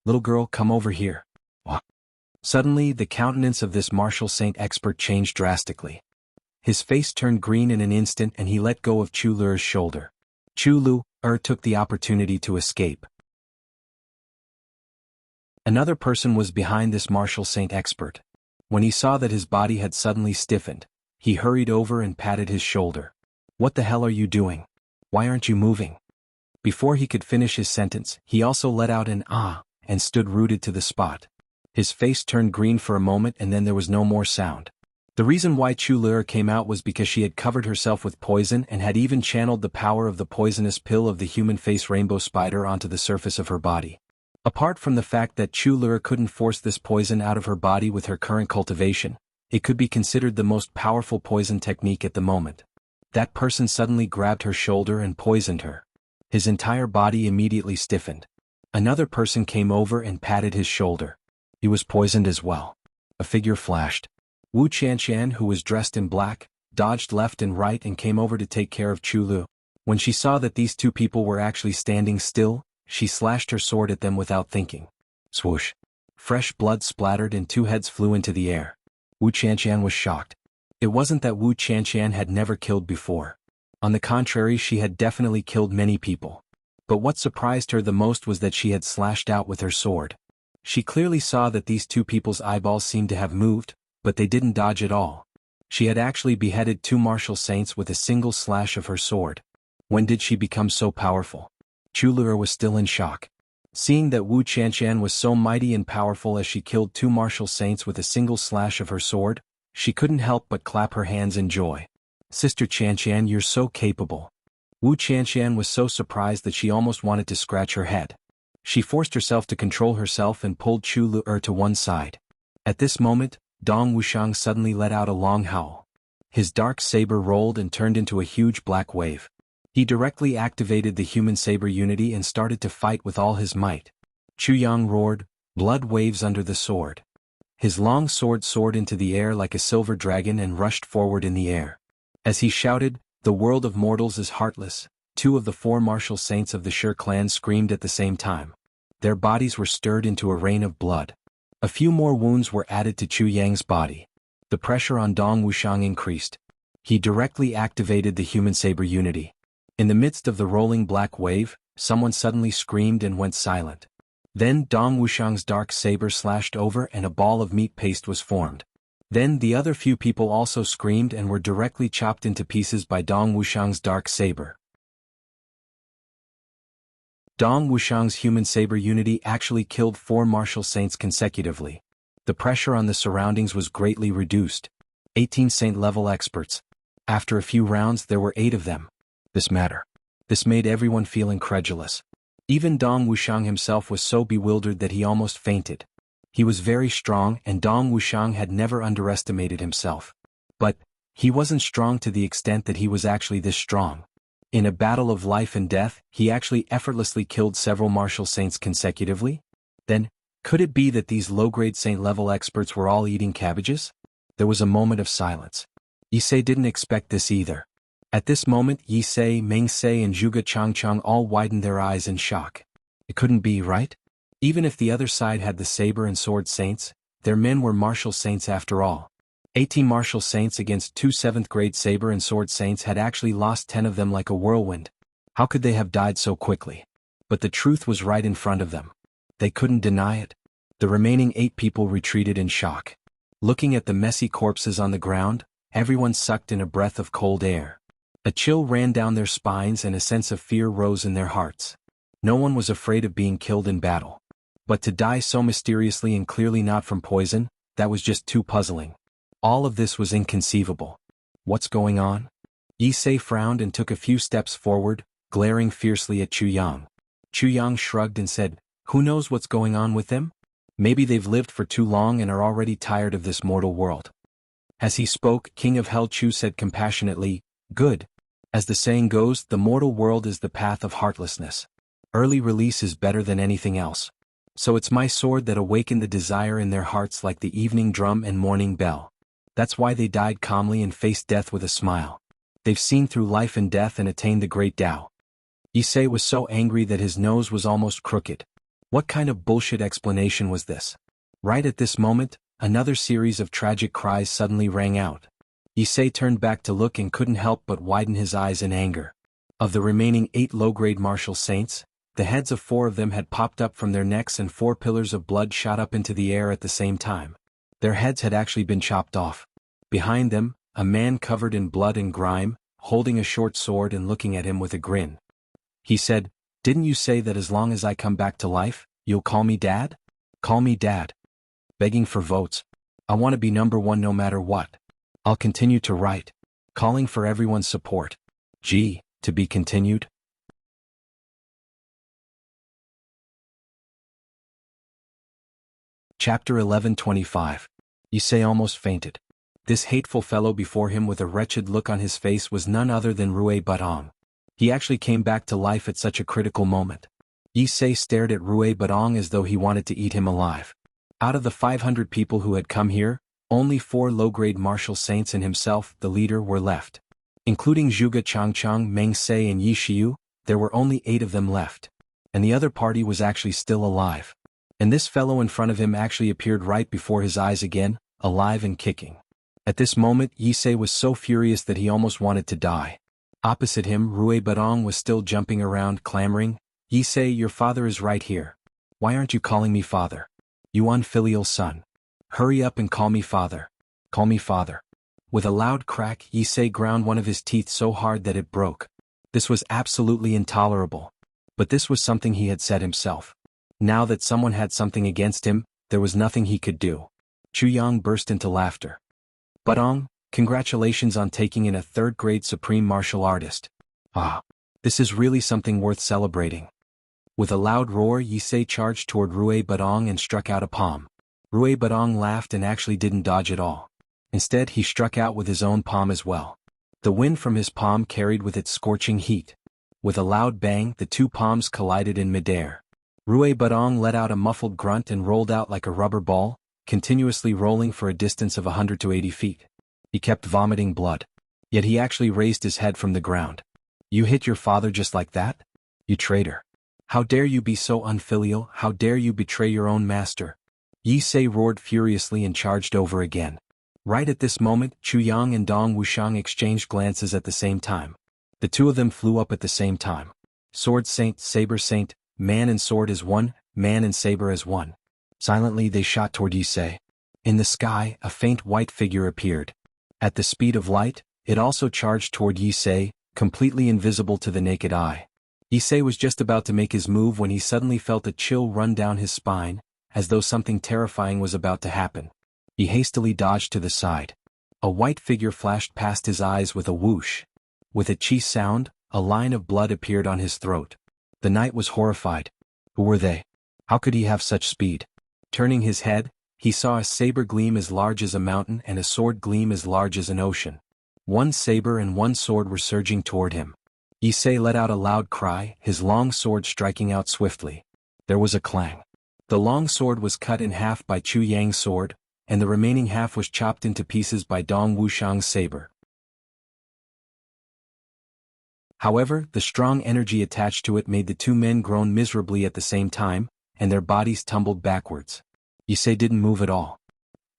Speaker 1: "Little girl, come over here." Suddenly, the countenance of this martial saint expert changed drastically. His face turned green in an instant and he let go of Chu Le's shoulder. Chu Le took the opportunity to escape. Another person was behind this martial saint expert. When he saw that his body had suddenly stiffened, he hurried over and patted his shoulder. "What the hell are you doing? Why aren't you moving?" Before he could finish his sentence, he also let out an "ah" and stood rooted to the spot. His face turned green for a moment and then there was no more sound. The reason why Chu Le came out was because she had covered herself with poison and had even channeled the power of the poisonous pill of the human face rainbow spider onto the surface of her body. Apart from the fact that Chu Le couldn't force this poison out of her body with her current cultivation, it could be considered the most powerful poison technique at the moment. That person suddenly grabbed her shoulder and poisoned her. His entire body immediately stiffened. Another person came over and patted his shoulder. He was poisoned as well. A figure flashed. Wu Qianqian, who was dressed in black, dodged left and right and came over to take care of Chu Le. When she saw that these 2 people were actually standing still, she slashed her sword at them without thinking. Swoosh! Fresh blood splattered and 2 heads flew into the air. Wu Qianqian was shocked. It wasn't that Wu Qianqian had never killed before. On the contrary, she had definitely killed many people. But what surprised her the most was that she had slashed out with her sword. She clearly saw that these 2 people's eyeballs seemed to have moved, but they didn't dodge at all. She had actually beheaded 2 martial saints with a single slash of her sword. When did she become so powerful? Chu Le was still in shock. Seeing that Wu Qianqian was so mighty and powerful as she killed 2 martial saints with a single slash of her sword, she couldn't help but clap her hands in joy. "Sister Qianqian, you're so capable." Wu Qianqian was so surprised that she almost wanted to scratch her head. She forced herself to control herself and pulled Chu Le to one side. At this moment, Dong Wuxiang suddenly let out a long howl. His dark saber rolled and turned into a huge black wave. He directly activated the human saber unity and started to fight with all his might. Chu Yang roared, "Blood waves under the sword." His long sword soared into the air like a silver dragon and rushed forward in the air. As he shouted, "The world of mortals is heartless," 2 of the 4 martial saints of the Shi clan screamed at the same time. Their bodies were stirred into a rain of blood. A few more wounds were added to Chu Yang's body. The pressure on Dong Wuxiang increased. He directly activated the human saber unity. In the midst of the rolling black wave, someone suddenly screamed and went silent. Then Dong Wuxiang's dark saber slashed over and a ball of meat paste was formed. Then the other few people also screamed and were directly chopped into pieces by Dong Wuxiang's dark saber. Dong Wuxiang's human saber unity actually killed 4 martial saints consecutively. The pressure on the surroundings was greatly reduced. 18 saint-level experts. After a few rounds there were 8 of them. This made everyone feel incredulous. Even Dong Wuxiang himself was so bewildered that he almost fainted. He was very strong and Dong Wuxiang had never underestimated himself. But, he wasn't strong to the extent that he was actually this strong. In a battle of life and death, he actually effortlessly killed several martial saints consecutively? Then, could it be that these low-grade saint-level experts were all eating cabbages? There was a moment of silence. Yisei didn't expect this either. At this moment Yisei, Mengsei and Zhuge Changchang all widened their eyes in shock. It couldn't be, right? Even if the other side had the saber and sword saints, their men were martial saints after all. 18 martial saints against 2 7th-grade saber and sword saints had actually lost 10 of them like a whirlwind. How could they have died so quickly? But the truth was right in front of them. They couldn't deny it. The remaining 8 people retreated in shock. Looking at the messy corpses on the ground, everyone sucked in a breath of cold air. A chill ran down their spines and a sense of fear rose in their hearts. No one was afraid of being killed in battle. But to die so mysteriously and clearly not from poison, that was just too puzzling. All of this was inconceivable. What's going on? Yisei frowned and took a few steps forward, glaring fiercely at Chu Yang. Chu Yang shrugged and said, "Who knows what's going on with them? Maybe they've lived for too long and are already tired of this mortal world." As he spoke, King of Hell Chu said compassionately, "Good. As the saying goes, the mortal world is the path of heartlessness. Early release is better than anything else. So it's my sword that awakened the desire in their hearts like the evening drum and morning bell. That's why they died calmly and faced death with a smile. They've seen through life and death and attained the great Tao." Yisei was so angry that his nose was almost crooked. What kind of bullshit explanation was this? Right at this moment, another series of tragic cries suddenly rang out. Yisei turned back to look and couldn't help but widen his eyes in anger. Of the remaining 8 low-grade martial saints, the heads of 4 of them had popped up from their necks and 4 pillars of blood shot up into the air at the same time. Their heads had actually been chopped off. Behind them, a man covered in blood and grime, holding a short sword and looking at him with a grin. He said, "Didn't you say that as long as I come back to life, you'll call me Dad? Call me Dad." Begging for votes. I want to be number 1 no matter what. I'll continue to write. Calling for everyone's support. Gee, to be continued. Chapter 11:25. Yisei almost fainted. This hateful fellow before him with a wretched look on his face was none other than Rui Batong. He actually came back to life at such a critical moment. Yisei stared at Rui Batong as though he wanted to eat him alive. Out of the 500 people who had come here, only 4 low-grade martial saints and himself, the leader, were left. Including Zhuge Changchang, Meng Sei and Yi Xiu, there were only 8 of them left. And the other party was actually still alive. And this fellow in front of him actually appeared right before his eyes again, alive and kicking. At this moment Yisei was so furious that he almost wanted to die. Opposite him Rui Batong was still jumping around clamoring, "Yisei, your father is right here. Why aren't you calling me father? You unfilial son. Hurry up and call me father. Call me father." With a loud crack Yisei ground one of his teeth so hard that it broke. This was absolutely intolerable. But this was something he had said himself. Now that someone had something against him, there was nothing he could do. Chu Yang burst into laughter. "Batong, congratulations on taking in a 3rd-grade supreme martial artist. Ah, this is really something worth celebrating." With a loud roar Yisei charged toward Rui Batong and struck out a palm. Rui Batong laughed and actually didn't dodge at all. Instead he struck out with his own palm as well. The wind from his palm carried with it scorching heat. With a loud bang the 2 palms collided in midair. Rui Batong let out a muffled grunt and rolled out like a rubber ball, continuously rolling for a distance of 100 to 80 feet. He kept vomiting blood. Yet he actually raised his head from the ground. "You hit your father just like that? You traitor. How dare you be so unfilial, how dare you betray your own master?" Yisei roared furiously and charged over again. Right at this moment, Chu Yang and Dong Wuxiang exchanged glances at the same time. The 2 of them flew up at the same time. Sword Saint, Saber Saint, man and sword as one, man and saber as one. Silently they shot toward Yisei. In the sky, a faint white figure appeared. At the speed of light, it also charged toward Yisei, completely invisible to the naked eye. Yisei was just about to make his move when he suddenly felt a chill run down his spine, as though something terrifying was about to happen. He hastily dodged to the side. A white figure flashed past his eyes with a whoosh. With a chi sound, a line of blood appeared on his throat. The knight was horrified. Who were they? How could he have such speed? Turning his head, he saw a saber gleam as large as a mountain and a sword gleam as large as an ocean. One saber and one sword were surging toward him. Issei let out a loud cry, his long sword striking out swiftly. There was a clang. The long sword was cut in half by Chu Yang's sword, and the remaining half was chopped into pieces by Dong Wuxiang's saber. However, the strong energy attached to it made the two men groan miserably at the same time, and their bodies tumbled backwards. Issei didn't move at all.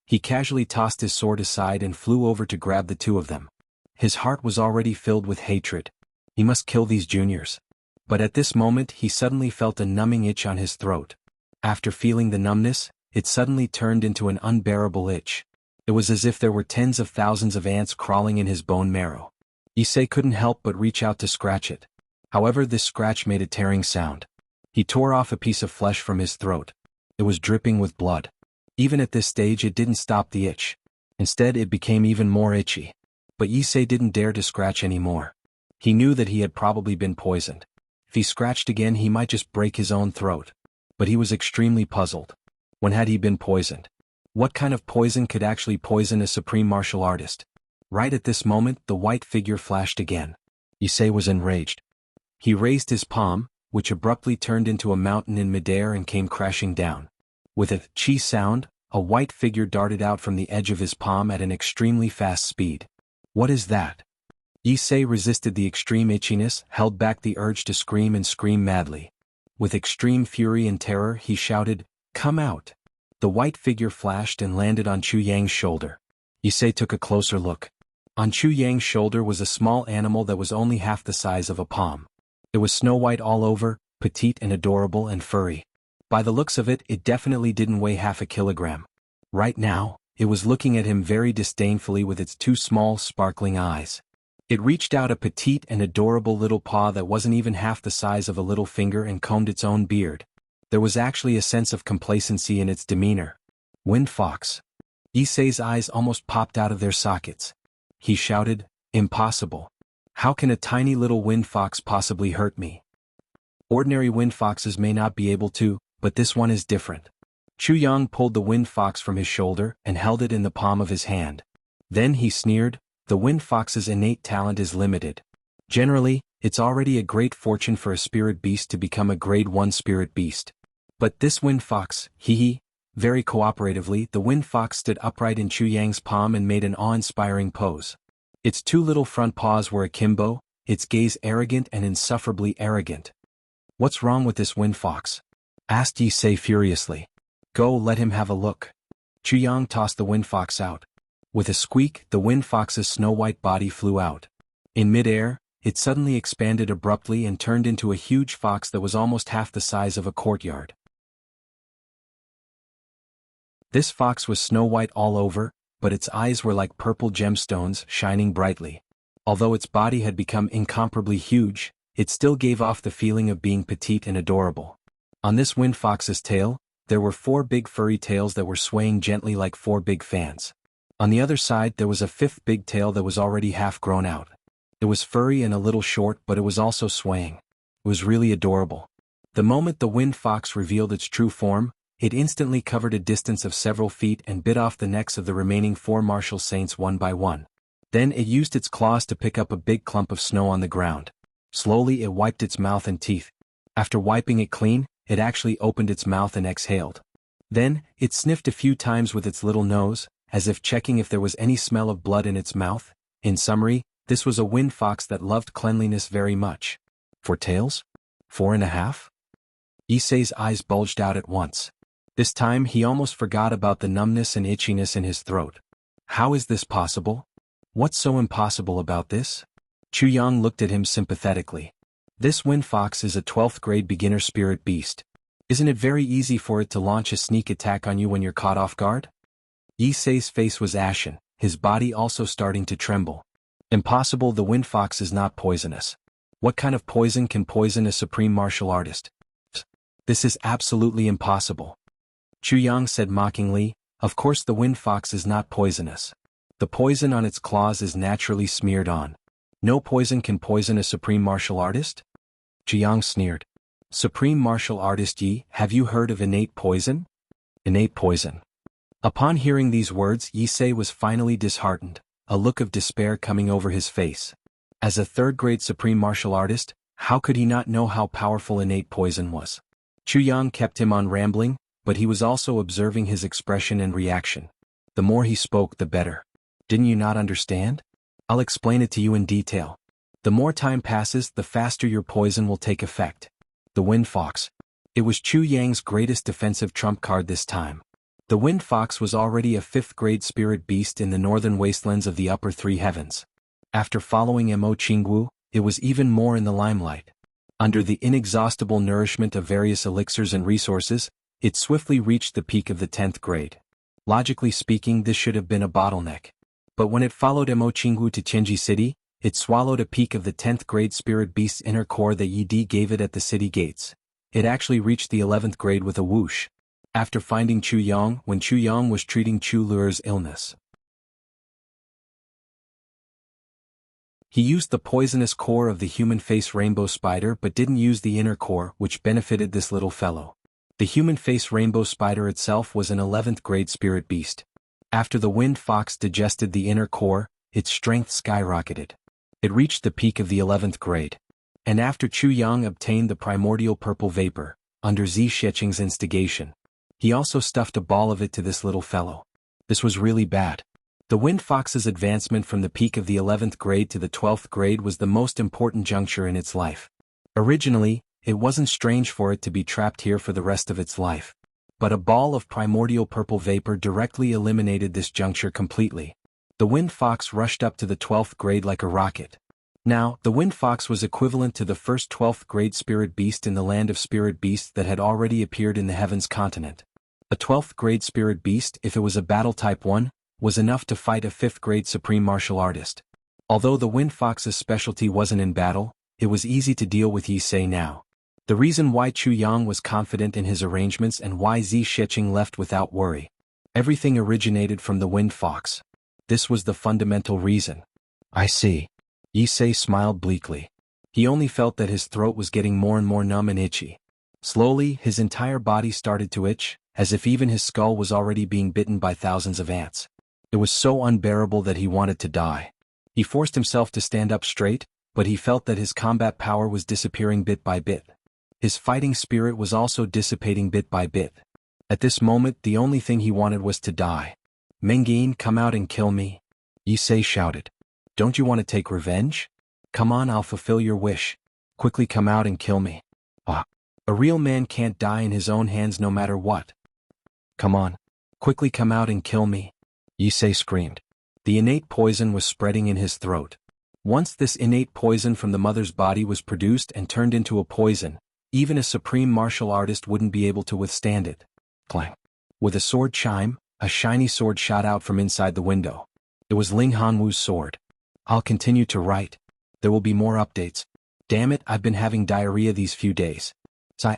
Speaker 1: He casually tossed his sword aside and flew over to grab the two of them. His heart was already filled with hatred. He must kill these juniors. But at this moment he suddenly felt a numbing itch on his throat. After feeling the numbness, it suddenly turned into an unbearable itch. It was as if there were tens of thousands of ants crawling in his bone marrow. Issei couldn't help but reach out to scratch it. However, this scratch made a tearing sound. He tore off a piece of flesh from his throat. It was dripping with blood. Even at this stage it didn't stop the itch. Instead it became even more itchy. But Issei didn't dare to scratch anymore. He knew that he had probably been poisoned. If he scratched again he might just break his own throat. But he was extremely puzzled. When had he been poisoned? What kind of poison could actually poison a supreme martial artist? Right at this moment the white figure flashed again. Issei was enraged. He raised his palm, which abruptly turned into a mountain in midair and came crashing down. With a chi sound, a white figure darted out from the edge of his palm at an extremely fast speed. What is that? Issei resisted the extreme itchiness, held back the urge to scream and scream madly. With extreme fury and terror he shouted, "Come out!" The white figure flashed and landed on Chu Yang's shoulder. Issei took a closer look. On Chu Yang's shoulder was a small animal that was only half the size of a palm. It was snow white all over, petite and adorable and furry. By the looks of it, it definitely didn't weigh half a kilogram. Right now, it was looking at him very disdainfully with its two small, sparkling eyes. It reached out a petite and adorable little paw that wasn't even half the size of a little finger and combed its own beard. There was actually a sense of complacency in its demeanor. Wind fox. Issei's eyes almost popped out of their sockets. He shouted, "Impossible. How can a tiny little wind fox possibly hurt me? Ordinary wind foxes may not be able to, but this one is different." Chu Yang pulled the wind fox from his shoulder and held it in the palm of his hand. Then he sneered, "The wind fox's innate talent is limited. Generally, it's already a great fortune for a spirit beast to become a grade 1 spirit beast. But this wind fox, hee." Very cooperatively, the wind fox stood upright in Chu Yang's palm and made an awe-inspiring pose. Its two little front paws were akimbo, its gaze arrogant and insufferably arrogant. "What's wrong with this wind fox?" asked Issei furiously. "Go, let him have a look." Chu Yang tossed the wind fox out. With a squeak, the wind fox's snow-white body flew out. In mid-air, it suddenly expanded abruptly and turned into a huge fox that was almost half the size of a courtyard. This fox was snow-white all over, but its eyes were like purple gemstones shining brightly. Although its body had become incomparably huge, it still gave off the feeling of being petite and adorable. On this wind fox's tail, there were 4 big furry tails that were swaying gently like 4 big fans. On the other side there was a 5th big tail that was already half grown out. It was furry and a little short, but it was also swaying. It was really adorable. The moment the wind fox revealed its true form, it instantly covered a distance of several feet and bit off the necks of the remaining 4 martial saints one by one. Then it used its claws to pick up a big clump of snow on the ground. Slowly it wiped its mouth and teeth. After wiping it clean, it actually opened its mouth and exhaled. Then, it sniffed a few times with its little nose, as if checking if there was any smell of blood in its mouth. In summary, this was a wind fox that loved cleanliness very much. 4 tails? 4.5? Issei's eyes bulged out at once. This time he almost forgot about the numbness and itchiness in his throat. How is this possible? What's so impossible about this? Chu Yang looked at him sympathetically. This wind fox is a 12th grade beginner spirit beast. Isn't it very easy for it to launch a sneak attack on you when you're caught off guard? Issei's face was ashen, his body also starting to tremble. Impossible, the wind fox is not poisonous. What kind of poison can poison a supreme martial artist? This is absolutely impossible. Chu Yang said mockingly, "Of course the wind fox is not poisonous. The poison on its claws is naturally smeared on. No poison can poison a supreme martial artist?" Chu Yang sneered. "Supreme martial artist Yi, have you heard of innate poison? Innate poison. Upon hearing these words, Yisei was finally disheartened, a look of despair coming over his face. As a third-grade supreme martial artist, how could he not know how powerful innate poison was? Chu Yang kept him on rambling, but he was also observing his expression and reaction. The more he spoke, the better. Didn't you not understand? I'll explain it to you in detail. The more time passes, the faster your poison will take effect. The Wind Fox. It was Chu Yang's greatest defensive trump card this time. The Wind Fox was already a 5th-grade spirit beast in the northern wastelands of the upper three heavens. After following Mo Qingwu, it was even more in the limelight. Under the inexhaustible nourishment of various elixirs and resources, it swiftly reached the peak of the 10th grade. Logically speaking, this should have been a bottleneck. But when it followed Mo Qingwu to Qinji City, it swallowed a peak of the 10th grade spirit beast's inner core that Yi Di gave it at the city gates. It actually reached the 11th grade with a whoosh. After finding Chu Yang, when Chu Yang was treating Chu Lure's illness, he used the poisonous core of the human face rainbow spider but didn't use the inner core, which benefited this little fellow. The human face rainbow spider itself was an 11th grade spirit beast. After the Wind Fox digested the inner core, its strength skyrocketed. It reached the peak of the 11th grade. And after Chu Yang obtained the primordial purple vapor, under Zi Sheqing's instigation, he also stuffed a ball of it to this little fellow. This was really bad. The Wind Fox's advancement from the peak of the 11th grade to the 12th grade was the most important juncture in its life. Originally, it wasn't strange for it to be trapped here for the rest of its life. But a ball of primordial purple vapor directly eliminated this juncture completely. The Wind Fox rushed up to the 12th grade like a rocket. Now, the Wind Fox was equivalent to the first 12th grade spirit beast in the land of spirit beasts that had already appeared in the Heavens continent. A 12th grade spirit beast, if it was a battle type 1, was enough to fight a 5th grade supreme martial artist. Although the Wind Fox's specialty wasn't in battle, it was easy to deal with Yisei now. The reason why Chu Yang was confident in his arrangements and why Zi Sheqing left without worry. Everything originated from the Wind Fox. This was the fundamental reason. I see. Yisei smiled bleakly. He only felt that his throat was getting more and more numb and itchy. Slowly, his entire body started to itch, as if even his skull was already being bitten by thousands of ants. It was so unbearable that he wanted to die. He forced himself to stand up straight, but he felt that his combat power was disappearing bit by bit. His fighting spirit was also dissipating bit by bit. At this moment, the only thing he wanted was to die. Mengin, come out and kill me. Yisei shouted. Don't you want to take revenge? Come on, I'll fulfill your wish. Quickly come out and kill me. Ah. A real man can't die in his own hands no matter what. Come on. Quickly come out and kill me. Yisei screamed. The innate poison was spreading in his throat. Once this innate poison from the mother's body was produced and turned into a poison, even a supreme martial artist wouldn't be able to withstand it. Clang. With a sword chime, a shiny sword shot out from inside the window. It was Ling Hanwu's sword. I'll continue to write. There will be more updates. Damn it, I've been having diarrhea these few days.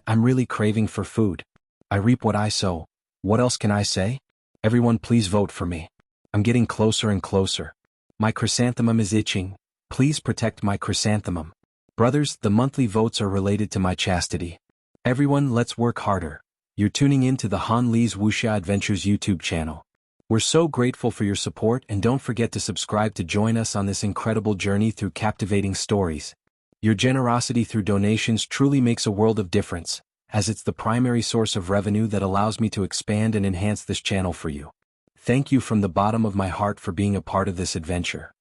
Speaker 1: I'm really craving for food. I reap what I sow. What else can I say? Everyone please vote for me. I'm getting closer and closer. My chrysanthemum is itching. Please protect my chrysanthemum. Brothers, the monthly votes are related to my chastity. Everyone, let's work harder. You're tuning in to the Han Li's Wuxia Adventures YouTube channel. We're so grateful for your support, and don't forget to subscribe to join us on this incredible journey through captivating stories. Your generosity through donations truly makes a world of difference, as it's the primary source of revenue that allows me to expand and enhance this channel for you. Thank you from the bottom of my heart for being a part of this adventure.